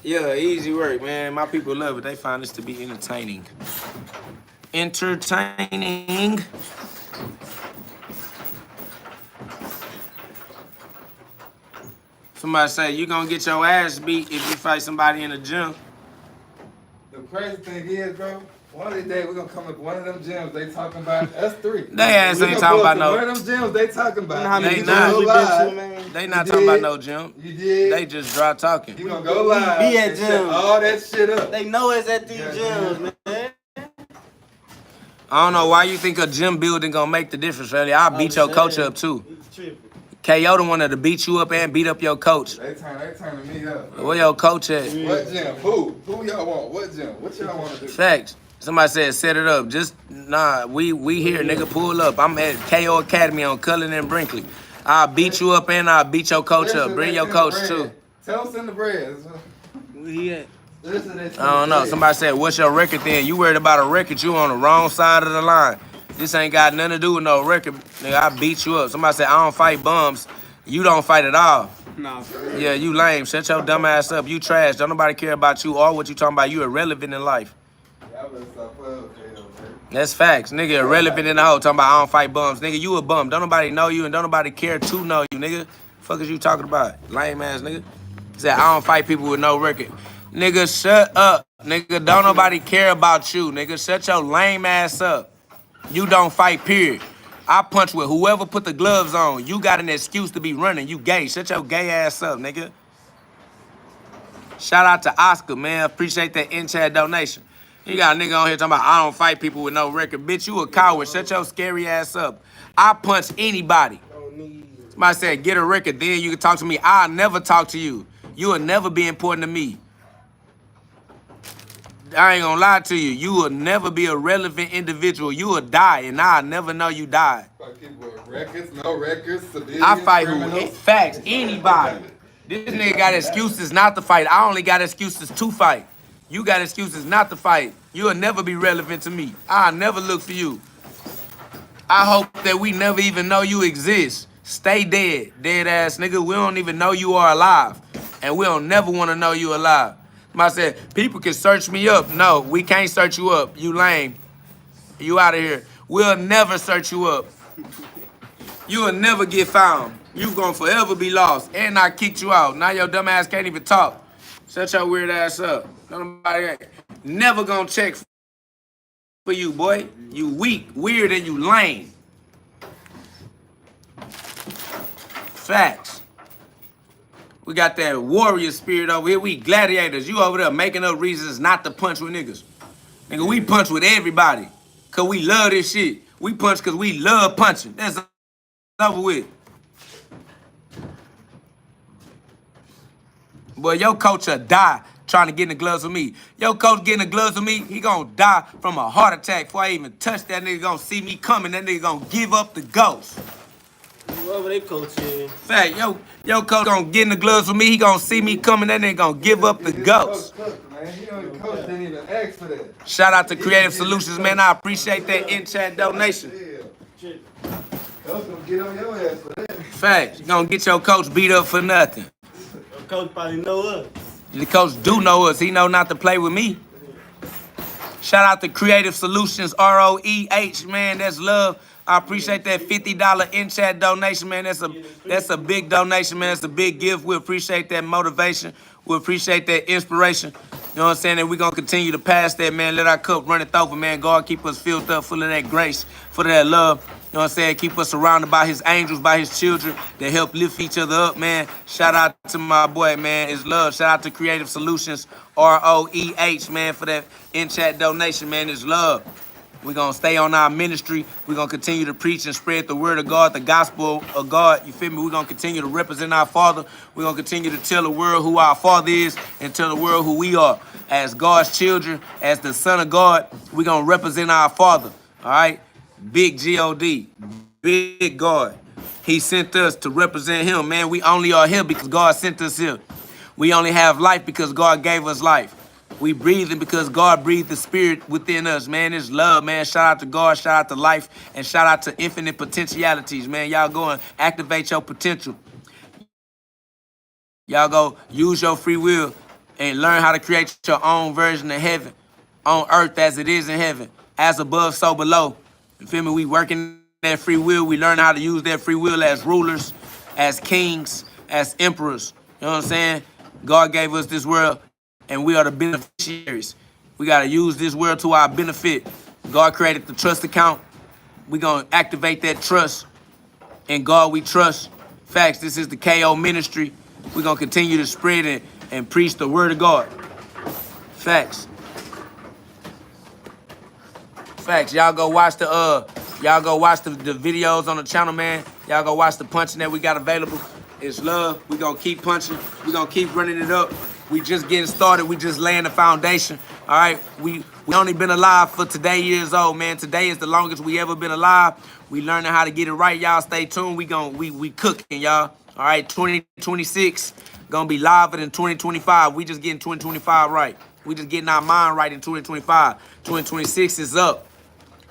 Yeah, easy work, man. My people love it. They find this to be entertaining. Entertaining. Somebody say you gonna get your ass beat if you fight somebody in the gym. The crazy thing is, bro, one of these days we're gonna come up one of them gyms they talking about. That's 3. They ass ain't talking about no. One of them gyms they talking about. They You not. gonna go live. They not talking about no gym. You did. They just dry talking. You gonna go live. Be at and set gyms. all that shit up. They know it's at these gyms, man. I don't know why you think a gym building gonna make the difference, really. I'll beat your coach up too. He's tripping. KO the one that'll beat you up and beat up your coach. They turning me up. Where your coach at? What gym? Who y'all want? What gym? What y'all want to do? Facts. Somebody said set it up. Just nah, we here, nigga. Pull up. I'm at KO Academy on Cullen and Brinkley. I'll beat you up and I'll beat your coach up. Bring your coach too. Tell us in the bread. Where he at? I don't know. Somebody said, what's your record then? You worried about a record, you on the wrong side of the line. This ain't got nothing to do with no record. Nigga, I beat you up. Somebody said, I don't fight bums. You don't fight at all. Nah, for real. Yeah, you lame. Shut your dumb ass up. You trash. Don't nobody care about you or what you talking about. You irrelevant in life. Y'all better stop playing with KO, man. That's facts. Nigga, irrelevant in the hole. Talking about I don't fight bums. Nigga, you a bum. Don't nobody know you and don't nobody care to know you, nigga. Fuck is you talking about? Lame ass nigga. He said, I don't fight people with no record. Nigga, shut up. Nigga, don't nobody care about you. Nigga, shut your lame ass up. You don't fight, period. I punch with whoever put the gloves on. You got an excuse to be running. You gay. Shut your gay ass up, nigga. Shout out to Oscar, man. Appreciate that in-chat donation. You got a nigga on here talking about I don't fight people with no record. Bitch, you a coward. Shut your scary ass up. I punch anybody. Somebody said, get a record, then you can talk to me. I'll never talk to you. You will never be important to me. I ain't gonna lie to you. You will never be a relevant individual. You will die, and I'll never know you died. Fuck people with records, no records, civilians, I fight criminals. facts, anybody. This nigga got excuses not to fight. I only got excuses to fight. You got excuses not to fight. You'll never be relevant to me. I'll never look for you. I hope that we never even know you exist. Stay dead, dead ass nigga. We don't even know you are alive. And we don't never want to know you alive. I said, people can search me up. No, we can't search you up. You lame. You out of here. We'll never search you up. You will never get found. You gonna forever be lost. And I kicked you out. Now your dumb ass can't even talk. Shut your weird ass up. Nobody ain't never gonna check for you, boy. You weak, weird, and you lame. Facts. We got that warrior spirit over here. We gladiators. You over there making up reasons not to punch with niggas. Nigga, we punch with everybody. Cause we love this shit. We punch cause we love punching. That's over with. Boy, your coach will die trying to get in the gloves with me. Your coach getting the gloves with me, he gonna die from a heart attack before I even touch that nigga. Gonna see me coming. That nigga gonna give up the ghost. Whoever they coach is. Fact, yo coach gonna get in the gloves with me. He gonna see me coming. That nigga gonna give up the ghost. Coach didn't even ask for that. Shout out to Creative Solutions, man. I appreciate that in-chat donation. Coach gonna get on your ass for that. Facts. You gonna get your coach beat up for nothing. Coach probably know us. The coach do know us. He know not to play with me. Shout out to Creative Solutions, ROEH, man. That's love. I appreciate that $50 in-chat donation, man. That's a big donation, man. That's a big gift. We appreciate that motivation. We appreciate that inspiration. You know what I'm saying? And we're going to continue to pass that, man. Let our cup run it over, man. God keep us filled up, full of that grace, full of that love. You know what I'm saying? Keep us surrounded by his angels, by his children that help lift each other up, man. Shout out to my boy, man. It's love. Shout out to Creative Solutions, ROEH, man, for that in-chat donation, man. It's love. We're going to stay on our ministry. We're going to continue to preach and spread the word of God, the gospel of God. You feel me? We're going to continue to represent our Father. We're going to continue to tell the world who our Father is and tell the world who we are. As God's children, as the Son of God, we're going to represent our Father. All right? Big G-O-D. Big God. He sent us to represent him, man. We only are here because God sent us here. We only have life because God gave us life. We breathing because God breathed the spirit within us, man. It's love, man. Shout out to God, shout out to life, and shout out to infinite potentialities, man. Y'all go and activate your potential. Y'all go use your free will and learn how to create your own version of heaven on earth as it is in heaven. As above, so below. You feel me? We working that free will. We learn how to use that free will as rulers, as kings, as emperors. You know what I'm saying? God gave us this world, and we are the beneficiaries. We got to use this world to our benefit. God created the trust account. We're going to activate that trust. In God we trust. Facts, this is the KO ministry. We're going to continue to spread it and preach the word of God. Facts. Facts. Y'all go watch the videos on the channel, man. Y'all go watch the punching that we got available. It's love. We're going to keep punching. We're going to keep running it up. We just getting started. We just laying the foundation. All right. We only been alive for today years old, man. Today is the longest we ever been alive. We learning how to get it right, y'all. Stay tuned. We cooking, y'all. All right. 2026 gonna be liver than 2025. We just getting 2025 right. We just getting our mind right in 2025. 2026 is up.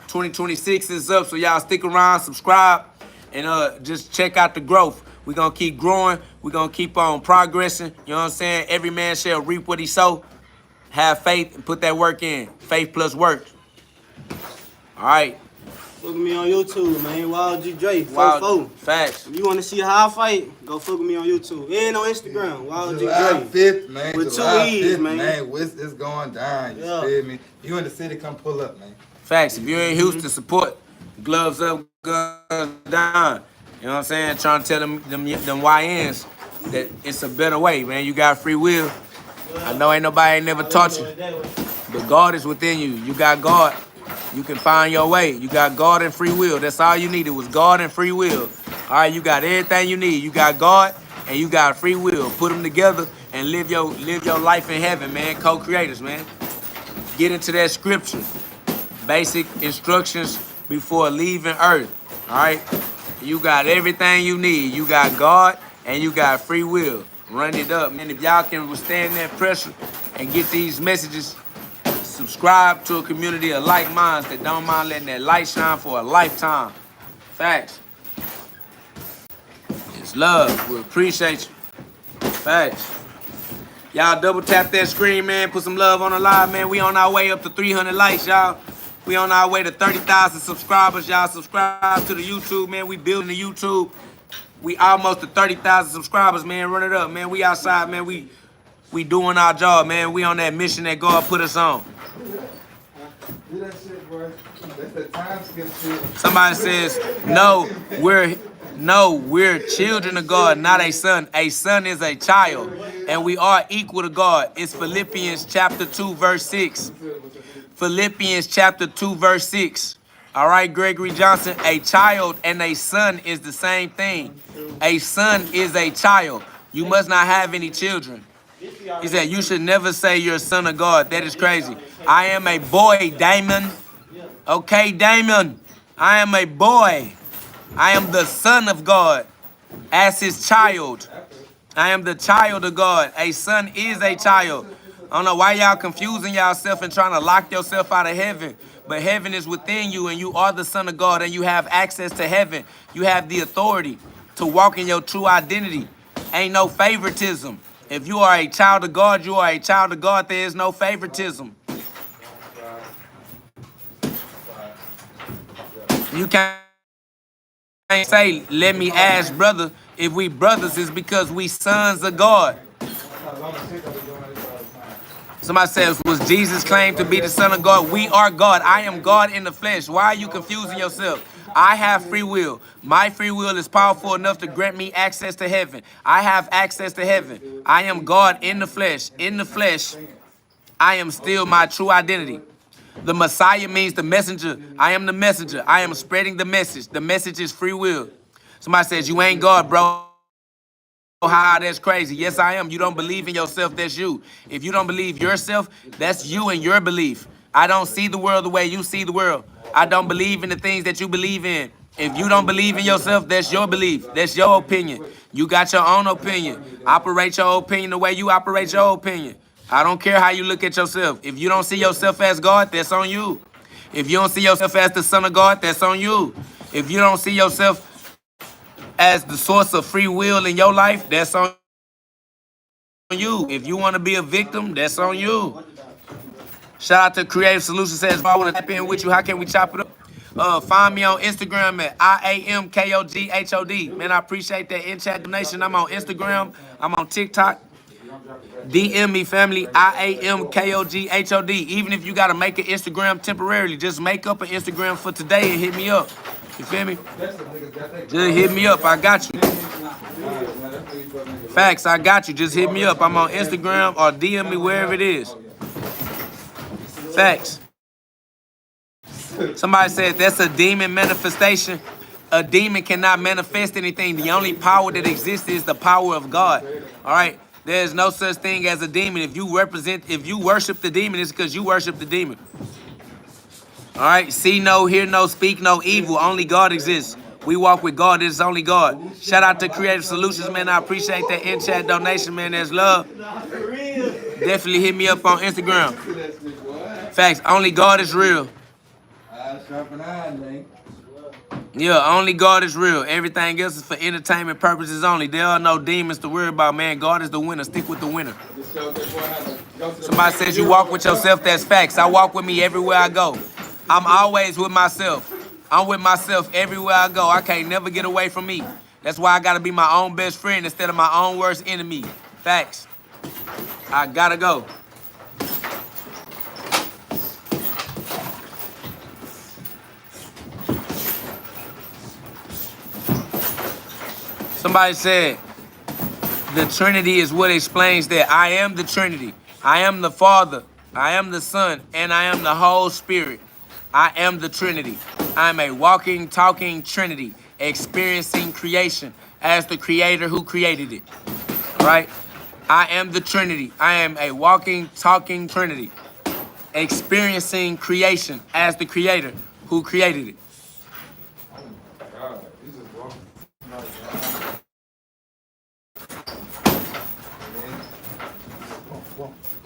2026 is up. So y'all stick around, subscribe, and just check out the growth. We're going to keep growing. We're going to keep on progressing. You know what I'm saying? Every man shall reap what he sow. Have faith and put that work in. Faith plus work. All right. Fuck with me on YouTube, man. Wild G Dre. Wild. Facts. If you want to see how I fight, go fuck with me on YouTube. And on Instagram. Wild G July Dre. 5th, man. With July 2 E's, 5th, man. It's going down. You feel me? You in the city, come pull up, man. Facts. If you're in Houston, support. Gloves up, guns down. You know what I'm saying? Trying to tell them YNs that it's a better way, man. You got free will. I know ain't never taught you. But God is within you. You got God. You can find your way. You got God and free will. That's all you needed was God and free will. All right, you got everything you need. You got God and you got free will. Put them together and live your life in heaven, man. Co-creators, man. Get into that scripture. Basic instructions before leaving earth. All right? You got everything you need. You got God and you got free will. Run it up, man. If y'all can withstand that pressure and get these messages, subscribe to a community of like minds that don't mind letting that light shine for a lifetime. Facts. It's love. We appreciate you. Facts. Y'all double tap that screen, man. Put some love on the live, man. We on our way up to 300 likes, y'all. We on our way to 30,000 subscribers. Y'all subscribe to the YouTube, man. We building the YouTube. We almost to 30,000 subscribers, man. Run it up, man. We outside, man. We doing our job, man. We on that mission that God put us on. Do that shit, bro. That's the time skip shit. Somebody says, no, we're children of God, not a son. A son is a child, and we are equal to God. It's Philippians chapter 2, verse 6. Philippians chapter 2, verse 6. All right, Gregory Johnson, a child and a son is the same thing. A son is a child. You must not have any children. He said, you should never say you're a son of God. That is crazy. I am a boy, Damon. Okay, Damon. I am a boy. I am the son of God as his child. I am the child of God. A son is a child. I don't know why y'all confusing yourself and trying to lock yourself out of heaven. But heaven is within you and you are the son of God and you have access to heaven. You have the authority. to walk in your true identity. Ain't no favoritism. If you are a child of God, you are a child of God. There is no favoritism. You can't say, let me ask brother. If we brothers, it's because we sons of God. Somebody says, was Jesus claimed to be the Son of God? We are God. I am God in the flesh. Why are you confusing yourself? I have free will. My free will is powerful enough to grant me access to heaven. I have access to heaven. I am God in the flesh. In the flesh, I am still my true identity. The Messiah means the messenger. I am the messenger. I am spreading the message. The message is free will. Somebody says, you ain't God, bro. How that's crazy. Yes, I am. You don't believe in yourself, that's you. If you don't believe yourself, that's you and your belief. I don't see the world the way you see the world. I don't believe in the things that you believe in. If you don't believe in yourself, that's your belief. That's your opinion. You got your own opinion. Operate your opinion the way you operate your opinion. I don't care how you look at yourself. If you don't see yourself as God, that's on you. If you don't see yourself as the Son of God, that's on you. If you don't see yourself as the source of free will in your life, that's on you. If you want to be a victim, that's on you. Shout out to Creative Solutions. Says, if I want to tap in with you, how can we chop it up? Find me on Instagram at IAMKOGHOD. Man, I appreciate that in-chat donation. I'm on Instagram. I'm on TikTok. DM me, family, IAMKOGHOD. Even if you got to make an Instagram temporarily, just make up an Instagram for today and hit me up. You feel me? Just hit me up. I got you. Facts, I got you. Just hit me up. I'm on Instagram or DM me wherever it is. Facts. Somebody said that's a demon manifestation. A demon cannot manifest anything. The only power that exists is the power of God. All right? There's no such thing as a demon. If you worship the demon, it's because you worship the demon. All right, see no, hear no, speak no evil. Only God exists. We walk with God. It's only God. Shout out to Creative Solutions, man. I appreciate that in-chat donation, man. There's love. Definitely hit me up on Instagram. Facts. Only God is real. Yeah, only God is real. Everything else is for entertainment purposes only. There are no demons to worry about, man. God is the winner. Stick with the winner. Somebody says you walk with yourself. That's facts. I walk with me everywhere I go. I'm always with myself. I'm with myself everywhere I go. I can't never get away from me. That's why I got to be my own best friend instead of my own worst enemy. Facts. I got to go. Somebody said, the Trinity is what explains that. I am the Trinity. I am the Father. I am the Son. And I am the whole Spirit. I am the Trinity. I am a walking, talking Trinity, experiencing creation as the Creator who created it. Right? I am the Trinity. I am a walking, talking Trinity, experiencing creation as the Creator who created it.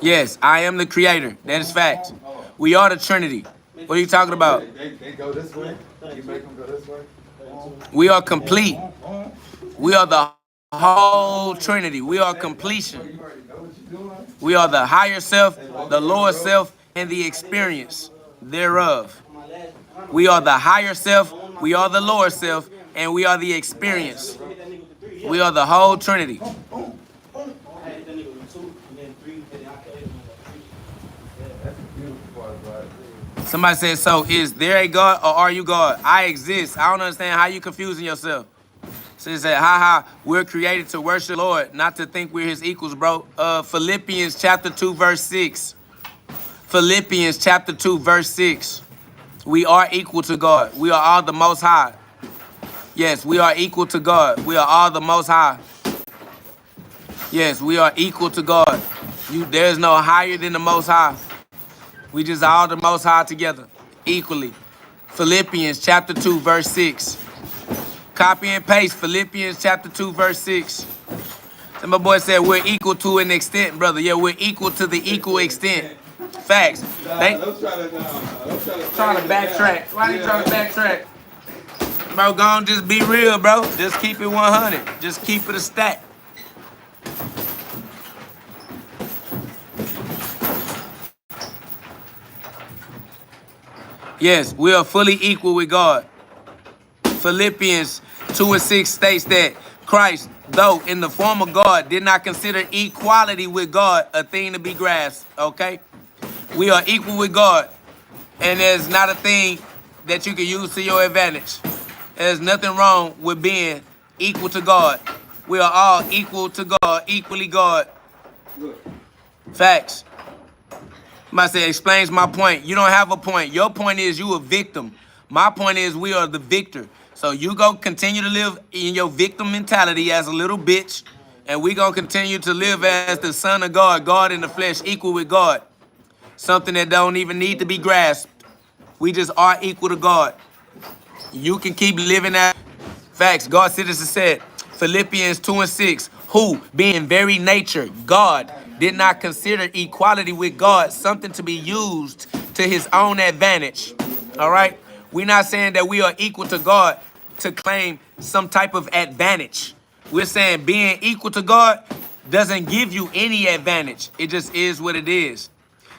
Yes, I am the Creator. That is fact. We are the Trinity. What are you talking about? They go this way. You make them go this way. We are complete. We are the whole Trinity. We are completion. We are the higher self, the lower self, and the experience thereof. We are the higher self, we are the lower self, and we are the experience. We are the whole Trinity. Somebody said, so is there a God or are you God? I exist. I don't understand how you confusing yourself. So he said, we're created to worship the Lord, not to think we're his equals, bro. Philippians chapter 2, verse 6. Philippians chapter 2, verse 6. We are equal to God. We are all the most high. Yes, we are equal to God. We are all the most high. Yes, we are equal to God. There's no higher than the most high. We just all the most high together, equally. Philippians chapter 2, verse 6. Copy and paste Philippians chapter 2, verse 6. And my boy said we're equal to an extent, brother. Yeah, we're equal to the equal extent. Facts. Don't try to trying to backtrack. Why are you trying to backtrack? Bro, go on, just be real, bro. Just keep it 100. Just keep it a stack. Yes, we are fully equal with God. Philippians 2:6 states that Christ, though in the form of God, did not consider equality with God a thing to be grasped, okay? We are equal with God, and there's not a thing that you can use to your advantage. There's nothing wrong with being equal to God. We are all equal to God, equally God. Facts. I say explains my point. You don't have a point. Your point is you a victim. My point is we are the victor. So you go continue to live in your victim mentality as a little bitch, and we gonna continue to live as the son of God, God in the flesh, equal with God. Something that don't even need to be grasped. We just are equal to God. You can keep living that. Facts. God citizen said, Philippians 2:6, who, being very nature, God, did not consider equality with God something to be used to his own advantage. All right? We're not saying that we are equal to God to claim some type of advantage. We're saying being equal to God doesn't give you any advantage. It just is what it is.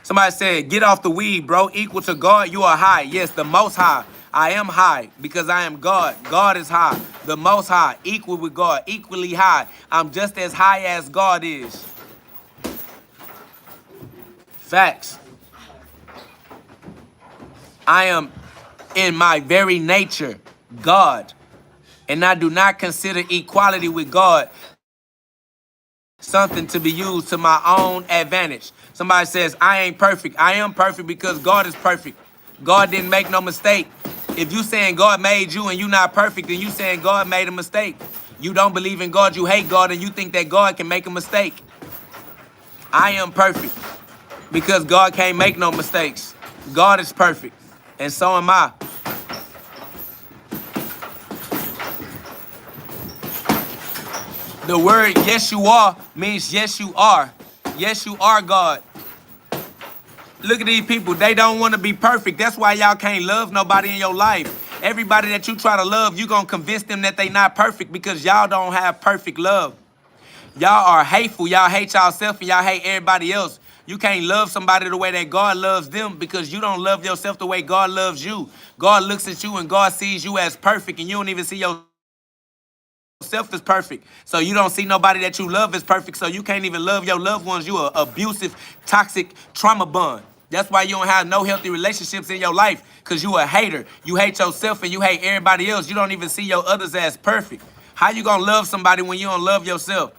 Somebody said, get off the weed, bro. Equal to God, you are high. Yes, the most high. I am high because I am God. God is high. The most high, equal with God, equally high. I'm just as high as God is. Facts. I am in my very nature God, and I do not consider equality with God something to be used to my own advantage. Somebody says, I ain't perfect. I am perfect because God is perfect. God didn't make no mistake. If you saying God made you and you not perfect, then you saying God made a mistake. You don't believe in God, you hate God, and you think that God can make a mistake. I am perfect because God can't make no mistakes. God is perfect, and so am I. The word yes you are means yes you are. Yes you are God. Look at these people. They don't want to be perfect. That's why y'all can't love nobody in your life. Everybody that you try to love, you going to convince them that they not perfect because y'all don't have perfect love. Y'all are hateful. Y'all hate yourself and y'all hate everybody else. You can't love somebody the way that God loves them because you don't love yourself the way God loves you. God looks at you and God sees you as perfect, and you don't even see yourself as perfect. So you don't see nobody that you love as perfect, so you can't even love your loved ones. You are abusive, toxic trauma bond. That's why you don't have no healthy relationships in your life, because you a hater. You hate yourself and you hate everybody else. You don't even see your others as perfect. How you gonna love somebody when you don't love yourself?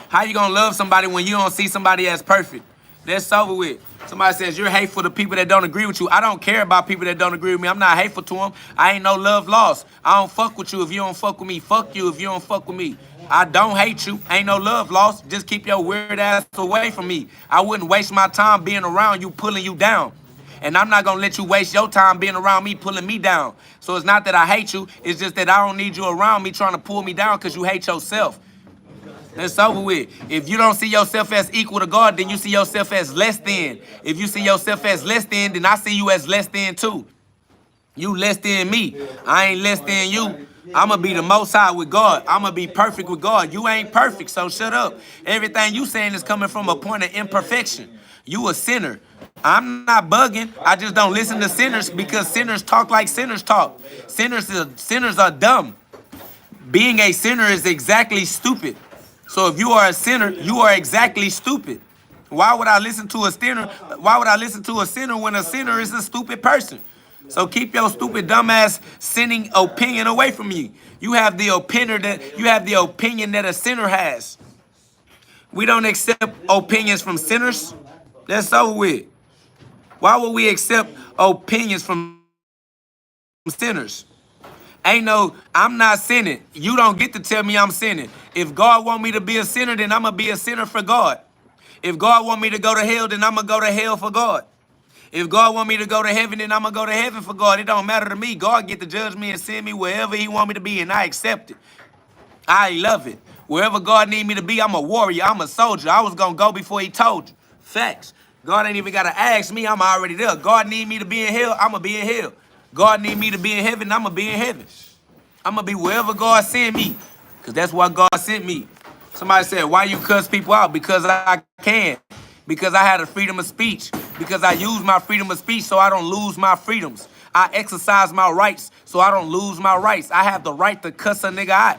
How you gonna love somebody when you don't see somebody as perfect? That's over with. Somebody says you're hateful to people that don't agree with you. I don't care about people that don't agree with me. I'm not hateful to them. I ain't no love lost. I don't fuck with you if you don't fuck with me. Fuck you if you don't fuck with me. I don't hate you. Ain't no love lost. Just keep your weird ass away from me. I wouldn't waste my time being around you, pulling you down. And I'm not gonna let you waste your time being around me, pulling me down. So it's not that I hate you. It's just that I don't need you around me trying to pull me down because you hate yourself. That's over with. If you don't see yourself as equal to God, then you see yourself as less than. If you see yourself as less than, then I see you as less than too. You less than me. I ain't less than you. I'm going to be the most high with God. I'm going to be perfect with God. You ain't perfect, so shut up. Everything you saying is coming from a point of imperfection. You a sinner. I'm not bugging. I just don't listen to sinners because sinners talk like sinners talk. Sinners are dumb. Being a sinner is exactly stupid. So if you are a sinner, you are exactly stupid. Why would I listen to a sinner? Why would I listen to a sinner when a sinner is a stupid person? So keep your stupid, dumbass, sinning opinion away from me. You have the opinion that a sinner has. We don't accept opinions from sinners. That's over with. Why would we accept opinions from sinners? I'm not sinning. You don't get to tell me I'm sinning. If God want me to be a sinner, then I'm going to be a sinner for God. If God want me to go to hell, then I'm going to go to hell for God. If God want me to go to heaven, then I'm going to go to heaven for God. It don't matter to me. God get to judge me and send me wherever he want me to be, and I accept it. I love it. Wherever God need me to be, I'm a warrior. I'm a soldier. I was going to go before he told you. Facts. God ain't even got to ask me. I'm already there. God need me to be in hell. I'm going to be in hell. God need me to be in heaven. I'm going to be in heaven. I'm going to be wherever God send me, because that's why God sent me. Somebody said, why you cuss people out? Because I can. Because I had a freedom of speech. Because I use my freedom of speech so I don't lose my freedoms. I exercise my rights so I don't lose my rights. I have the right to cuss a nigga out.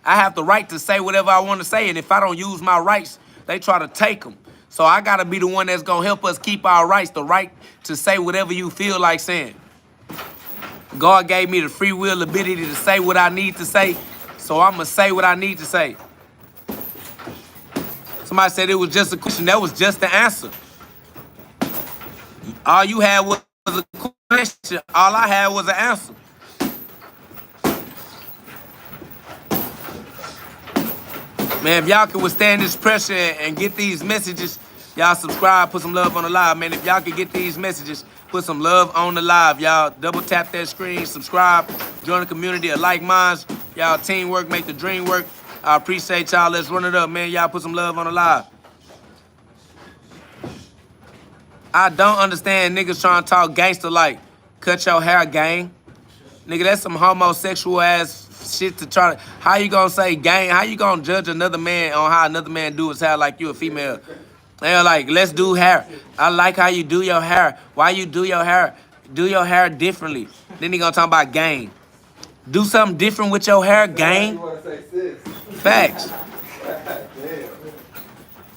I have the right to say whatever I want to say, and if I don't use my rights, they try to take them. So I got to be the one that's going to help us keep our rights, the right to say whatever you feel like saying. God gave me the free will ability to say what I need to say, so I'm going to say what I need to say. Somebody said it was just a question. That was just the answer. All you had was a question. All I had was an answer. Man, if y'all can withstand this pressure and get these messages, y'all subscribe, put some love on the live. Man, if y'all can get these messages, put some love on the live. Y'all double tap that screen, subscribe, join the community of like minds. Y'all teamwork, make the dream work. I appreciate y'all. Let's run it up, man. Y'all put some love on the live. I don't understand niggas trying to talk gangster like, cut your hair, gang. Nigga, that's some homosexual ass shit to try to. How you gonna say gang? How you gonna judge another man on how another man do his hair like you a female? They're like, let's do hair. I like how you do your hair. Why you do your hair? Do your hair differently. Then he gonna talk about gang. Do something different with your hair, gang. You wanna say sis? Facts.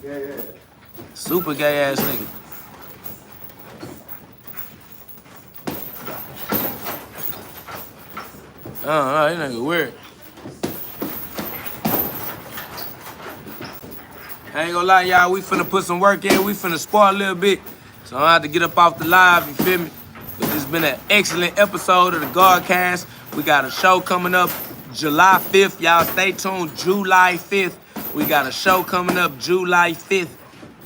Yeah. Super gay ass nigga. That nigga weird. I ain't gonna lie, y'all. We finna put some work in. We finna spar a little bit. So I have to get up off the live, you feel me? But this has been an excellent episode of the GhODCast. We got a show coming up July 5th. Y'all stay tuned. July 5th. We got a show coming up July 5th.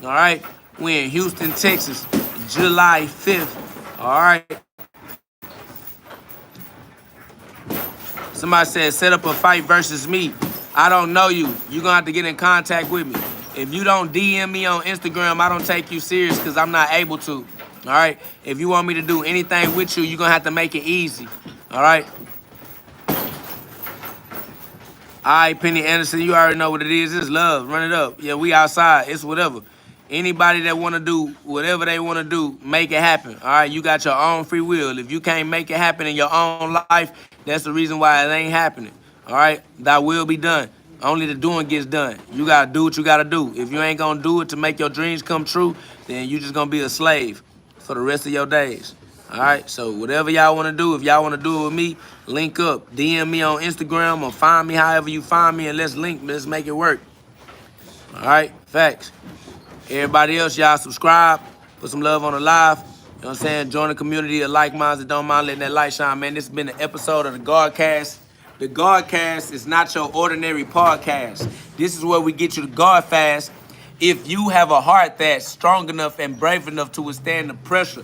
All right? We in Houston, Texas. July 5th. All right? Somebody said, set up a fight versus me. I don't know you. You're going to have to get in contact with me. If you don't DM me on Instagram, I don't take you serious because I'm not able to. All right? If you want me to do anything with you, you're going to have to make it easy. All right? All right, Penny Anderson, you already know what it is. It's love. Run it up. Yeah, we outside. It's whatever. Anybody that want to do whatever they want to do, make it happen. All right? You got your own free will. If you can't make it happen in your own life, that's the reason why it ain't happening. All right? Thy will be done. Only the doing gets done. You got to do what you got to do. If you ain't going to do it to make your dreams come true, then you just going to be a slave for the rest of your days. All right? So whatever y'all want to do, if y'all want to do it with me, link up. DM me on Instagram or find me however you find me and let's link. Let's make it work. All right? Facts. Everybody else, y'all subscribe. Put some love on the live. You know what I'm saying? Join the community of like minds that don't mind letting that light shine, man. This has been an episode of the GhODCast. The GhODCast is not your ordinary podcast. This is where we get you to God fast. If you have a heart that's strong enough and brave enough to withstand the pressure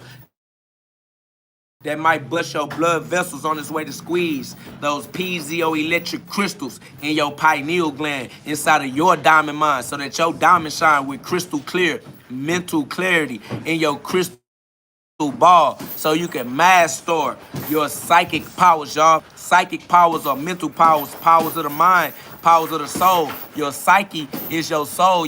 that might bust your blood vessels on its way to squeeze those piezoelectric crystals in your pineal gland inside of your diamond mind so that your diamond shine with crystal clear mental clarity in your crystal ball so you can master your psychic powers, y'all. Psychic powers are mental powers, powers of the mind, powers of the soul. Your psyche is your soul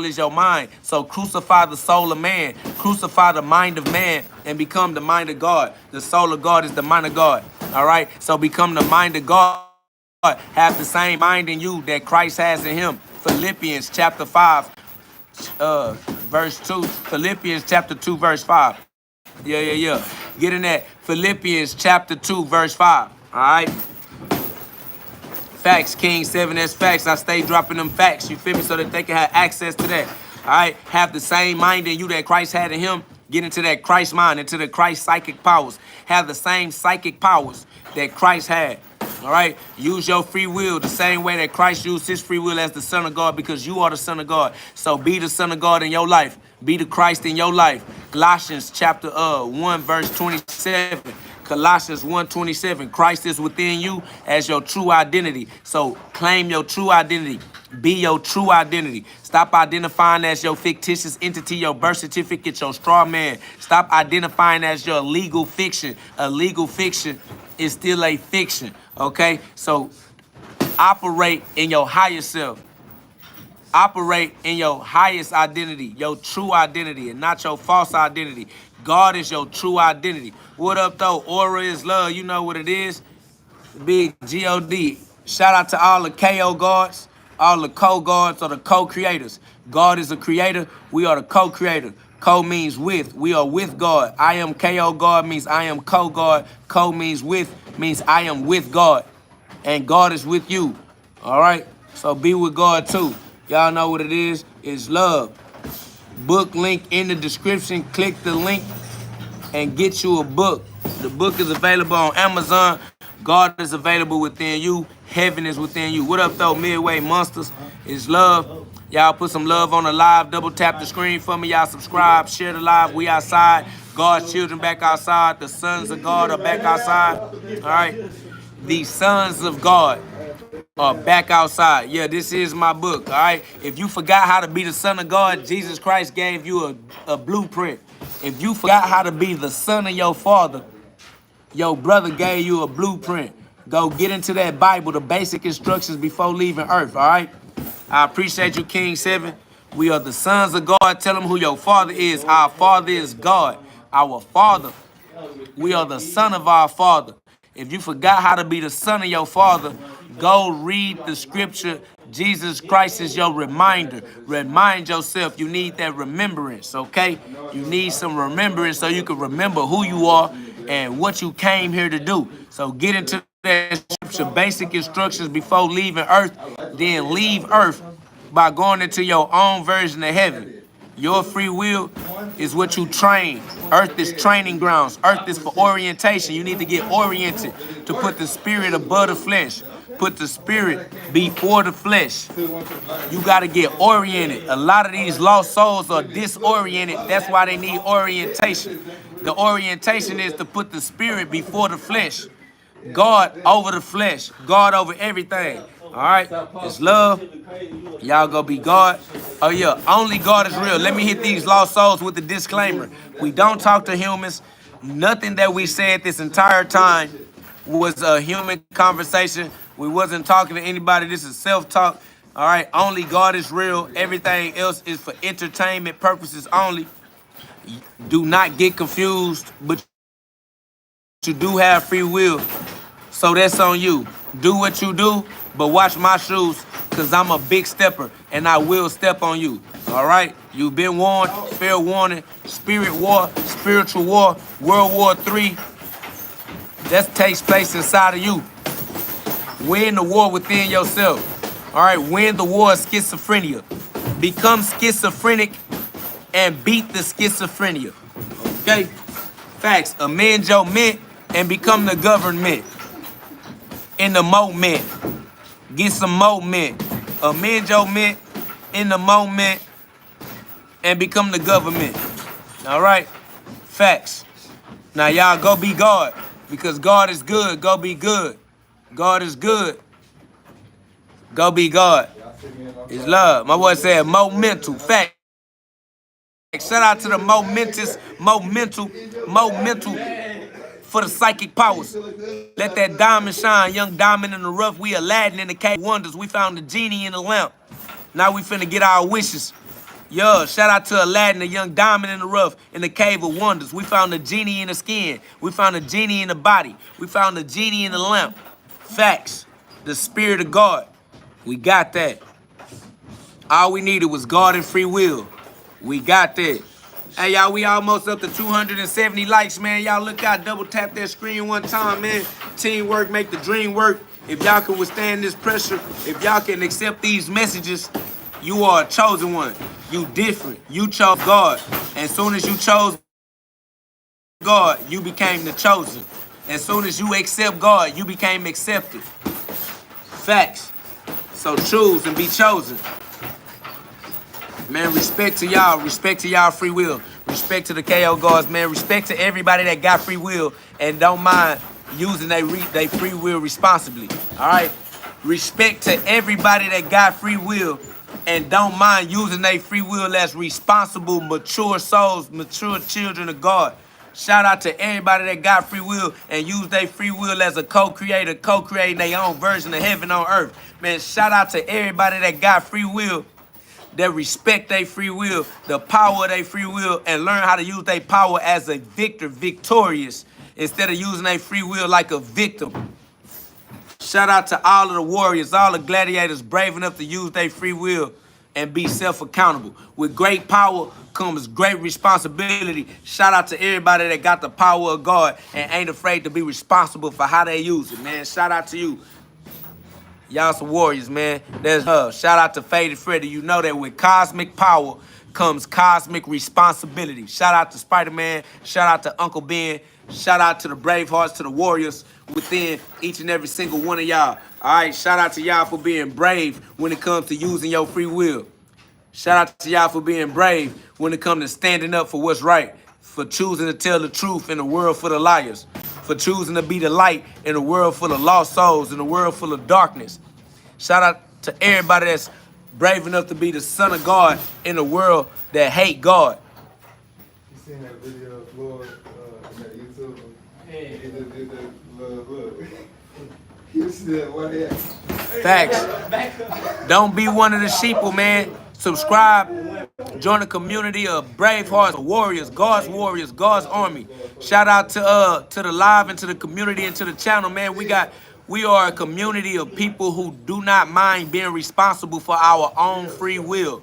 is your mind. So crucify the soul of man, crucify the mind of man, and become the mind of God. The soul of God is the mind of God, all right? So become the mind of God. Have the same mind in you that Christ has in him. Philippians chapter 5, verse 2. Philippians chapter 2, verse 5. Yeah. Get in that. Philippians chapter 2, verse 5. All right? Facts, King 7, that's facts. I stay dropping them facts, you feel me, so that they can have access to that. All right? Have the same mind in you that Christ had in him. Get into that Christ mind, into the Christ psychic powers. Have the same psychic powers that Christ had. All right? Use your free will the same way that Christ used his free will as the Son of God, because you are the Son of God. So be the Son of God in your life. Be the Christ in your life. Colossians chapter 1, verse 27. Colossians 1:27. Christ is within you as your true identity. So claim your true identity. Be your true identity. Stop identifying as your fictitious entity, your birth certificate, your straw man. Stop identifying as your legal fiction. A legal fiction is still a fiction. Okay? So operate in your higher self. Operate in your highest identity, your true identity, and not your false identity. God is your true identity. What up, though? Aura is love. You know what it is. Big GhOD. Shout out to all the KO gods, all the co-gods or the co-creators. God is a creator. We are the co-creator. Co means with. We are with God. I am KO God means I am co-God. Co means with means I am with God. And God is with you. All right? So be with God too. Y'all know what it is. It's love. Book link in the description. Click the link and get you a book. The book is available on Amazon. God is available within you. Heaven is within you. What up, though, Midway Monsters? It's love. Y'all put some love on the live. Double tap the screen for me. Y'all subscribe. Share the live. We outside. God's children back outside. The sons of God are back outside. All right? The sons of God are back outside. Yeah, this is my book, all right? If you forgot how to be the son of God, Jesus Christ gave you a blueprint. If you forgot how to be the son of your father, your brother gave you a blueprint. Go get into that Bible, the basic instructions before leaving earth, all right? I appreciate you, King 7. We are the sons of God. Tell them who your father is. Our father is God. Our father. We are the son of our father. If you forgot how to be the son of your father, go read the scripture. Jesus Christ is your reminder. Remind yourself. You need that remembrance, okay? You need some remembrance so you can remember who you are and what you came here to do. So get into that scripture, basic instructions before leaving earth. Then leave earth by going into your own version of heaven. Your free will is what you train. Earth is training grounds. Earth is for orientation. You need to get oriented to put the spirit above the flesh. Put the spirit before the flesh. You got to get oriented. A lot of these lost souls are disoriented. That's why they need orientation. The orientation is to put the spirit before the flesh. God over the flesh. God over everything. All right? It's love. Y'all go be God. Oh, yeah. Only God is real. Let me hit these lost souls with the disclaimer. We don't talk to humans. Nothing that we said this entire time was a human conversation. We wasn't talking to anybody. This is self-talk. All right? Only God is real. Everything else is for entertainment purposes only. Do not get confused, but you do have free will. So that's on you. Do what you do, but watch my shoes, because I'm a big stepper, and I will step on you. All right? You've been warned. Fair warning. Spirit war, spiritual war, World War III. That takes place inside of you. Win the war within yourself. All right? Win the war of schizophrenia. Become schizophrenic and beat the schizophrenia. Okay? Facts. Amend your mint and become the government. In the moment. Get some moment. Amend your mint in the moment and become the government. All right? Facts. Now, y'all go be God, because God is good. Go be good. God is good. Go be God. It's love. My boy said momental. Facts. Shout out to the momental for the psychic powers. Let that diamond shine, young diamond in the rough. We Aladdin in the cave of wonders. We found the genie in the lamp. Now we finna get our wishes. Yo, shout out to Aladdin, the young diamond in the rough, in the cave of wonders. We found the genie in the skin. We found the genie in the body. We found the genie in the lamp. Facts. The spirit of God. We got that. All we needed was God and free will. We got that. Hey, y'all, we almost up to 270 likes, man. Y'all look out, double tap that screen one time, man. Teamwork make the dream work. If y'all can withstand this pressure, if y'all can accept these messages, you are a chosen one. You different. You chose God. As soon as you chose God, you became the chosen. As soon as you accept God, you became accepted. Facts. So choose and be chosen. Man, respect to y'all. Respect to y'all free will. Respect to the KO gods, man. Respect to everybody that got free will and don't mind using their free will responsibly. All right? Respect to everybody that got free will and don't mind using their free will as responsible, mature souls, mature children of God. Shout out to everybody that got free will and use their free will as a co-creator, co-creating their own version of heaven on earth. Man, shout out to everybody that got free will, that respect their free will, the power of their free will, and learn how to use their power as a victor, victorious, instead of using their free will like a victim. Shout out to all of the warriors, all the gladiators brave enough to use their free will and be self-accountable. With great power comes great responsibility. Shout out to everybody that got the power of God and ain't afraid to be responsible for how they use it, man. Shout out to you. Y'all some warriors, man. There's love. Shout out to Faded Freddy. You know that with cosmic power comes cosmic responsibility. Shout out to Spider-Man. Shout out to Uncle Ben. Shout out to the brave hearts, to the warriors within each and every single one of y'all. All right, shout out to y'all for being brave when it comes to using your free will. Shout out to y'all for being brave when it comes to standing up for what's right, for choosing to tell the truth in a world full of liars, for choosing to be the light in a world full of lost souls, in a world full of darkness. Shout out to everybody that's brave enough to be the son of God in a world that hate God. You seen that video of Floyd in that YouTube? Yeah. He just did that look. You see that what he had? Facts. Don't be one of the sheeple, man. Subscribe. Join the community of brave hearts, warriors, God's army. Shout out to the live and to the community and to the channel, man. We are a community of people who do not mind being responsible for our own free will.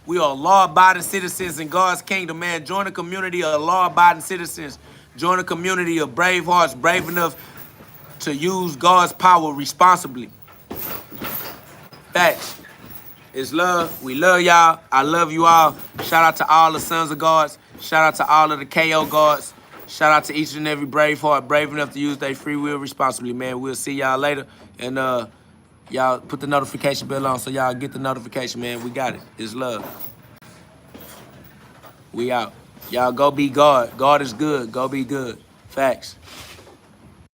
We are law-abiding citizens in God's kingdom, man. Join the community of law-abiding citizens. Join the community of brave hearts, brave enough to use God's power responsibly. Facts. It's love. We love y'all. I love you all. Shout out to all the sons of gods. Shout out to all of the KO gods. Shout out to each and every brave heart, brave enough to use their free will responsibly, man. We'll see y'all later. And y'all put the notification bell on so y'all get the notification, man. We got it. It's love. We out. Y'all go be God. God is good. Go be good. Facts.